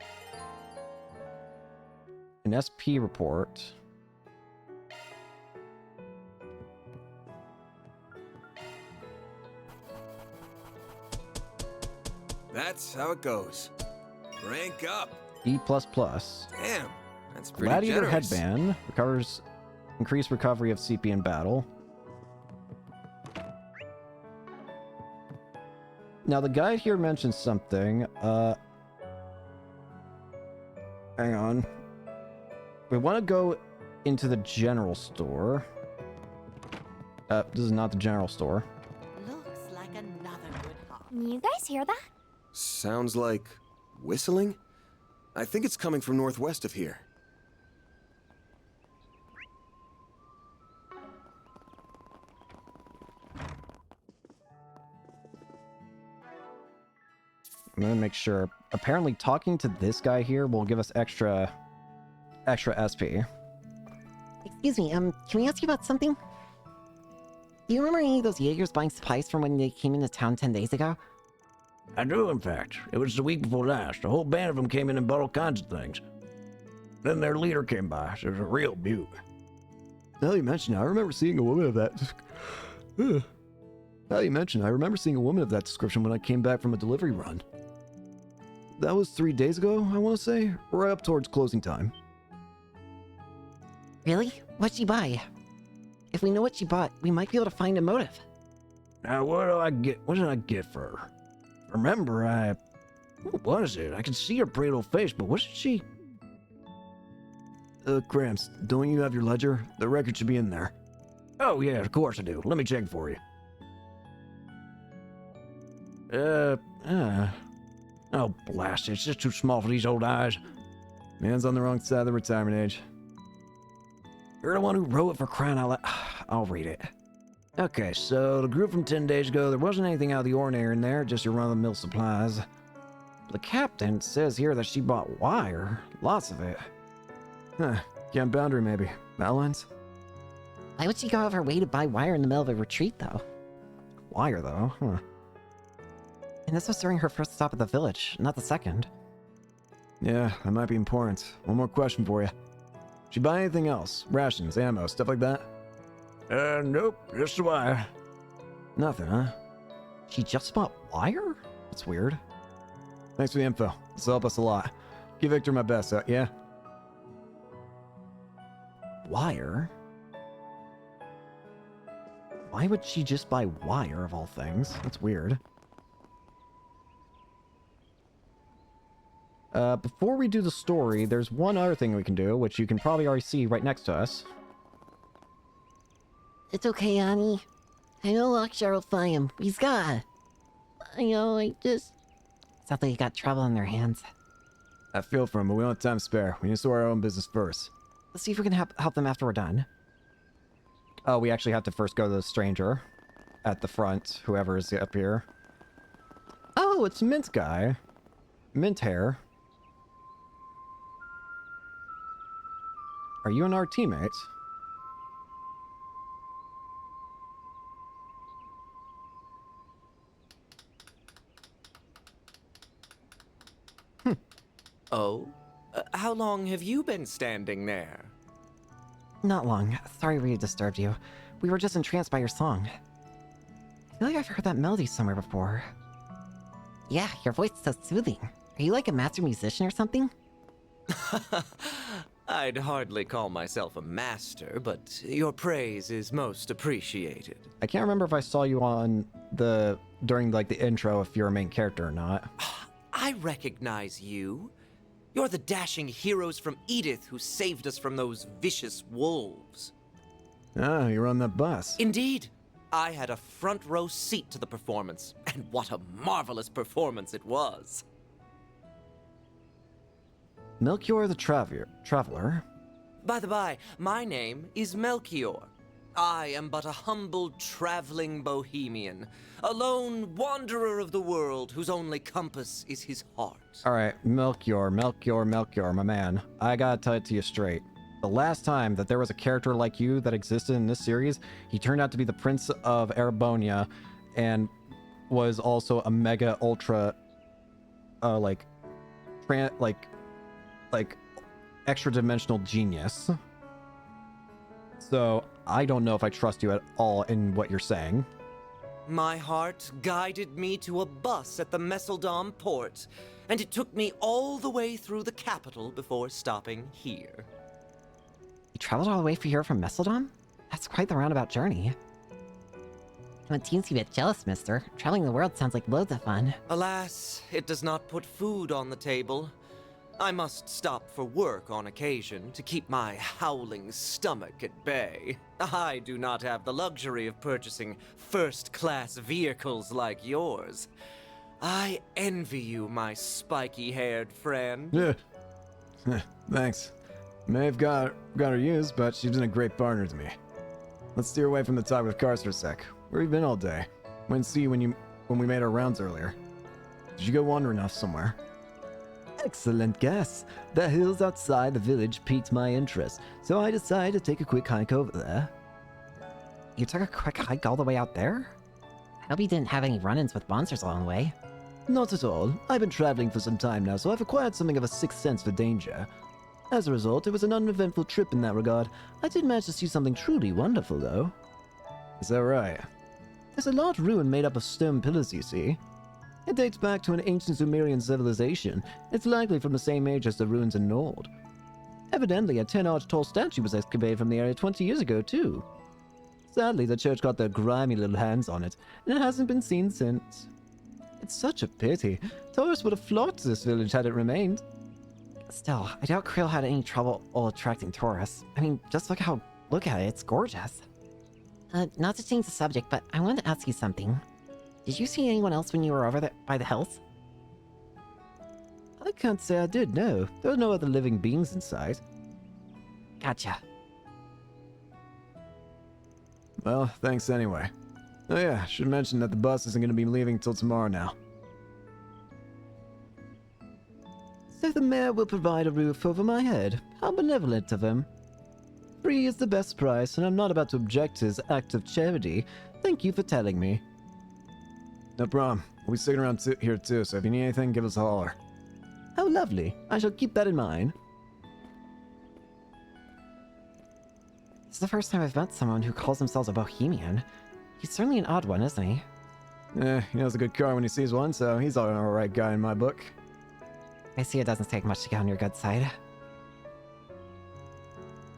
An SP report. That's how it goes. Rank up. E++. Damn, that's pretty Gladiator generous. headband recovers Increase recovery of CP in battle. Now, the guide here mentions something. Hang on. We want to go into the general store. This is not the general store. Looks like another good hop. You guys hear that? Sounds like whistling? I think it's coming from northwest of here. I'm gonna make sure. Apparently, talking to this guy here will give us extra SP. Excuse me, can we ask you about something? Do you remember any of those Jaegers buying supplies from when they came into town 10 days ago? I do, in fact. It was the week before last. A whole band of them came in and bought all kinds of things. Then their leader came by. So it was a real beaut. Now you mention it, I remember seeing a woman of that. Now you mention it, I remember seeing a woman of that description when I came back from a delivery run. That was 3 days ago, I want to say. Right up towards closing time. Really? What'd she buy? If we know what she bought, we might be able to find a motive. Now, what did I get for her? Remember, what was it? I can see her pretty little face, but wasn't she... Gramps, don't you have your ledger? The record should be in there. Oh, yeah, of course I do. Let me check for you. Oh, blast it. It's just too small for these old eyes. Man's on the wrong side of the retirement age. You're the one who wrote it, for crying out loud. I'll read it. Okay, so the group from 10 days ago, there wasn't anything out of the ordinary in there, just your run-of-the-mill supplies. The captain says here that she bought wire. Lots of it. Huh. Camp Boundary, maybe. Balance? Why would she go out of her way to buy wire in the middle of a retreat, though? Wire, though? Huh. And this was during her first stop at the village, not the second. Yeah, that might be important. One more question for you. Did you buy anything else? Rations, ammo, stuff like that? Nope. Just the wire. Nothing, huh? She just bought wire? That's weird. Thanks for the info. This will help us a lot. Give Victor my best, yeah? Wire? Why would she just buy wire, of all things? That's weird. Before we do the story, there's one other thing we can do, which you can probably already see right next to us. It's okay, Annie. I know Lakshar will find him. He's got... I just... Sounds like he got trouble on their hands. I feel for him, but we don't have time to spare. We need to sort our own business first. Let's see if we can help them after we're done. Oh, we actually have to first go to the stranger at the front, whoever is up here. Oh, it's Mint Guy. Mint Hair. Are you and our teammates? Oh? How long have you been standing there? Not long. Sorry we disturbed you. We were just entranced by your song. I feel like I've heard that melody somewhere before. Yeah, your voice is so soothing. Are you like a master musician or something? I'd hardly call myself a master, but your praise is most appreciated. I can't remember if I saw you on during like the intro if you're a main character or not. I recognize you. You're the dashing heroes from Edith who saved us from those vicious wolves. Ah, you're on that bus. Indeed. I had a front row seat to the performance, and what a marvelous performance it was. Melchior the Traveler. By the by, my name is Melchior. I am but a humble traveling bohemian, a lone wanderer of the world whose only compass is his heart. Alright, Melchior, my man. I gotta tell it to you straight. The last time that there was a character like you that existed in this series, he turned out to be the Prince of Erebonia and was also a mega ultra extra dimensional genius. So I don't know if I trust you at all in what you're saying. My heart guided me to a bus at the Messeldom port, and it took me all the way through the capital before stopping here. You traveled all the way from here from Mesodon? That's quite the roundabout journey. I'm a teensy bit jealous, mister. Traveling the world sounds like loads of fun. Alas, it does not put food on the table. I must stop for work on occasion to keep my howling stomach at bay. I do not have the luxury of purchasing first-class vehicles like yours. I envy you, my spiky-haired friend. Yeah. Thanks. May have got her used, but she's been a great partner to me. Let's steer away from the talk with cars for a sec. Where have you been all day? Went to see you when we made our rounds earlier. Did you go wandering off somewhere? Excellent guess. The hills outside the village piqued my interest, so I decided to take a quick hike over there. You took a quick hike all the way out there? I hope you didn't have any run-ins with monsters along the way. Not at all. I've been traveling for some time now, so I've acquired something of a sixth sense for danger. As a result, it was an uneventful trip in that regard. I did manage to see something truly wonderful, though. Is that right? There's a large ruin made up of stone pillars, you see. It dates back to an ancient Sumerian civilization. It's likely from the same age as the ruins in Nord. Evidently, a 10-arch tall statue was excavated from the area 20 years ago, too. Sadly, the church got their grimy little hands on it, and it hasn't been seen since. It's such a pity. Tourists would have flocked to this village had it remained. Still, I doubt Krill had any trouble attracting tourists. I mean, just look at it, it's gorgeous. Not to change the subject, but I wanted to ask you something. Did you see anyone else when you were over there by the hills? I can't say I did, no. There were no other living beings in sight. Gotcha. Well, thanks anyway. Oh yeah, should mention that the bus isn't going to be leaving till tomorrow now. So the mayor will provide a roof over my head. How benevolent of him. Free is the best price, and I'm not about to object to his act of charity. Thank you for telling me. No problem. We'll be sticking around here too, so if you need anything, give us a holler. How lovely. I shall keep that in mind. This is the first time I've met someone who calls themselves a bohemian. He's certainly an odd one, isn't he? He knows a good car when he sees one, so he's an alright guy in my book. I see it doesn't take much to get on your good side.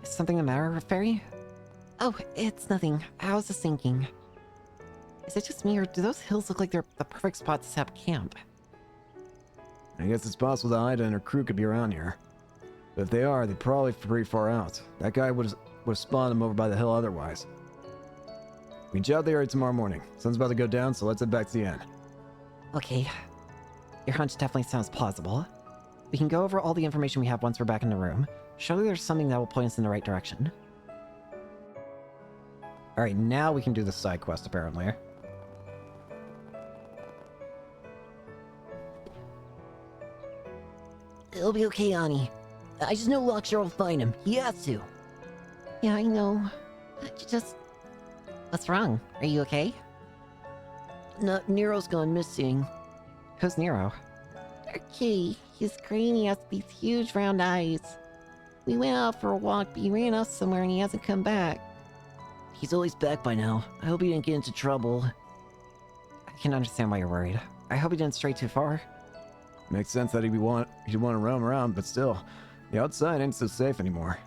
Is something the matter, Fairy? Oh, it's nothing. I was just thinking. Is it just me, or do those hills look like they're the perfect spot to set up camp? I guess it's possible that Ida and her crew could be around here. But if they are, they're probably pretty far out. That guy would have spawned them over by the hill otherwise. We can chat the area tomorrow morning. Sun's about to go down, so let's head back to the inn. Okay. Your hunch definitely sounds plausible. We can go over all the information we have once we're back in the room. Surely there's something that will point us in the right direction. Alright, now we can do the side quest, apparently. It'll be okay, Ani. I just know Lockshore will find him. He has to. Yeah, I know. Just... What's wrong? Are you okay? No, Nero's gone missing. Who's Nero? Our kitty. He's green, he has these huge round eyes. We went out for a walk, but he ran off somewhere and he hasn't come back. He's always back by now. I hope he didn't get into trouble. I can understand why you're worried. I hope he didn't stray too far. Makes sense that he'd want to roam around, but still, the outside ain't so safe anymore.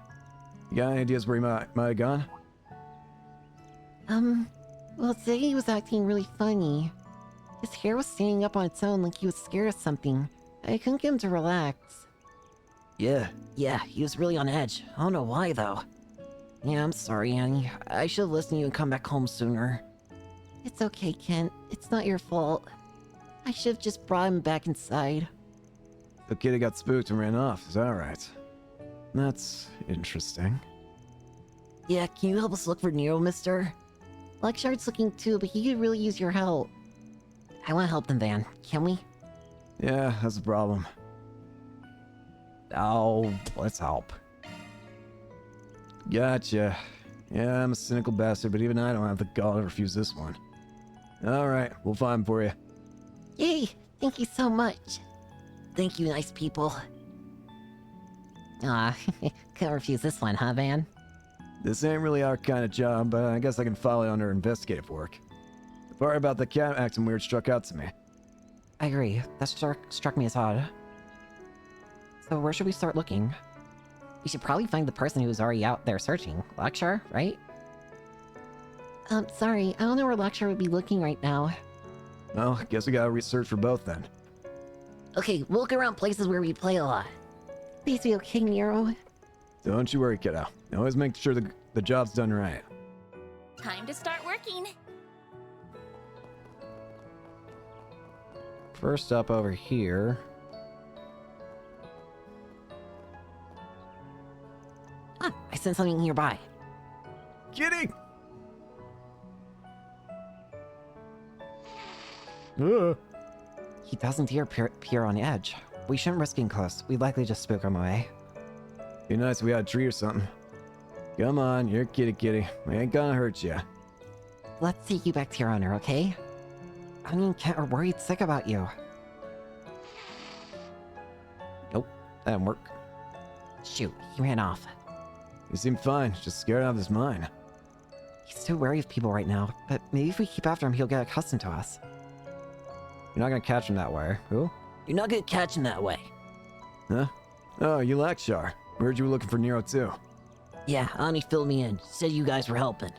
You got any ideas where he might have gone? Well, today he was acting really funny. His hair was standing up on its own like he was scared of something. I couldn't get him to relax. Yeah, he was really on edge. I don't know why, though. Yeah, I'm sorry, Annie. I should have listened to you and come back home sooner. It's okay, Kent. It's not your fault. I should have just brought him back inside. The kid got spooked and ran off, is that right? That's interesting. Yeah, can you help us look for Nero, mister? Luxard's looking too, but he could really use your help. I want to help them, Van. Can we? Yeah, that's the problem. Oh, let's help. Gotcha. Yeah, I'm a cynical bastard, but even I don't have the gall to refuse this one. Alright, we'll find him for you. Yay! Thank you so much. Thank you, nice people. Aw, couldn't refuse this one, huh, Van? This ain't really our kind of job, but I guess I can file it under investigative work. The part about the cat acting weird struck out to me. I agree. That struck me as odd. So where should we start looking? We should probably find the person who's already out there searching. Lakshar, right? Sorry, I don't know where Lakshar would be looking right now. Well, guess we gotta research for both then. Okay, we'll look around places where we play a lot. Please be okay, Nero. Don't you worry, kiddo. Always make sure the job's done right. Time to start working. First up over here. Ah, I sent something nearby. Kitty! He doesn't appear on edge. We shouldn't risk getting close. We'd likely just spook him away. Be nice if we had a tree or something. Come on, you're kitty. We ain't gonna hurt you. Let's take you back to your owner, okay? I mean, Cat are worried sick about you. Nope, that didn't work. Shoot, he ran off. You seem fine, just scared out of his mind. He's too wary of people right now, but maybe if we keep after him, he'll get accustomed to us. You're not gonna catch him that way. Who? You're not gonna catch him that way. Huh? Oh, you Lakshar. We heard you were looking for Nero too. Yeah, Ani filled me in. Said you guys were helping.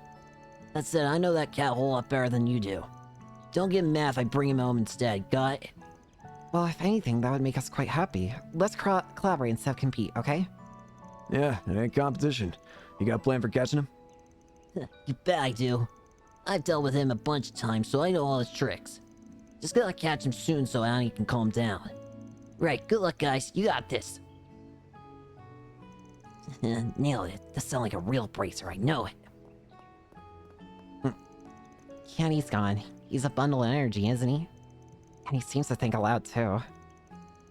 That said, I know that cat a whole lot better than you do. Don't get mad if I bring him home instead, got it? Well, if anything, that would make us quite happy. Let's collaborate instead of compete, okay? Yeah, it ain't competition. You got a plan for catching him? You bet I do. I've dealt with him a bunch of times, so I know all his tricks. Just gotta catch him soon so Ani can calm down. Right, good luck, guys. You got this. Nailed it. This sounds like a real bracer, I know it. Kenny's gone. He's a bundle of energy, isn't he? And he seems to think aloud, too.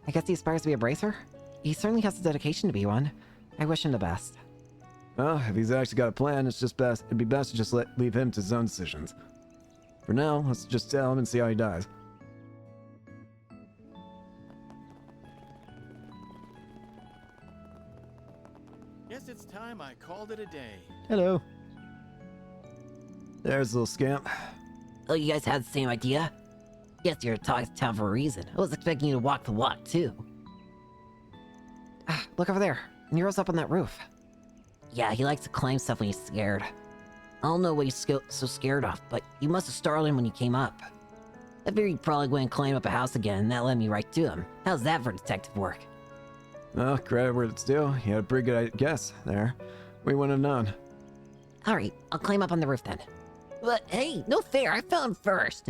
I guess he aspires to be a bracer? He certainly has the dedication to be one. I wish him the best. Well, if he's actually got a plan, it'd be best to just leave him to his own decisions. For now, let's just tell him and see how he dies. Guess it's time I called it a day. Hello. There's a little scamp. Oh, you guys had the same idea? Guess you're a talk to town for a reason. I was expecting you to walk the walk, too. Ah, look over there. Nero's up on that roof. Yeah, he likes to climb stuff when he's scared. I don't know what he's so scared of, but you must have startled him when you came up. I figured he'd probably go and climb up a house again, and that led me right to him. How's that for detective work? Well, credit where it's due. You had a pretty good guess there. We wouldn't have known. Alright, I'll climb up on the roof then. But hey, no fair, I found him first.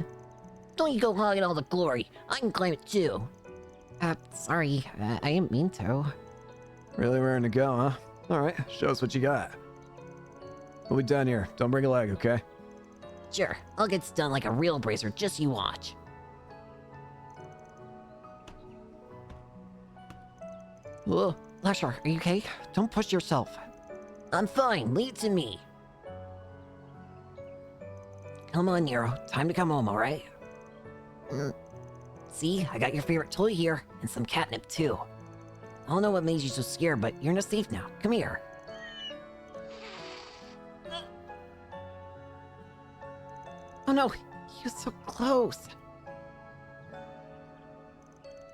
Don't you go hogging all the glory. I can climb it too. Sorry, I didn't mean to. Really raring to go, huh? Alright, show us what you got. We'll be done here. Don't break a leg, okay? Sure, I'll get stunned like a real bracer, just you watch. Whoa, Lakshar, are you okay? Don't push yourself. I'm fine, leave it to me. Come on, Nero, time to come home, alright? See, I got your favorite toy here, and some catnip too. I don't know what made you so scared, but you're in a safe now. Come here. Oh no, he was so close.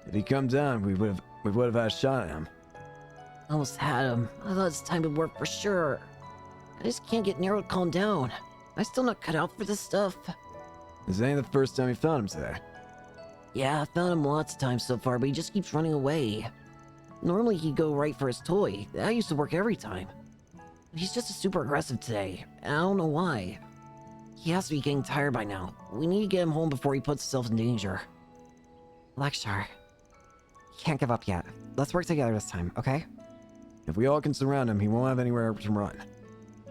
If he come down, we would have had a shot at him. Almost had him. I thought it's time to work for sure. I just can't get Nero to calm down. I'm still not cut out for this stuff. This ain't the first time you found him today. Yeah, I found him lots of times so far, but he just keeps running away. Normally he'd go right for his toy. That used to work every time. He's just super aggressive today, and I don't know why. He has to be getting tired by now. We need to get him home before he puts himself in danger. Lakshar, he can't give up yet. Let's work together this time, okay? If we all can surround him, he won't have anywhere to run.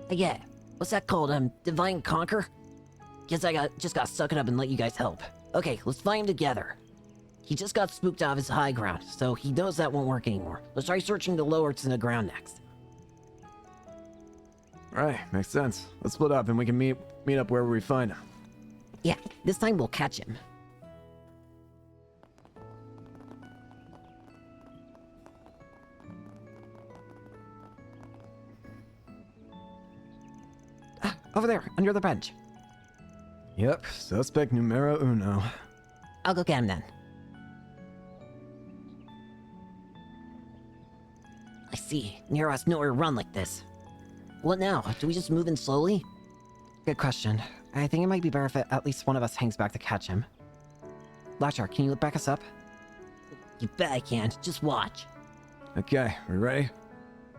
Yeah, what's that called? Divine Conquer? Guess I just got suck it up and let you guys help. Okay, let's find him together. He just got spooked out of his high ground, so he knows that won't work anymore. Let's try searching the lower to the ground next. Alright, makes sense. Let's split up and we can meet up wherever we find him. Yeah, this time we'll catch him. Ah, over there, under the bench. Yep, suspect numero uno. I'll go get him then. I see. Nero has nowhere to run like this. What now? Do we just move in slowly? Good question. I think it might be better if at least one of us hangs back to catch him. Latchar, can you back us up? You bet I can. Just watch. Okay, we ready?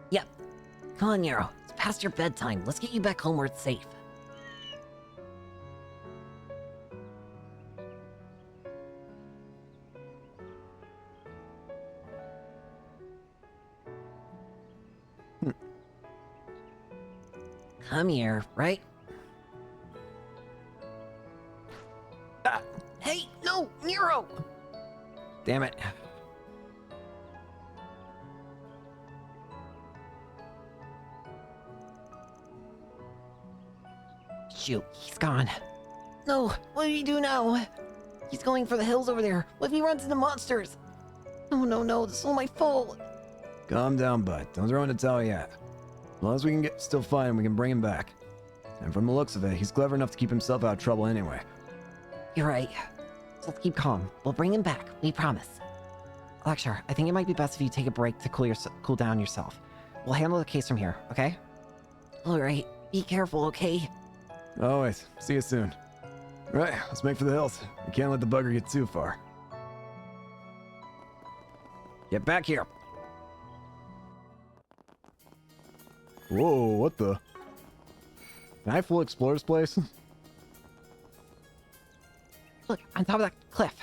Yep. Come on, Nero. It's past your bedtime. Let's get you back home where it's safe. Come here, right? Ah, hey, no, Nero! Damn it. Shoot, he's gone. No, what do we do now? He's going for the hills over there. What if he runs into monsters? Oh no, this is all my fault. Calm down, bud. Don't throw in the towel yet. As long as we can still find him, we can bring him back. And from the looks of it, he's clever enough to keep himself out of trouble anyway. You're right. So let's keep calm. We'll bring him back. We promise. Lakshar, I think it might be best if you take a break to cool down yourself. We'll handle the case from here, okay? Alright. Be careful, okay? Always. See you soon. Right, let's make for the hills. We can't let the bugger get too far. Get back here! Whoa, what the? Can I full explore this place? Look, on top of that cliff.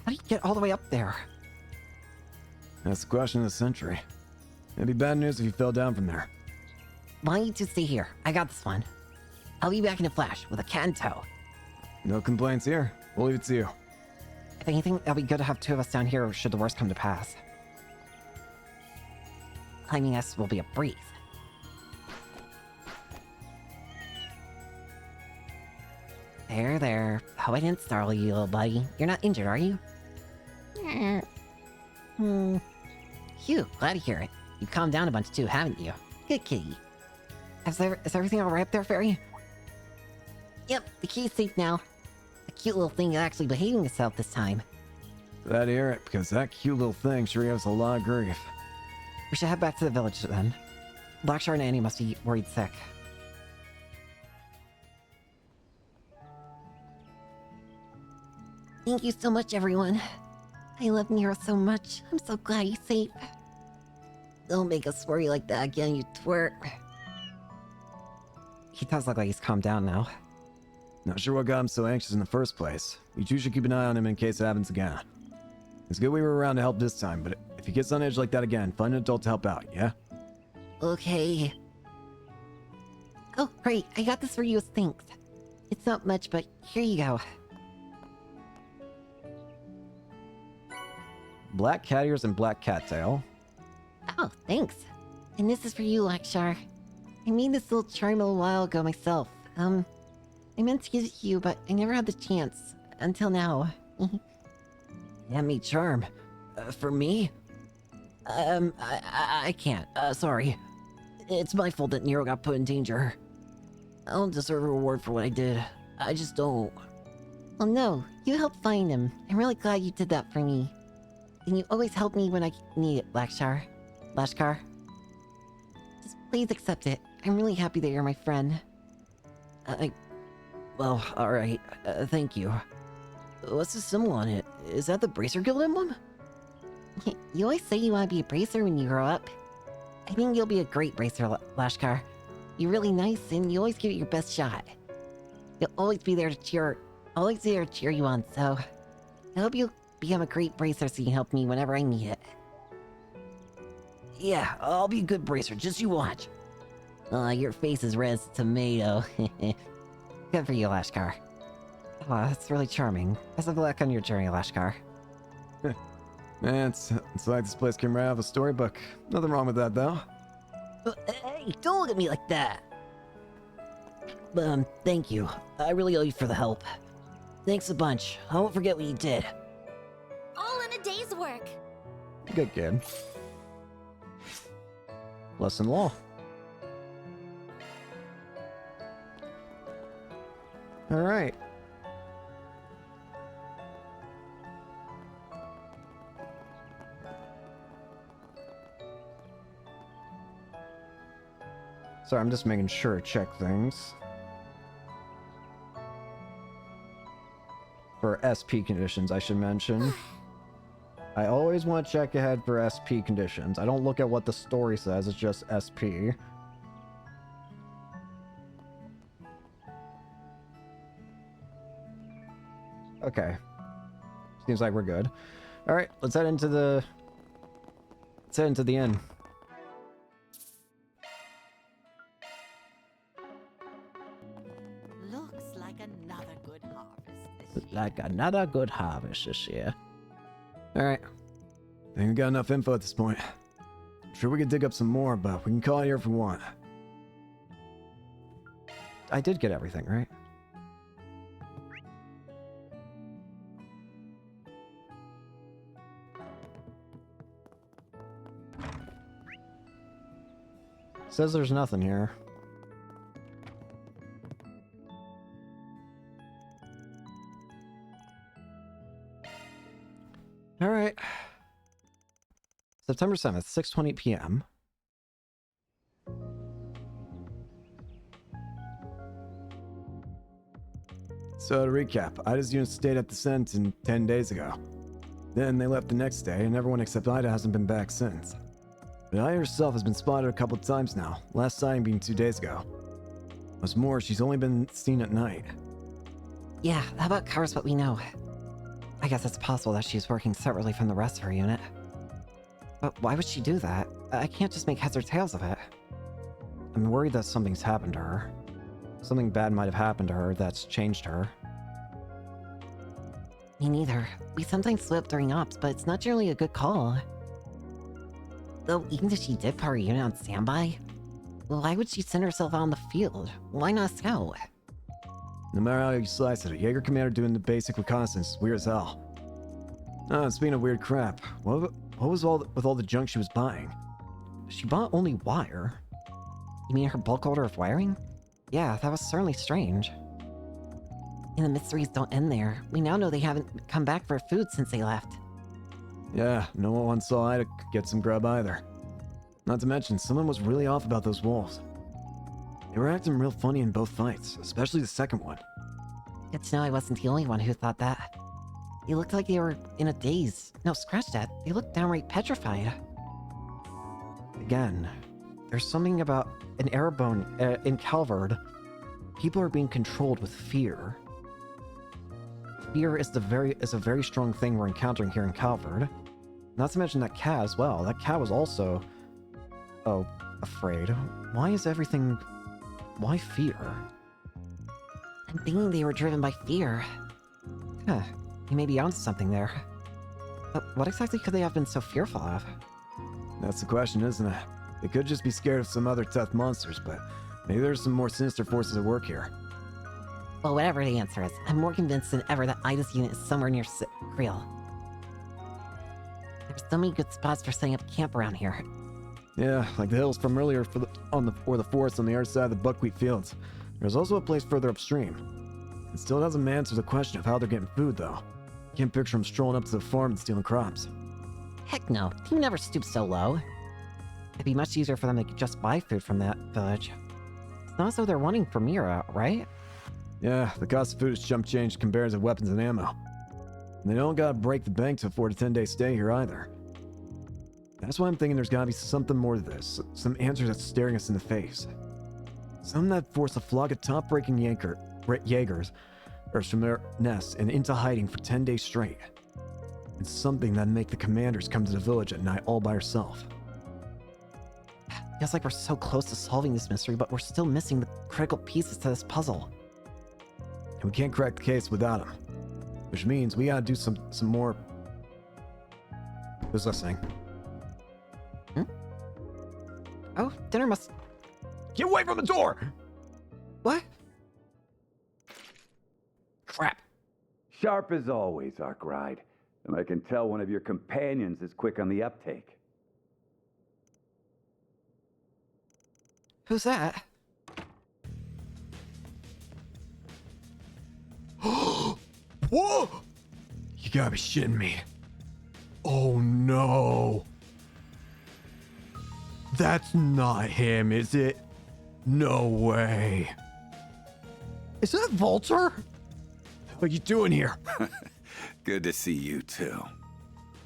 How do you get all the way up there? That's the question of the century. It'd be bad news if you fell down from there. Why don't you two stay here? I got this one. I'll be back in a flash with a cat in tow. No complaints here. We'll leave it to you. If anything, it'll be good to have two of us down here should the worst come to pass. Climbing us will be a breeze. There. Hope I didn't startle you, little buddy. You're not injured, are you? Phew, glad to hear it. You've calmed down a bunch too, haven't you? Good kitty. Is everything alright up there, Fairy? Yep, the key's safe now. The cute little thing is actually behaving itself this time. Glad to hear it, because that cute little thing sure gives us a lot of grief. We should head back to the village then. Blackshar and Annie must be worried sick. Thank you so much, everyone. I love Nero so much. I'm so glad he's safe. Don't make us worry like that again, you twerp. He does look like he's calmed down now. Not sure what got him so anxious in the first place. You two should keep an eye on him in case it happens again. It's good we were around to help this time, but if he gets on edge like that again, find an adult to help out, yeah? Okay. Oh, great. I got this for you as thanks. It's not much, but here you go. Black cat ears and black cattail. Oh, thanks. And this is for you, Lakshar. I made this little charm a little while ago myself. I meant to give it to you, but I never had the chance. Until now. Yummy charm. For me? I can't. Sorry. It's my fault that Nero got put in danger. I don't deserve a reward for what I did. I just don't. Well, no. You helped find him. I'm really glad you did that for me. And you always help me when I need it, Lashkar. Just please accept it. I'm really happy that you're my friend. Well, alright. Thank you. What's the symbol on it? Is that the Bracer Guild emblem? You always say you want to be a bracer when you grow up. I think you'll be a great bracer, Lashkar. You're really nice and you always give it your best shot. You'll always be there to cheer you on, so I hope you become a great bracer so you can help me whenever I need it. Yeah, I'll be a good bracer, just you watch. Your face is red as a tomato. Good for you, Lashkar. That's really charming. Best of luck on your journey, Lashkar. Man, it's like this place came right out of a storybook. Nothing wrong with that, though. Hey, don't look at me like that! Thank you. I really owe you for the help. Thanks a bunch. I won't forget what you did. All in a day's work. Good kid. Lesson law. Alright. Sorry, I'm just making sure to check things. For SP conditions, I should mention. I always want to check ahead for SP conditions. I don't look at what the story says, it's just SP. Okay. Seems like we're good. Alright, let's head into the... Let's head into the inn. Looks like another good harvest. Like another good harvest this year. Alright. I think we got enough info at this point. I'm sure we could dig up some more, but we can call it here if we want. I did get everything, right? Says there's nothing here. All right. September 7th, 6:20 p.m. So to recap, Ida's unit stayed at the Sentinel 10 days ago. Then they left the next day, and everyone except Ida hasn't been back since. But Ida herself has been spotted a couple of times now, last sighting being 2 days ago. What's more, she's only been seen at night. Yeah, that about covers what we know. I guess it's possible that she's working separately from the rest of her unit. But why would she do that? I can't just make heads or tails of it. I'm worried that something's happened to her. Something bad might have happened to her that's changed her. Me neither. We sometimes slip during ops, but it's not generally a good call. Though, even if she did put her unit on standby, why would she send herself out on the field? Why not a scout? No matter how you slice it, a Jaeger commander doing the basic reconnaissance is weird as hell. Speaking of weird crap, what was with all the junk she was buying? She bought only wire. You mean her bulk order of wiring? Yeah, that was certainly strange. And the mysteries don't end there. We now know they haven't come back for food since they left. Yeah, no one saw Ida get some grub either. Not to mention, someone was really off about those wolves. They were acting real funny in both fights, especially the second one. Good to know I wasn't the only one who thought that. They looked like they were in a daze. No, scratch that. They looked downright petrified. Again, there's something about an Erebone in Calvard. People are being controlled with fear. Fear is a very strong thing we're encountering here in Calvard. Not to mention that cat as well. That cat was also, afraid. Why is everything... Why fear? I'm thinking they were driven by fear. Huh. You may be onto something there. But what exactly could they have been so fearful of? That's the question, isn't it? They could just be scared of some other tough monsters, but maybe there's some more sinister forces at work here. Well, whatever the answer is, I'm more convinced than ever that Ida's unit is somewhere near Creel. There's so many good spots for setting up camp around here. Yeah, like the hills from earlier or the forest on the other side of the buckwheat fields. There's also a place further upstream. It still doesn't answer the question of how they're getting food, though. Can't picture them strolling up to the farm and stealing crops. Heck no, team never stoops so low. It'd be much easier for them to just buy food from that village. It's not as though they're wanting for Mira, right? Yeah, the cost of food has chump change compared to weapons and ammo. And they don't gotta break the bank to afford a 10-day stay here either. That's why I'm thinking there's gotta be something more to this. Some answers that's staring us in the face. Some that force a flock of top-breaking Jaegers from their nests and into hiding for 10 days straight. And something that make the commanders come to the village at night all by herself. Feels like we're so close to solving this mystery, but we're still missing the critical pieces to this puzzle. And we can't crack the case without them. Which means we gotta do some more... Who's listening? Oh, dinner must... Get away from the door! What? Crap. Sharp as always, Arkwright. And I can tell one of your companions is quick on the uptake. Who's that? Whoa! You gotta be shitting me. Oh no. That's not him, is it? No way. Is that Walter? What are you doing here? Good to see you too.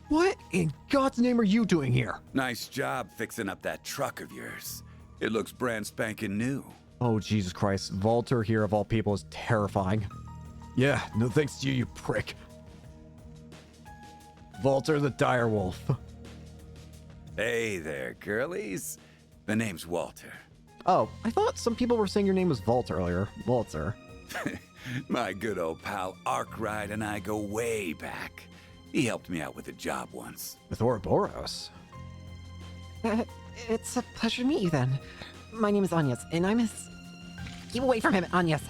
What in God's name are you doing here? Nice job fixing up that truck of yours. It looks brand spanking new. Oh, Jesus Christ. Walter here of all people is terrifying. Yeah, no thanks to you, you prick. Walter the direwolf. Hey there, girlies. The name's Walter. Oh, I thought some people were saying your name was Vault earlier. Walter. My good old pal Arkwright and I go way back. He helped me out with a job once. With Ouroboros? It's a pleasure to meet you then. My name is Agnes, and I'm his... Keep away from him, Agnes.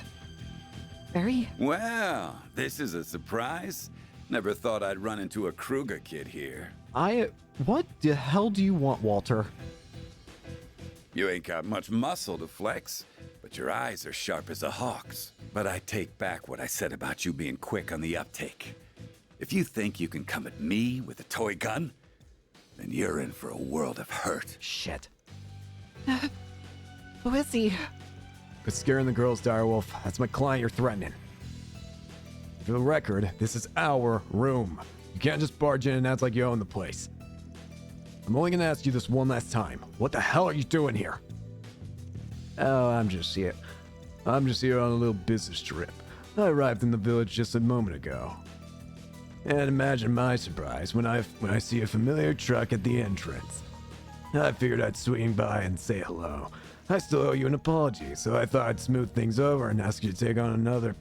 Very? Well, this is a surprise. Never thought I'd run into a Kruger kid here. What the hell do you want, Walter? You ain't got much muscle to flex, but your eyes are sharp as a hawk's. But I take back what I said about you being quick on the uptake. If you think you can come at me with a toy gun, then you're in for a world of hurt. Shit. Who is he? Quit scaring the girls, Direwolf. That's my client you're threatening. For the record, this is our room. You can't just barge in and act like you own the place. I'm only gonna ask you this one last time. What the hell are you doing here? Oh, I'm just here on a little business trip. I arrived in the village just a moment ago. And imagine my surprise when I see a familiar truck at the entrance. I figured I'd swing by and say hello. I still owe you an apology, so I thought I'd smooth things over and ask you to take on another.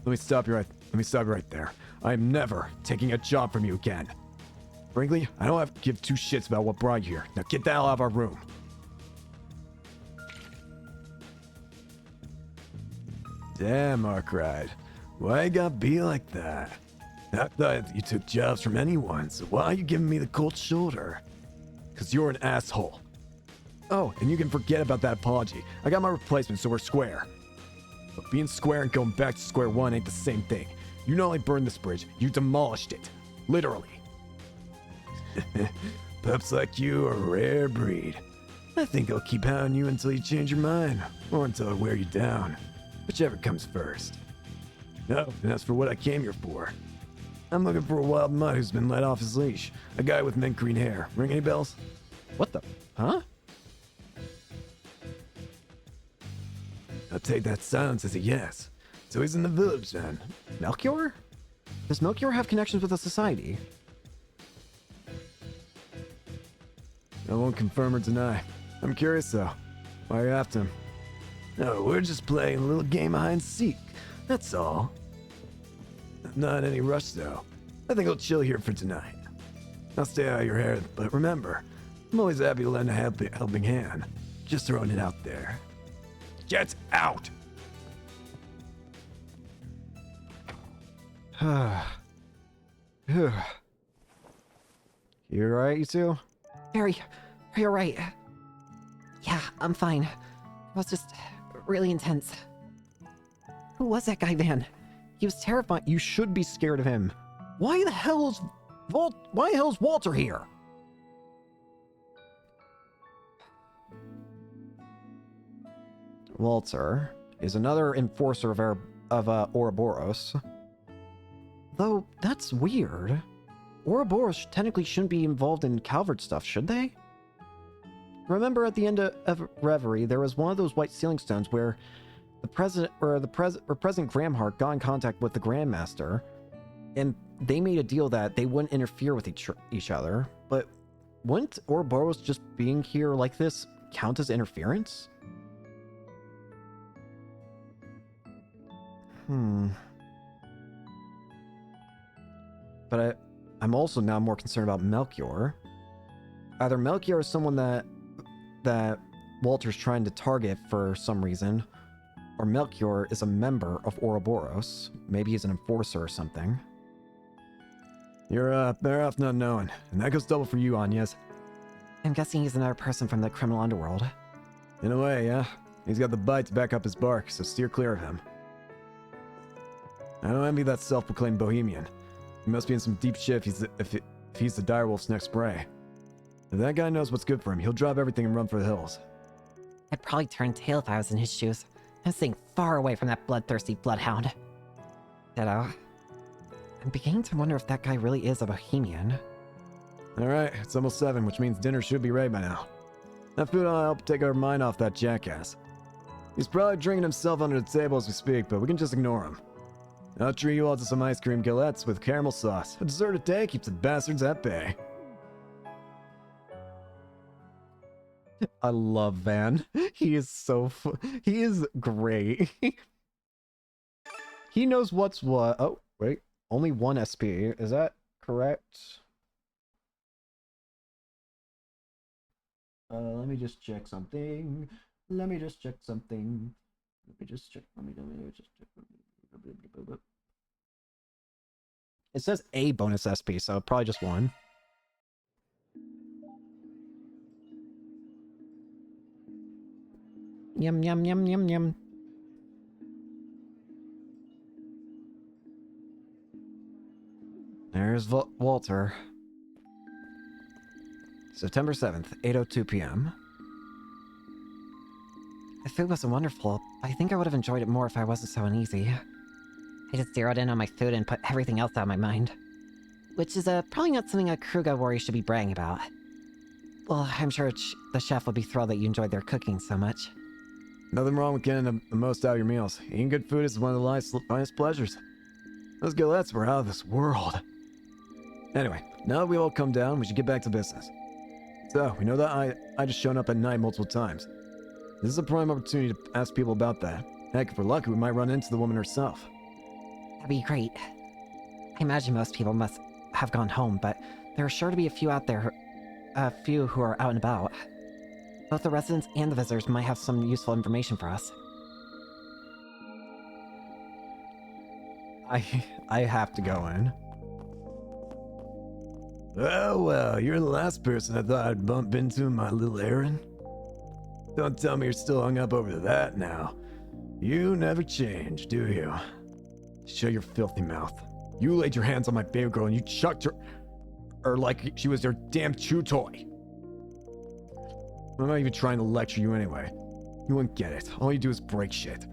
Let me stop you right there. I'm never taking a job from you again. Frankly, I don't have to give two shits about what brought you here. Now get the hell out of our room. Damn, Arkwright. Why you gotta be like that? I thought you took jobs from anyone, so why are you giving me the cold shoulder? Cause you're an asshole. Oh, and you can forget about that apology. I got my replacement, so we're square. But being square and going back to square one ain't the same thing. You not only burned this bridge, you demolished it. Literally. Pups like you are a rare breed. I think I'll keep hounding you until you change your mind, or until I wear you down. Whichever comes first. Oh, and as for what I came here for, I'm looking for a wild mutt who's been let off his leash. A guy with mint green hair. Ring any bells? What the? Huh? I'll take that silence as a yes. So he's in the village then. Melchior? Does Melchior have connections with the society? I won't confirm or deny. I'm curious though. Why are you after him? No, we're just playing a little game of hide and seek. That's all. Not in any rush though. I think I'll chill here for tonight. I'll stay out of your hair, but remember, I'm always happy to lend a helping hand. Just throwing it out there. Get out! You alright, you two? Harry, are you alright? Yeah, I'm fine. It was just really intense. Who was that guy, Van? He was terrifying. You should be scared of him. Why the hell is Walter here? Walter is another enforcer of Ouroboros. Though, that's weird. Ouroboros technically shouldn't be involved in Calvert stuff, should they? Remember at the end of Reverie, there was one of those white sealing stones where President Gramhart got in contact with the Grandmaster, and they made a deal that they wouldn't interfere with each other. But wouldn't Ouroboros just being here like this count as interference? But I'm also now more concerned about Melchior. Either Melchior is someone that Walter's trying to target for some reason, or Melchior is a member of Ouroboros. Maybe he's an enforcer or something. You're better off not knowing, and that goes double for you, Agnes. I'm guessing he's another person from the criminal underworld. In a way, yeah. He's got the bite to back up his bark, so steer clear of him. I don't envy that self-proclaimed bohemian. He must be in some deep shit if he's the direwolf's next prey. If that guy knows what's good for him, he'll drop everything and run for the hills. I'd probably turn tail if I was in his shoes. I'm staying far away from that bloodthirsty bloodhound. Ditto. I'm beginning to wonder if that guy really is a bohemian. Alright, it's almost 7, which means dinner should be ready by now. That food will help take our mind off that jackass. He's probably drinking himself under the table as we speak, but we can just ignore him. I'll treat you all to some ice cream galettes with caramel sauce. A dessert a day keeps the bastards at bay. I love Van. He is so he is great. He knows what's what. Oh, wait. Only one SP. Is that correct? Let me just check something. Let me just check. It says a bonus SP, so probably just one. Yum, yum, yum, yum, yum. There's Walter. September 7th, 8:02 p.m. The food was wonderful. I think I would have enjoyed it more if I wasn't so uneasy. I just zeroed in on my food and put everything else out of my mind. Which is probably not something a Kruga warrior should be bragging about. Well, I'm sure the chef would be thrilled that you enjoyed their cooking so much. Nothing wrong with getting the most out of your meals. Eating good food is one of the life's finest pleasures. Those galettes were out of this world. Anyway, now that we've all come down, we should get back to business. So, we know that I just shown up at night multiple times. This is a prime opportunity to ask people about that. Heck, if we're lucky, we might run into the woman herself. That'd be great. I imagine most people must have gone home, but there are sure to be a few out there, a few who are out and about. Both the residents and the visitors might have some useful information for us. I have to go in. Oh, well, you're the last person I thought I'd bump into in my little errand. Don't tell me you're still hung up over that now. You never change, do you? Shut your filthy mouth. You laid your hands on my baby girl and you chucked her like she was your damn chew toy. I'm not even trying to lecture you anyway. You wouldn't get it. All you do is break shit.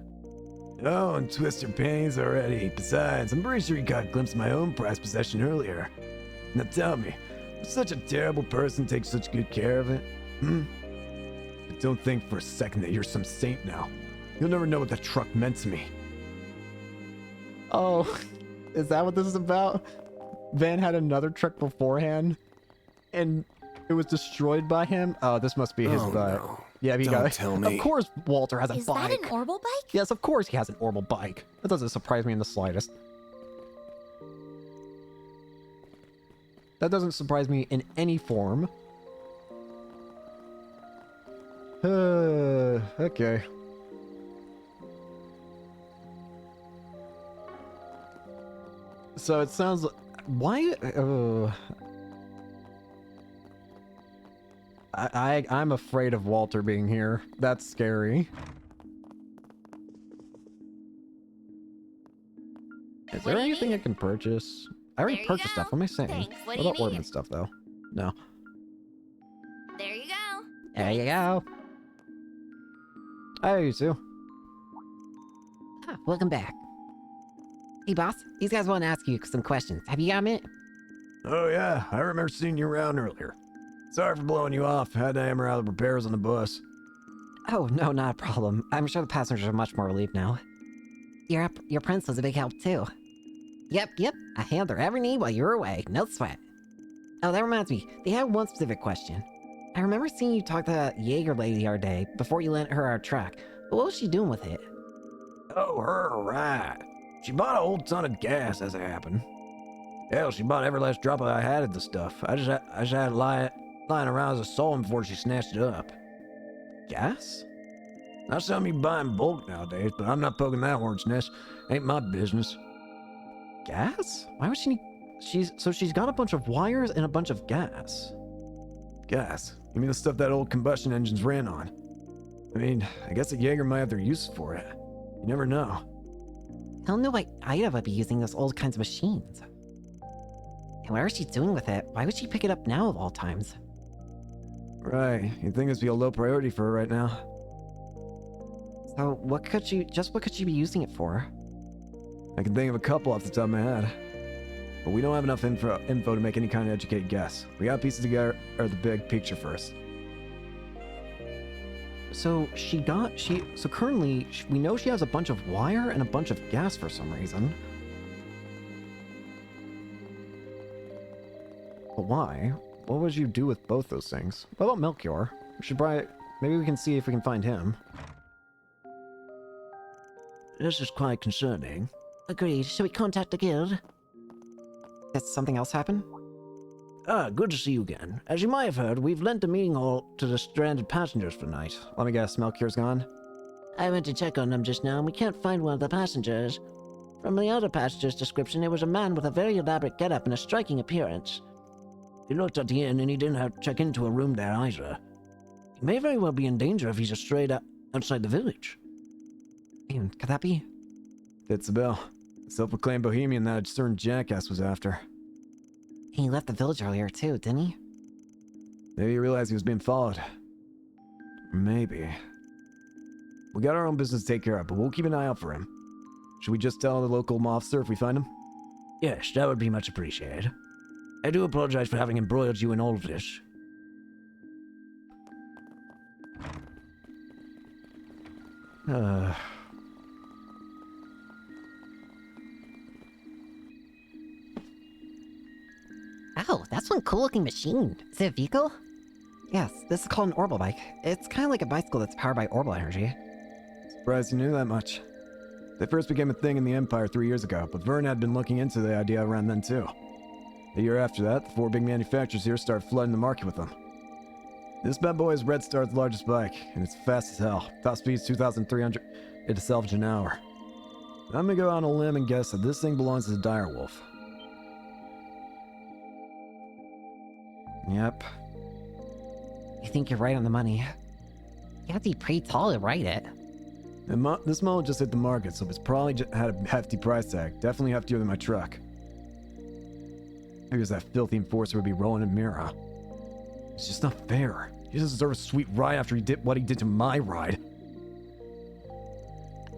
Oh, and twist your panties already. Besides, I'm pretty sure you got a glimpse of my own prized possession earlier. Now tell me, would such a terrible person take such good care of it? But don't think for a second that you're some saint now. You'll never know what that truck meant to me. Oh, is that what this is about? Van had another truck beforehand, and it was destroyed by him. Oh, this must be his bike. No. Yeah, he Don't got it. tell me. Of course, Walter has a Is bike. that an orbital bike? Yes, of course he has an orbital bike. That doesn't surprise me in the slightest. That doesn't surprise me in any form. Okay. So it sounds like... Why? I'm afraid of Walter being here. That's scary. Is there anything I can purchase? I already purchased stuff. What am I saying? Thanks. What What do you about need? ornament stuff, though? No. There you go. There you go. Hi, you two. Ah, welcome back. Hey, boss. These guys want to ask you some questions. Have you got a minute? Oh yeah, I remember seeing you around earlier. Sorry for blowing you off. Had to hammer out the repairs on the bus. Oh, no, not a problem. I'm sure the passengers are much more relieved now. Your prince was a big help, too. Yep, I handled her every need while you were away. No sweat. Oh, that reminds me. They had one specific question. I remember seeing you talk to that Jaeger lady the other day before you lent her our truck. But what was she doing with it? Oh, her, right. She bought a whole ton of gas as it happened. Hell, she bought every last drop I had of the stuff. I just had it lying around as a soul before she snatched it up. Gas? Not something you buy in bulk nowadays, but I'm not poking that hornet's nest. Ain't my business. Gas? Why would she need... So she's got a bunch of wires and a bunch of gas. Gas? You mean the stuff that old combustion engines ran on? I mean, I guess a Jaeger might have their use for it. You never know. I don't know why Ida would be using those old kinds of machines. And whatever she's doing with it, why would she pick it up now of all times? Right, you'd think this would be a low priority for her right now. So what could she be using it for? I can think of a couple off the top of my head. But we don't have enough info to make any kind of educated guess. We gotta piece it together or the big picture first. So currently we know she has a bunch of wire and a bunch of gas for some reason. But why? What would you do with both those things? What about Melchior? Maybe we can see if we can find him. This is quite concerning. Agreed. Should we contact the guild? Did something else happen? Ah, good to see you again. As you might have heard, we've lent the meeting hall to the stranded passengers for the night. Let me guess, Melchior's gone? I went to check on them just now, and we can't find one of the passengers. From the other passenger's description, it was a man with a very elaborate getup and a striking appearance. He looked at the inn, and he didn't have to check into a room there either. He may very well be in danger if he's strayed outside the village. Man, could that be? Fits the bill. The self-proclaimed bohemian that a certain jackass was after. He left the village earlier too, didn't he? Maybe he realized he was being followed. Maybe. We got our own business to take care of, but we'll keep an eye out for him. Should we just tell the local officer if we find him? Yes, that would be much appreciated. I do apologize for having embroiled you in all of this. Oh, that's one cool-looking machine. Is it a vehicle? Yes, this is called an orbital bike. It's kind of like a bicycle that's powered by orbital energy. Surprised you knew that much. They first became a thing in the Empire 3 years ago, but Vern had been looking into the idea around then too. A year after that, the 4 big manufacturers here started flooding the market with them. This bad boy is Red Star's largest bike, and it's fast as hell. Top speed's 2,300 into salvage an hour. I'm gonna go out on a limb and guess that this thing belongs to the Direwolf. Yep. You think you're right on the money. You have to be pretty tall to ride it. And this model just hit the market, so it's probably had a hefty price tag. Definitely heftier than my truck. Figures that filthy enforcer would be rolling in Mira. It's just not fair. He doesn't deserve a sweet ride after he did what he did to my ride.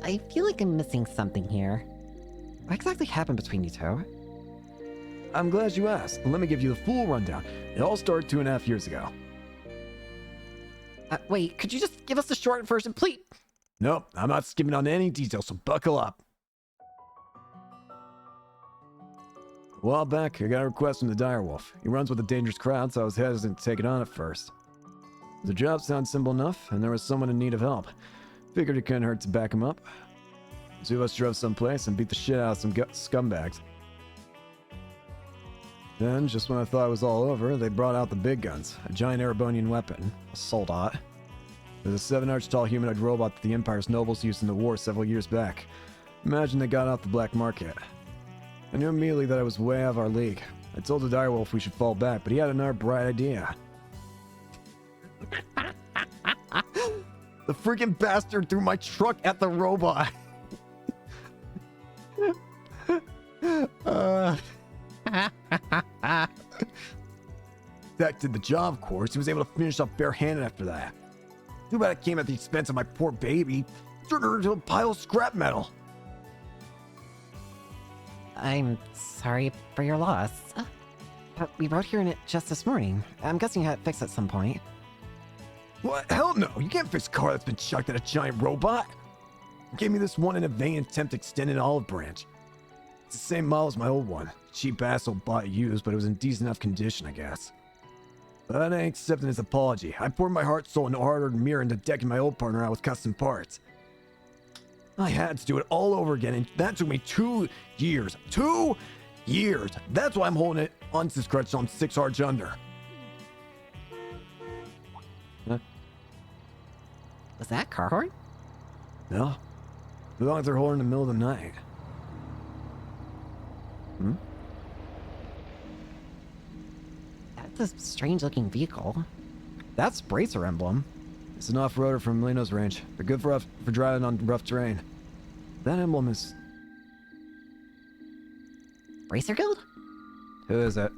I feel like I'm missing something here. What exactly happened between you two? I'm glad you asked. Let me give you the full rundown. It all started 2.5 years ago. Wait, could you just give us the short version, please? Nope, I'm not skipping on any details, so buckle up. A while back, I got a request from the Direwolf. He runs with a dangerous crowd, so I was hesitant to take it on at first. The job sounded simple enough, and there was someone in need of help. Figured it couldn't hurt to back him up. The two of us drove someplace and beat the shit out of some scumbags. Then, just when I thought it was all over, they brought out the big guns, a giant Erebonian weapon, a soldat. It was a 7-inch-tall humanoid robot that the Empire's nobles used in the war several years back. Imagine they got off the black market. I knew immediately that I was way out of our league. I told the Direwolf we should fall back, but he had another bright idea. The freaking bastard threw my truck at the robot! That did the job, of course. He was able to finish off barehanded after that. Too bad it came at the expense of my poor baby. Turned her into a pile of scrap metal. I'm sorry for your loss. But we rode here in it just this morning. I'm guessing you had it fixed at some point. What? Hell no! You can't fix a car that's been chucked at a giant robot! You gave me this one in a vain attempt to extend an olive branch. It's the same model as my old one. Cheap asshole bought it used, but it was in decent enough condition, I guess. But I ain't accepting his apology. I poured my heart, soul, and hard-earned mirror into decking my old partner out with custom parts. I had to do it all over again, and that took me 2 years. 2 years! That's why I'm holding it on this crutch so I'm 6 hearts under. Huh? Was that car horn? No. As long as they're holding in the middle of the night. Hmm? That's a strange-looking vehicle. That's Bracer emblem. It's an off-roader from Lino's range. They're good for driving on rough terrain. That emblem is... Bracer Guild? Who is it?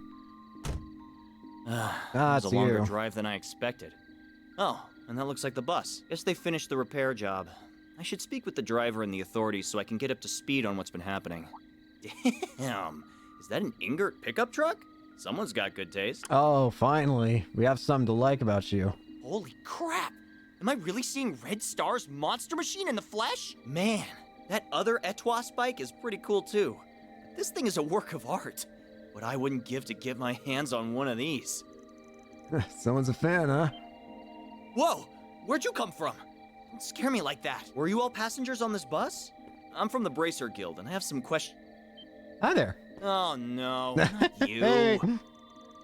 It was a it's longer you. drive than I expected. Oh, and that looks like the bus. Guess they finished the repair job. I should speak with the driver and the authorities so I can get up to speed on what's been happening. Damn, is that an Ingert pickup truck? Someone's got good taste. Oh, finally. We have something to like about you. Holy crap! Am I really seeing Red Star's monster machine in the flesh? Man, that other Etwas bike is pretty cool too. This thing is a work of art. What I wouldn't give to get my hands on one of these. Someone's a fan, huh? Whoa! Where'd you come from? Don't scare me like that. Were you all passengers on this bus? I'm from the Bracer Guild, and I have some questions. Hi there. Oh no, not you. Hey!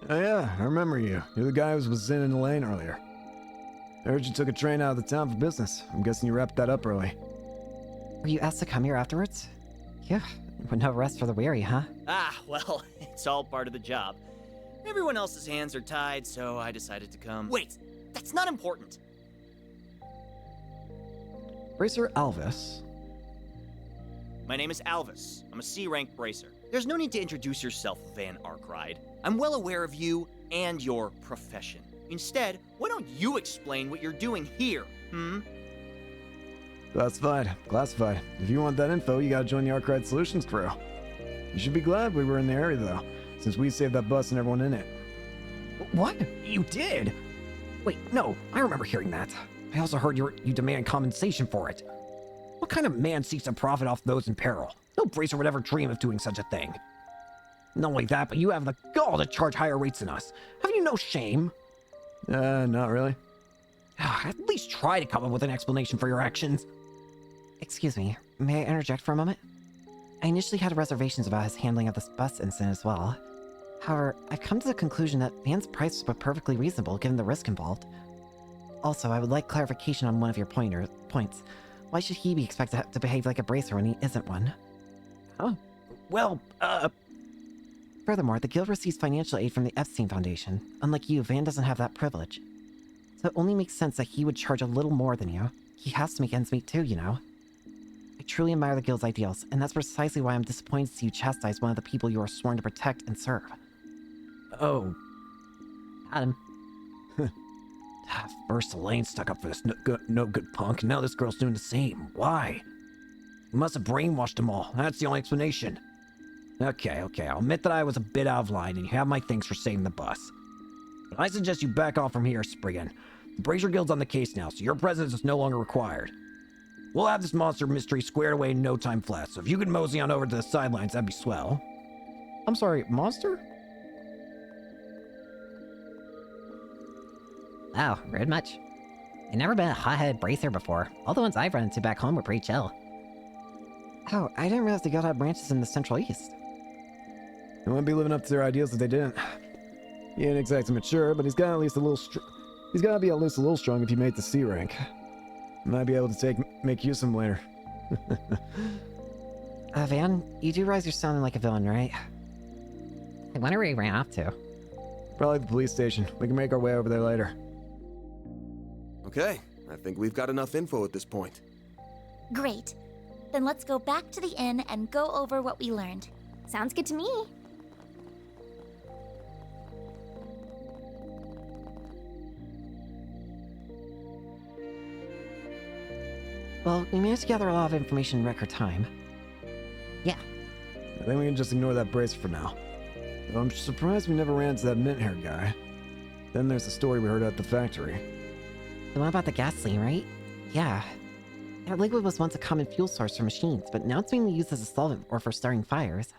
Oh yeah, I remember you. You're the guy who was in the lane earlier. I heard you took a train out of the town for business. I'm guessing you wrapped that up early. Were you asked to come here afterwards? Yeah, with no rest for the weary, huh? Ah, well, it's all part of the job. Everyone else's hands are tied, so I decided to come. Wait, that's not important. Bracer Alvis. My name is Alvis. I'm a C-rank bracer. There's no need to introduce yourself, Van Arkride. I'm well aware of you and your profession. Instead, why don't you explain what you're doing here, Classified. Classified. If you want that info, you gotta join the Arkride Solutions crew. You should be glad we were in the area, though, since we saved that bus and everyone in it. What? You did? Wait, no, I remember hearing that. I also heard you demand compensation for it. What kind of man seeks to profit off those in peril? No bracer would ever dream of doing such a thing. Not only that, but you have the gall to charge higher rates than us. Have you no shame? Not really. At least try to come up with an explanation for your actions. Excuse me, may I interject for a moment? I initially had reservations about his handling of this bus incident as well. However, I've come to the conclusion that Van's price was perfectly reasonable given the risk involved. Also, I would like clarification on one of your points. Why should he be expected to behave like a bracer when he isn't one? Huh? Well, Furthermore, the guild receives financial aid from the Epstein Foundation. Unlike you, Van doesn't have that privilege. So it only makes sense that he would charge a little more than you. He has to make ends meet too, you know. I truly admire the guild's ideals, and that's precisely why I'm disappointed to see you chastise one of the people you are sworn to protect and serve. Oh. Adam. First Elaine stuck up for this no good punk, and now this girl's doing the same. Why? You must have brainwashed them all. That's the only explanation. Okay, I'll admit that I was a bit out of line, and you have my thanks for saving the bus. But I suggest you back off from here, Spriggan. The Brazier Guild's on the case now, so your presence is no longer required. We'll have this monster mystery squared away in no time flat, so if you could mosey on over to the sidelines, that'd be swell. I'm sorry, monster? Wow, rude much. I've never been a hot-headed bracer before. All the ones I've run into back home were pretty chill. Oh, I didn't realize the guild had branches in the Central East. They wouldn't be living up to their ideals if they didn't. He ain't exactly mature, but he's got at least a little he's gotta be at least a little strong if he made the C rank. Might be able to make use of him later. Van, you do realize you're sounding like a villain, right? I wonder where he ran off to. Probably the police station. We can make our way over there later. Okay, I think we've got enough info at this point. Great. Then let's go back to the inn and go over what we learned. Sounds good to me. Well, we managed to gather a lot of information in record time. Yeah. I think we can just ignore that bracer for now. Though I'm surprised we never ran into that mint hair guy. Then there's the story we heard at the factory. The one about the gasoline, right? Yeah. That liquid was once a common fuel source for machines, but now it's mainly used as a solvent or for starting fires.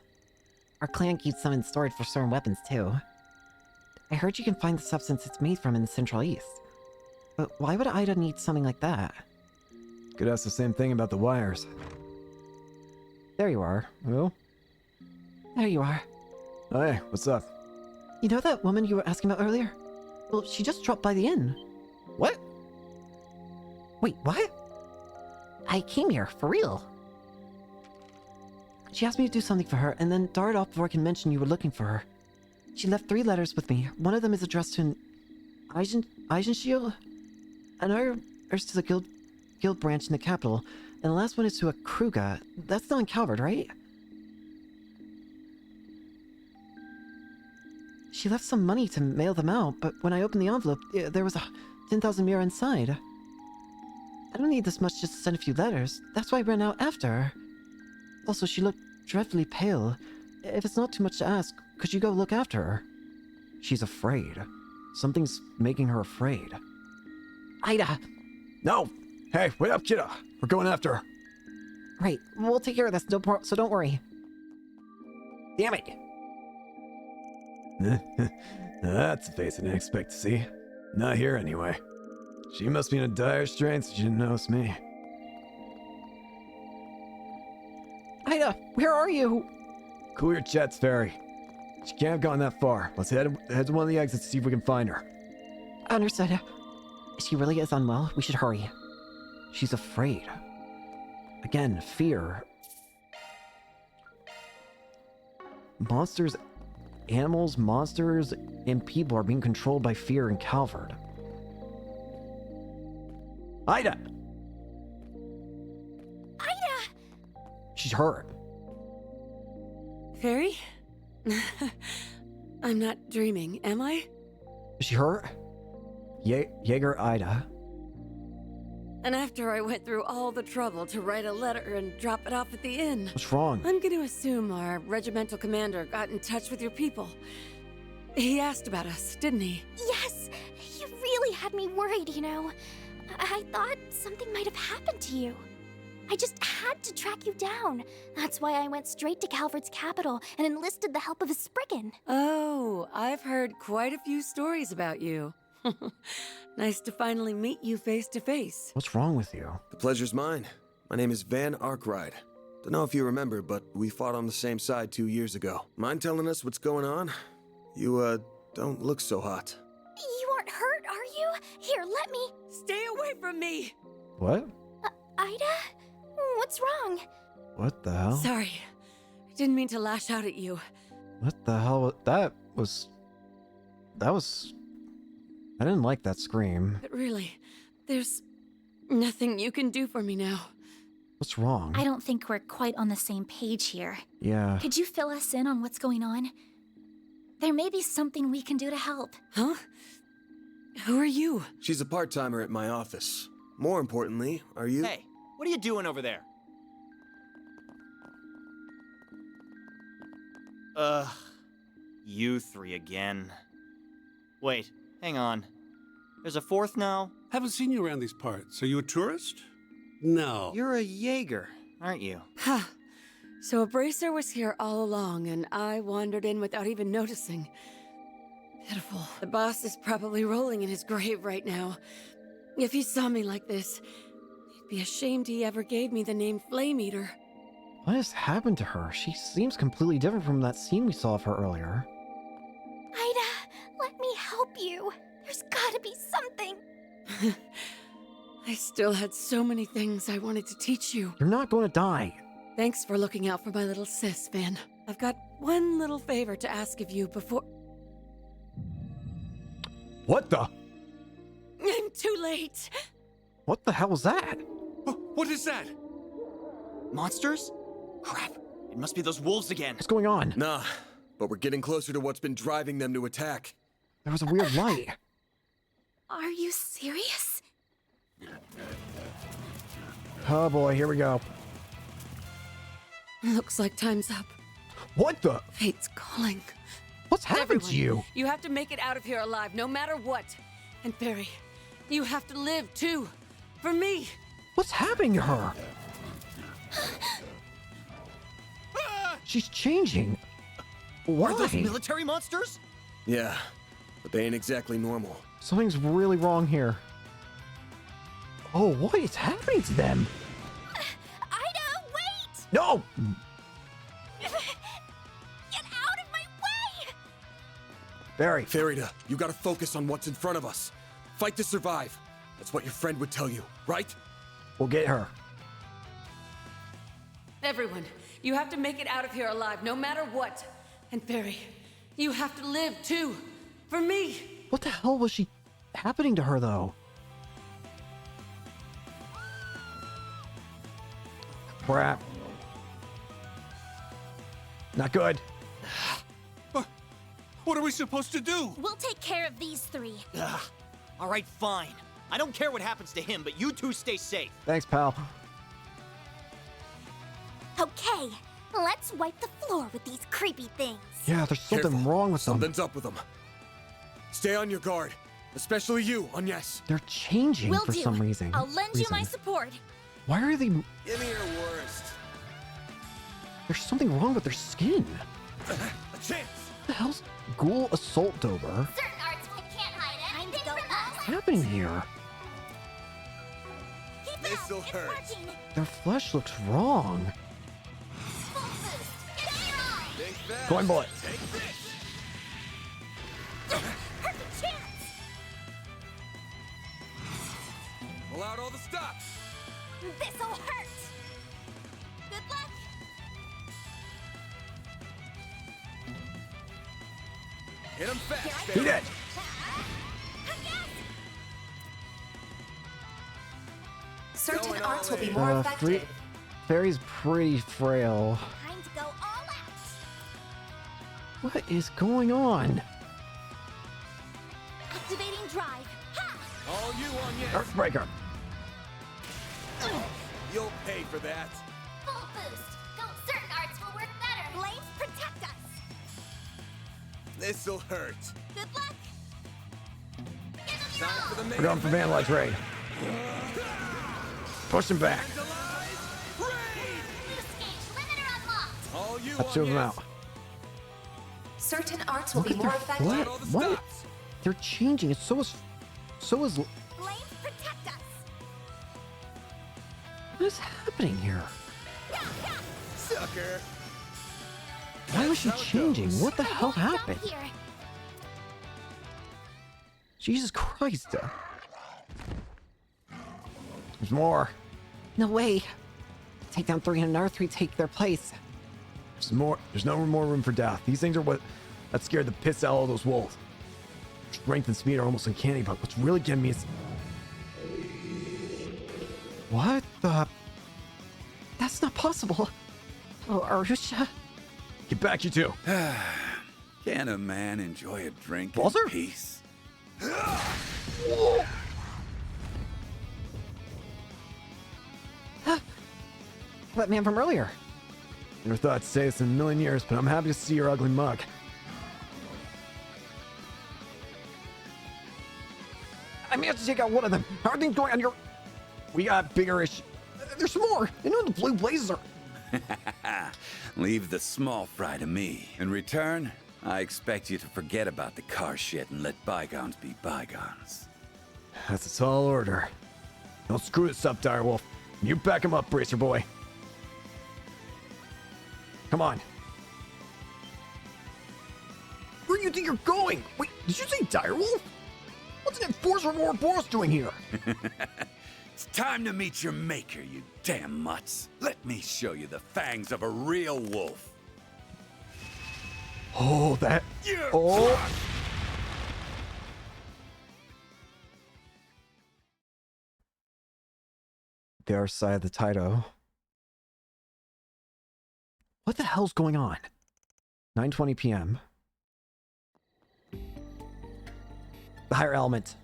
Our clan keeps some in storage for certain weapons, too. I heard you can find the substance it's made from in the Central East. But why would Ida need something like that? Could ask the same thing about the wires. There you are. Well? There you are. Hey, what's up? You know that woman you were asking about earlier? Well, she just dropped by the inn. What? Wait, what? I came here, for real. She asked me to do something for her, and then darted off before I can mention you were looking for her. She left 3 letters with me. One of them is addressed to an Eisenschiel, another is to the guild branch in the capital, and the last one is to a Kruga. That's still in Calvert, right? She left some money to mail them out, but when I opened the envelope, there was a 10,000 mira inside. I don't need this much just to send a few letters. That's why I ran out after her. Also, she looked dreadfully pale. If it's not too much to ask, could you go look after her? She's afraid. Something's making her afraid. Ida! No! Hey, wait up, kiddo! We're going after her. Right, we'll take care of this, so don't worry. Damn it! That's a face I didn't expect to see. Not here, anyway. She must be in a dire straits. She didn't notice me. Ida, where are you? Cool your jets, Fairy. She can't have gone that far. Let's head to one of the exits to see if we can find her. Understood. If she really is unwell, we should hurry. She's afraid. Again, fear. Monsters, animals, monsters, and people are being controlled by fear in Calvard. Ida! Ida! She's hurt. Fairy? I'm not dreaming, am I? Is she hurt? Jaeger Ida. And after I went through all the trouble to write a letter and drop it off at the inn. What's wrong? I'm going to assume our regimental commander got in touch with your people. He asked about us, didn't he? Yes! You really had me worried, you know. I thought something might have happened to you. I just had to track you down. That's why I went straight to Calvard's capital and enlisted the help of a Spriggan. Oh, I've heard quite a few stories about you. Nice to finally meet you face to face. What's wrong with you? The pleasure's mine. My name is Van Arkwright. Don't know if you remember, but we fought on the same side 2 years ago. Mind telling us what's going on? You, don't look so hot. You aren't hurt, are you? Here, let me. Stay away from me! What? Ida? What's wrong? What the hell? Sorry. I didn't mean to lash out at you. What the hell? That was... I didn't like that scream. But really, there's nothing you can do for me now. What's wrong? I don't think we're quite on the same page here. Yeah. Could you fill us in on what's going on? There may be something we can do to help. Huh? Who are you? She's a part-timer at my office. More importantly, are you? Hey, what are you doing over there? You three again. Wait, hang on. There's a fourth now? Haven't seen you around these parts. Are you a tourist? No. You're a Jaeger, aren't you? Huh. So a bracer was here all along, and I wandered in without even noticing. Pitiful. The boss is probably rolling in his grave right now. If he saw me like this, he'd be ashamed he ever gave me the name Flame Eater. What has happened to her? She seems completely different from that scene we saw of her earlier. Ida, let me help you. There's gotta be something. I still had so many things I wanted to teach you. You're not going to die. Thanks for looking out for my little sis, Van. I've got one little favor to ask of you before... What the? I'm too late. What the hell was that? What is that? Monsters? Crap. It must be those wolves again. What's going on? Nah, but we're getting closer to what's been driving them to attack. There was a weird light. Are you serious? Oh boy, here we go. Looks like time's up. What the? Fate's calling. What's happened Everyone, to you? You have to make it out of here alive, no matter what. And Barry, you have to live too. For me. What's happening to her? She's changing. Why? Are those military monsters? Yeah, but they ain't exactly normal. Something's really wrong here. Oh, what is happening to them? Ida, wait! No! Get out of my way! Barry. Farida, you gotta focus on what's in front of us. Fight to survive. That's what your friend would tell you, right? We'll get her. Everyone, you have to make it out of here alive, no matter what. And Barry, you have to live too. For me. What the hell was she happening to her, though? Crap. Not good. What are we supposed to do? We'll take care of these three. Ugh. All right, fine. I don't care what happens to him, but you two stay safe. Thanks, pal. Okay, let's wipe the floor with these creepy things. Yeah, there's something Careful. wrong with them. Something's up with them. Stay on your guard. Especially you, Agnes. They're changing Will for do. some reason. I'll lend you my support. Why are they... Give me your worst. There's something wrong with their skin. A chance. What the hell's... Ghoul Assault Dober? Certain arts we can't hide anything from us. What's happening here? This'll hurt. Their flesh looks wrong. Coin bullet. Perfect chance. Pull out all the stops. This'll hurt. Good luck. Hit him fast. He did. Certain arts will be more effective. Fairy's pretty frail. Time to go all out. What is going on? Activating drive. Ha! All you, Agnes. Earthbreaker. You'll pay for that. Full boost. Certain arts will work better. Flames protect us. This'll hurt. Good luck. Time for the main We're going for Vandalize Raid. Push him back. Loose gauge limiter unlocked. All you, That's two of them Agnes. out. Certain arts will Look be at more their effective. flesh. What? They're changing. It's so is... Flames protect us. What is happening here? Sucker. Why was she changing? What the hell happened? Here. Jesus Christ. There's more. No way. Take down 3 and R3 take their place. There's more. There's no more room for death. These things are what that scared the piss out of all those wolves. Strength and speed are almost uncanny, but what's really getting me is... What the... That's not possible. Oh, Arusha. Get back, you two. Can a man enjoy a drink Buzzer? in peace? That man from earlier. Never thought I'd say this in a million years, but I'm happy to see your ugly mug. I managed to take out one of them. How are things going on your... We got bigger issues. There's more. You know the blue blazes are... Leave the small fry to me. In return, I expect you to forget about the car shit and let bygones be bygones. That's a tall order. Don't screw this up, Direwolf. You back him up, Bracer Boy. Come on. Where do you think you're going? Wait, did you say Direwolf? What's an Enforcer of Ouroboros doing here? It's time to meet your maker, you damn mutts. Let me show you the fangs of a real wolf. Oh, that... Oh! The other side of the Taito. What the hell's going on? 9:20 p.m. The higher element.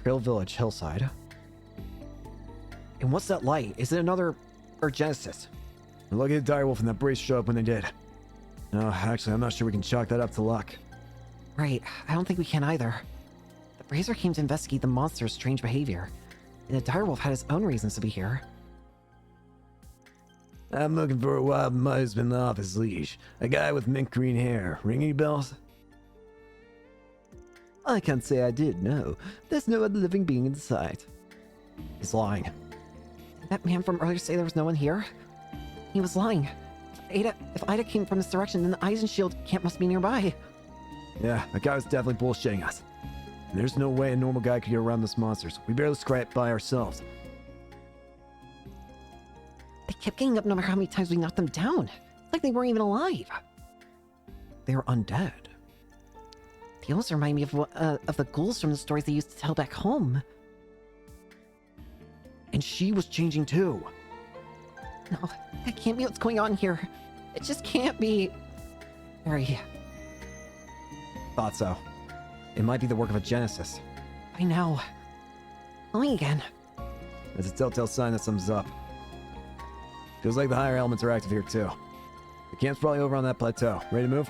Trail Village, hillside. And what's that light? Is it another... or Genesis? Look at the direwolf and that brace show up when they did. No, actually, I'm not sure we can chalk that up to luck. Right, I don't think we can either. The Brazier came to investigate the monster's strange behavior, and the direwolf had his own reasons to be here. I'm looking for a wild mutt who's been off his leash. A guy with mint green hair. Ring any bells? I can't say I did, no. There's no other living being in sight. He's lying. Did that man from earlier say there was no one here? He was lying. If Ida came from this direction, then the Eisen Shield camp must be nearby. Yeah, that guy was definitely bullshitting us. And there's no way a normal guy could get around those monsters. We barely scraped by ourselves. They kept getting up no matter how many times we knocked them down. It's like they weren't even alive. They were undead. They almost remind me of the ghouls from the stories they used to tell back home. And she was changing too. No, that can't be what's going on here. It just can't be. Harry. Thought so. It might be the work of a Genesis. I know. Going again. That's a telltale sign that something's up. Feels like the higher elements are active here too. The camp's probably over on that plateau. Ready to move?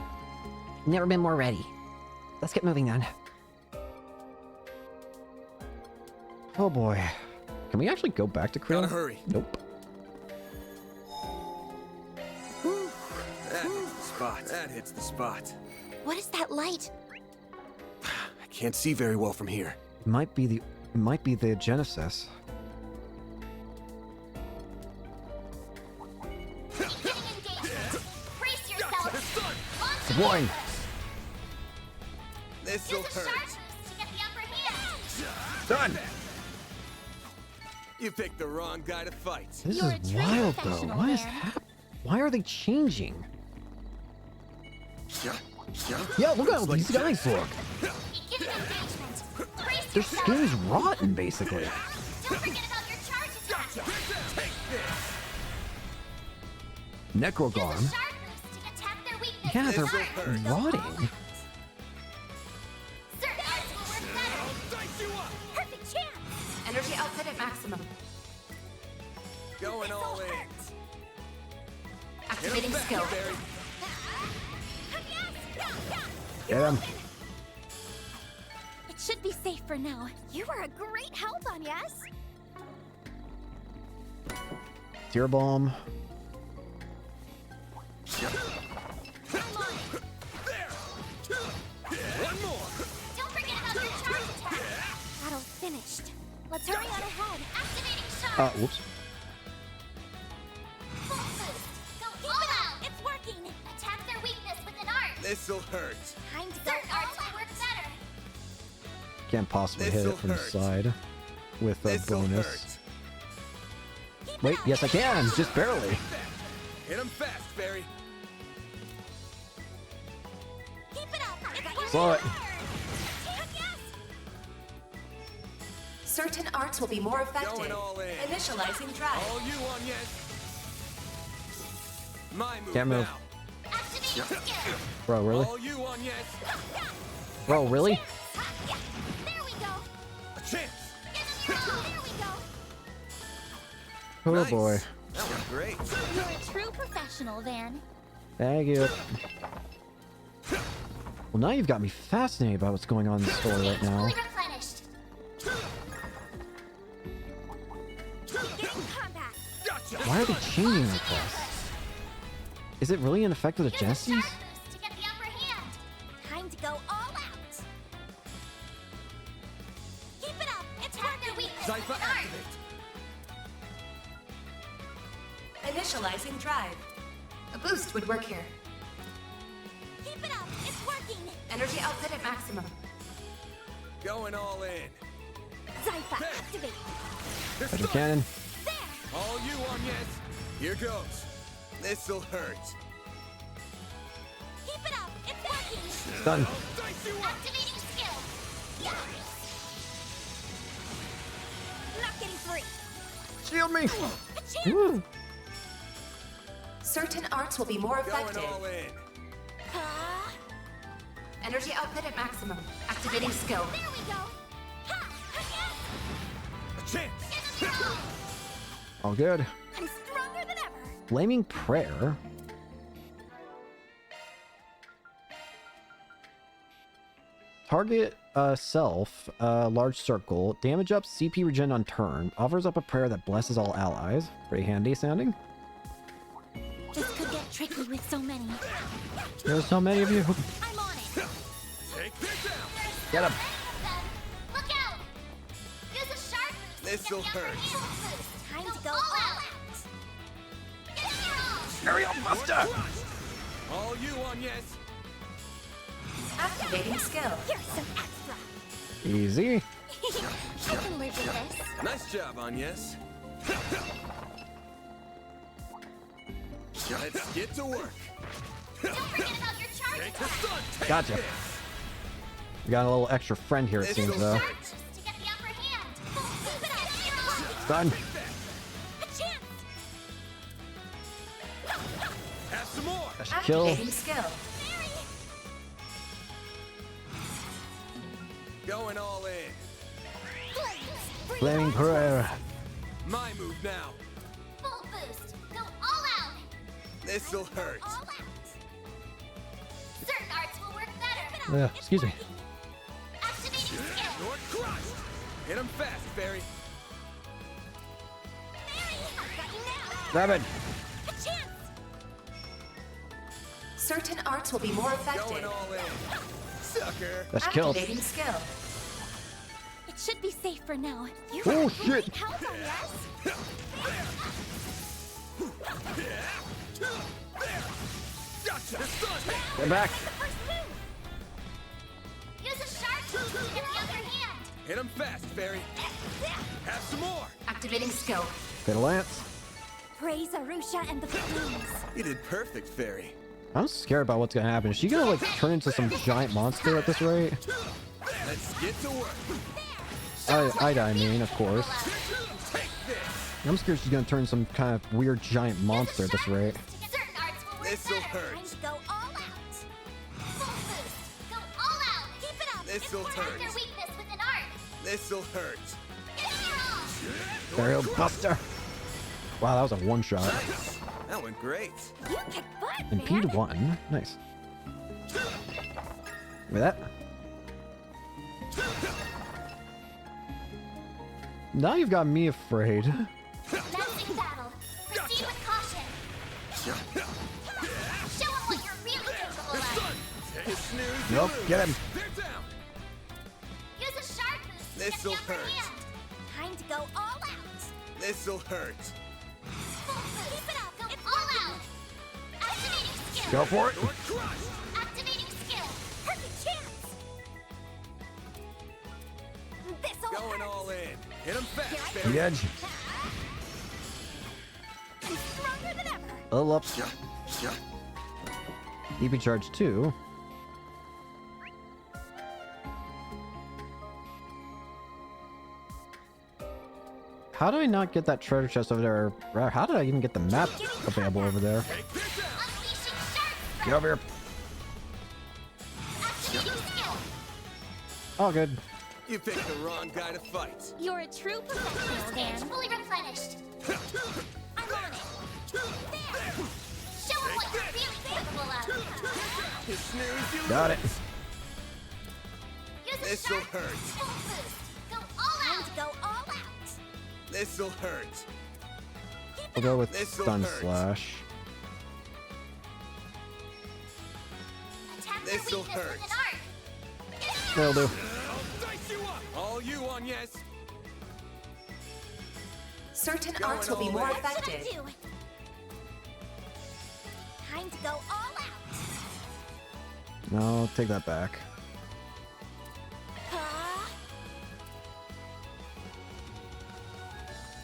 Never been more ready. Let's get moving then. Oh boy. Can we actually go back to Krill? Gotta hurry. Nope. That hits the spot. That hits the spot. What is that light? I can't see very well from here. It might be the Genesis. Brace yourself. Deploying. This'll Use a hurt. sharp boost to get the upper hand. Done. You picked the wrong guy to fight. This You're is a true wild though. professional, What is man. happening? Why are they changing? Yeah. Yeah, look at all these guys look. Begin engagement. Brace Their yourself. skin's rotten, basically. Don't forget about your charge attack. Necrogarm. Use a sharp boost to attack their weakness. Yeah, with they're fire. rotting. Certain arts will work better. Perfect chance. Energy output at maximum. Going all in. Activating skill. Get him. It should be safe for now. You were a great help on Yes. Tear bomb. One more. Don't forget about your charge attack. Battle's finished. Let's hurry on ahead. Activating charge. Whoops. Full boost. Go all out. It's working. Attack their weakness with an art. This'll hurt. Time to go. Certain arts will work better. Can't possibly hit it This'll from the hurt. side with a This'll bonus. hurt. Wait, yes I can, just barely. Hit him fast, Barry. Keep it up. It's working. Saw it. Certain arts will be more effective. Going all in. Initializing drive. All you on yes. My move Can't move. now. Activating skill. Bro, really? All you on yes. Bro, really? There we go. A chance. Give them your all. There we go. Oh Nice. boy. That was great. You're a true professional, Van. Thank you. Well, now you've got me fascinated about what's going on in the story right now. Fully replenished. Get in combat. Gotcha. Why are they changing like this? Is it really an effect of the Use a Genesis? sharp boost to get the upper hand. Time to go all out. Keep it up. Attack their weakness with Zypher an art. activate. Initializing drive. A boost would work here. Keep it up. It's working. Energy output at maximum. Going all in. Zypher, activate. Magic cannon. There. All you on yes. Here goes. This'll hurt. Keep it up. It's working. Done. Activating skill. Not getting free. Shield me. A chance. Woo. Certain arts will be more Going effective. all in. Energy output at maximum. Activating skill. There we go. Ha! A chance. All good. I'm stronger than ever. Flaming prayer. Target self, large circle, damage up, CP regen on turn, offers up a prayer that blesses all allies. Pretty handy sounding. This could get tricky with so many. There's so many of you. I'm on it. Take this out. Get him. Look out. Use a sharp boost This'll to get the upper hurt. hand. Time to go all all out. Give them your all. Hurry up, Buster. All you on yes. Activating skill. Here's some extra. Easy. I can live with this. Nice job on yes. Let's get to work. Don't forget about your charge Take the attack. sun. Gotcha. We got a little extra friend here, it This'll seems, though. hurt. Just to get the upper hand. Keep it up. Done. A chance. Have some more. That should kill. Activating skill. Going all in. Flaming prayer. My move now. Full boost. Go all out. This'll hurt. All out. Certain arts will work better. Excuse me. Activating skill. You're crushed. Hit him fast, Barry. I've got you now. Grab it. A chance. Certain arts will be more effective. Going all in. Sucker. That's kill. Activating skill. It should be safe for now. You Oh, have shit. great health on yes? Gotcha. Get back. Use a sharp to get the other hand. Hit him fast, Barry. Have some more. Activating skill. Get a lance. Praise Arusha and the flames. You did perfect, Fairy. I'm scared about what's gonna happen. Is she gonna like turn into some giant monster at this rate? Let's get to work. I mean, of course. I'm scared she's gonna turn some kind of weird giant monster at this rate. Certain arts will work This'll better. hurt. Time to go all out. Full boost. Go all out. Keep it up. This'll Attack hurt. their weakness with an art. This'll hurt. Burial Buster. Wow, that was a one shot. Nice. That went great. You kick butt, man. Impede 1. Nice. Give me that. Now you've got me afraid. Menacing battle. Proceed with caution. Show them what you're really capable of. Take a snooze. Nope, get him. They're down. Use a sharp boost to get This'll the upper hurt. hand. Time to go all out. This'll hurt. Full boost. Keep it up. Go all out. Activating skill. Go for it. You're crushed. Activating skill. Perfect chance. This'll Going hurt. all in. Hit him fast, The Barry. edge. I'm stronger than ever. Level up. Yeah. EP charge 2. How did I not get that treasure chest over there? Or how did I even get the map available over there? Unleashing sharp. Get over here. Activating skill. All good. You picked the wrong guy to fight. You're a true professional, Stage Dan. fully replenished. I'm on it. There. Show them what you're really capable of. You snooze, you Got it. lose. Use a This'll sharp hurt. full boost. Go all out. Go all out. This'll hurt. We'll go with This'll Stun hurt. Slash. Attack their This'll weakness hurt. with an art. That'll do. I'll dice you up. All you on, yes. Certain Going arts will be all more in. What should I effective. do? Time to go all out. No, take that back.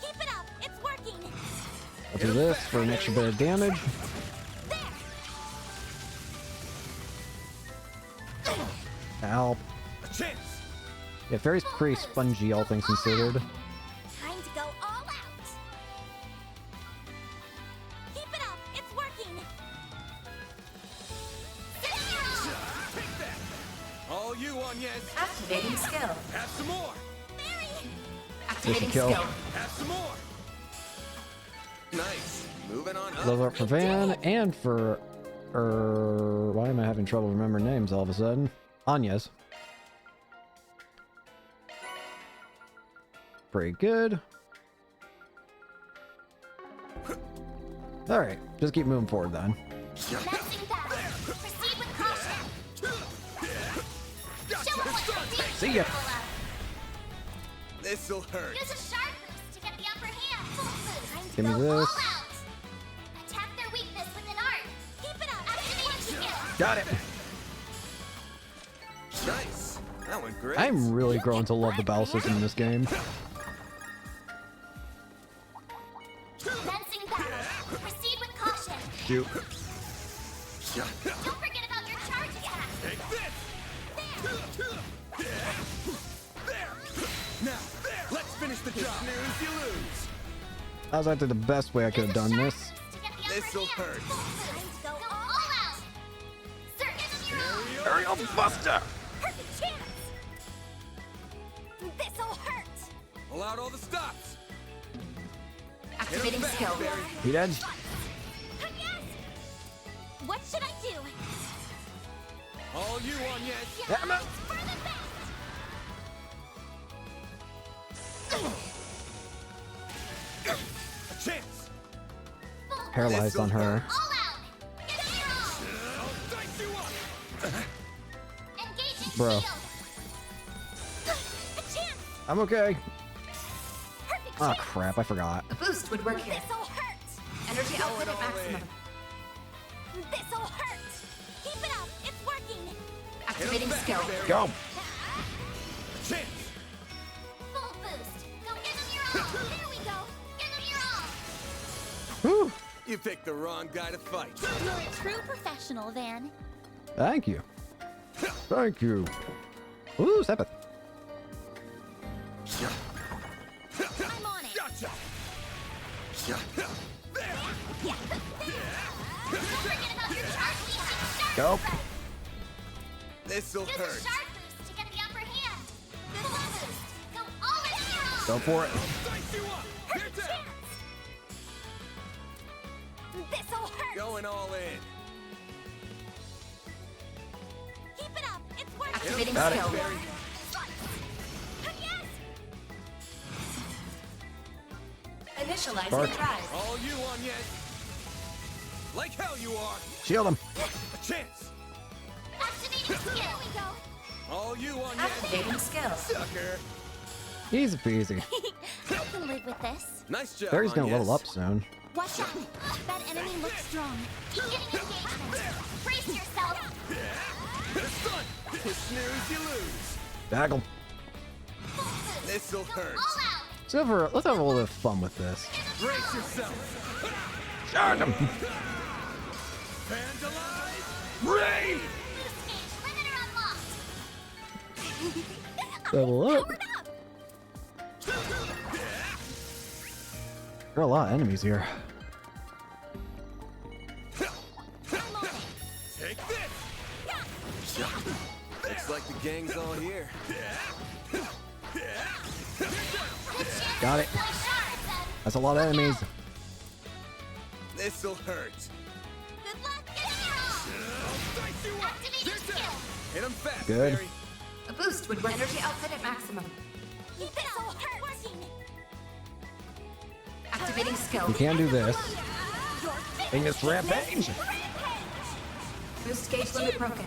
Keep it up. It's working. I'll do this for an extra bit of damage. Help. A chance. Yeah, Fairy's pretty spongy, all things considered. Time to go all out. Keep it up. It's working. Take that. All you on, yes. Activating skill. Have some more. Activating kill. skill. Have some more. Nice. Moving on up. Level up for Van and for... why am I having trouble remembering names all of a sudden? Anya's. Pretty good. Alright, just keep moving forward then. Menacing battle. Proceed with caution. Show them what you're really See ya. capable of. This'll hurt. Use a sharp boost to get the upper hand. Full boost. Time to Give me go all this. out. Attack their weakness with an art. Keep it up. Activating skill. Got it! Nice. That went great. I'm really growing to love the battle system in this game. Commencing battle. Proceed with caution. Shoot. Don't forget about your charge attack. Take this. There. Now, let's finish the job. Snooze, you lose. That was actually the best way I could have done this. To get the upper This'll hand. hurt. Time to go all out. Sir, give them your own. Aerial Buster! Perfect chance. Pull out all the stops. Activating skill. He dead? What should I do? All you on yet? Damn it. A chance. Paralyzed on her. All out. Dice you up. Engaging Bro. shield. A chance. I'm okay. Perfect Oh chance. crap, I forgot. A boost would work here. This'll hurt. Energy output at maximum. This'll hurt. Keep it up. It's working. Activating skill. Go! Chance. Full boost. Go give them your all. There we go. Give them your all. Whew. You picked the wrong guy to fight. You're a true professional, Van. Thank you. Thank you. Ooh, Sepith. I'm on it. Gotcha. Don't forget about your charge leashing sharp Go. strike. This'll Use a hurt. sharp boost to get the upper hand. Full boost. Go all in your all. Go for it. Dice you up. Perfect Get down. chance. This'll hurt. Going all in. Keep it up. It's working. Activating Got it. skill. Yes. Initializing Spark. drive. All you on yet? Like hell you are. Shield him. A chance. Activating skill. There we go. All you on yet? Activating skill. Sucker. Easy peasy. I can live with this. Nice job. Barry's gonna Agnes. level up soon. Watch out. That enemy looks strong. Keep getting engagement. Brace yourself. It's done. You snooze, you lose. Daggle. This'll hurt. All out. Let's have a little bit of fun with this. Brace yourself. Charge him. Vandalize. Rain. Boost gauge limiter unlocked. Level up. Powered up. There are a lot of enemies here. I'm on it. Take this. Looks like the gang's all here. Got it. Play sharp, then. That's a lot of enemies. This'll hurt. Good luck. Get in your all. Activating skill. Hit him fast, Good. Barry. A boost would work. Energy output at maximum. Keep it up. Working. Activating skill. We can do this. Your In this rampage. Boost gauge limit broken.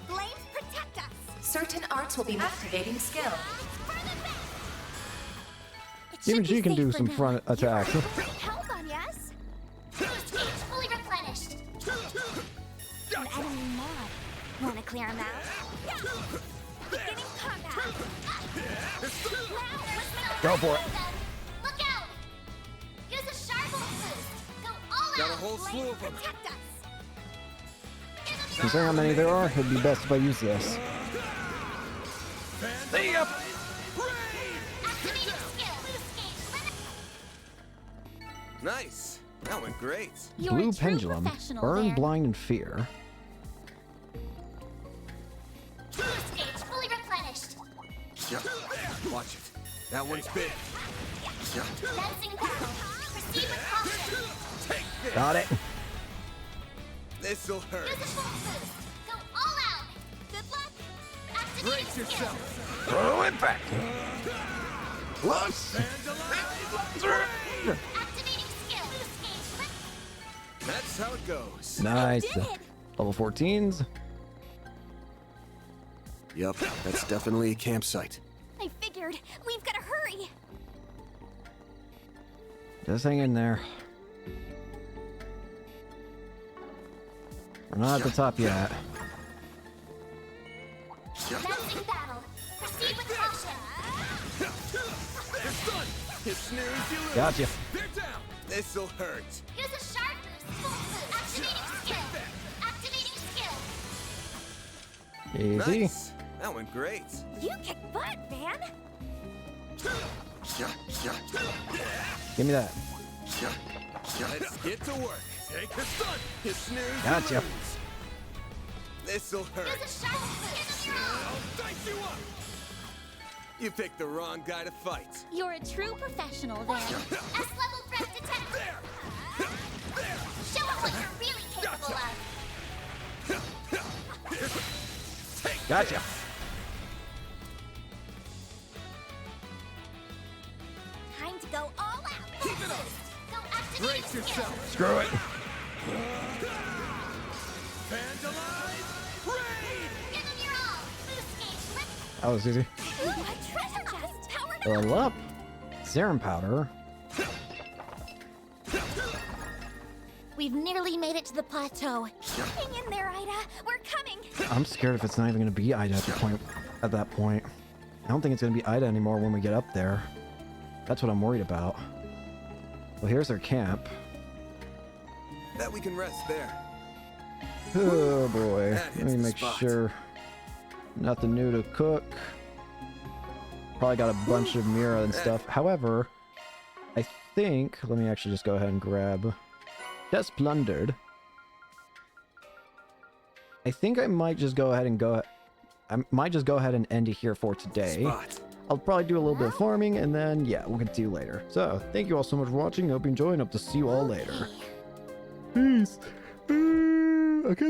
Flames protect us. Certain arts will be activating skill. It Even should she be can safe do for some now. front attacks. Great health on, yes? Boost gauge fully replenished. An enemy mob. Wanna clear him out? Beginning combat. Go for it. Look out! Use a sharp boost. Go all Got a out. whole slew of them. Protect us. Considering how many there are, it'd be best if I use this. See ya. Activating skill. Boost gauge limit. Nice. That went great. You're a Blue true pendulum. professional, Burn, Van. blind, and fear. Boost gauge fully replenished. Watch it. That one's big. Commencing battle. Proceed with caution. Take this. Got it. This'll hurt. Use a full boost. Go all out. Good luck. Brace Activating skill. yourself. Throw it back. Plus. Activating skill. Boost gauge limit. That's how it goes. Nice. did. Level 14s. Yup, that's definitely a campsite. I figured. We've got to hurry. Just hang in there. We're not at the top yet. Commencing battle. Proceed with caution. It's done. You snooze, you lose. Gotcha. They're down. This'll hurt. Use a sharp boost. Full boost. Activating skill. Activating skill. Easy. Nice. That went great. You kick butt, Van. Give me that. Let's get to work. Take the stun. You snooze, you Gotcha. lose. This'll hurt. Use a sharp boost. I'll dice you up. You picked the wrong guy to fight. You're a true professional then. S-level threat detected. Show 'em what you're really capable of. Gotcha. Time to go all out. Keep it up. Go activate Brace yourself. Screw it. Vandalize! Raid! Give them your all. Boost gauge flip. That was easy. Ooh, a treasure chest. Powered Level up. Serum powder. We've nearly made it to the plateau. Hang in there, Ida. We're coming. I'm scared if it's not even going to be Ida at that point. I don't think it's going to be Ida anymore when we get up there. That's what I'm worried about. Well, here's our camp. Bet we can rest there. Oh boy. That Let me hits the make spot. sure. Nothing new to cook. Probably got a bunch of Mira and stuff. However, I think... Let me actually just go ahead and grab... Just plundered. I think I might just go ahead and end it here for today. I'll probably do a little bit of farming, and then, yeah, we'll continue later. So, thank you all so much for watching. Hope you enjoy, and hope to see you all later. Peace. Okay.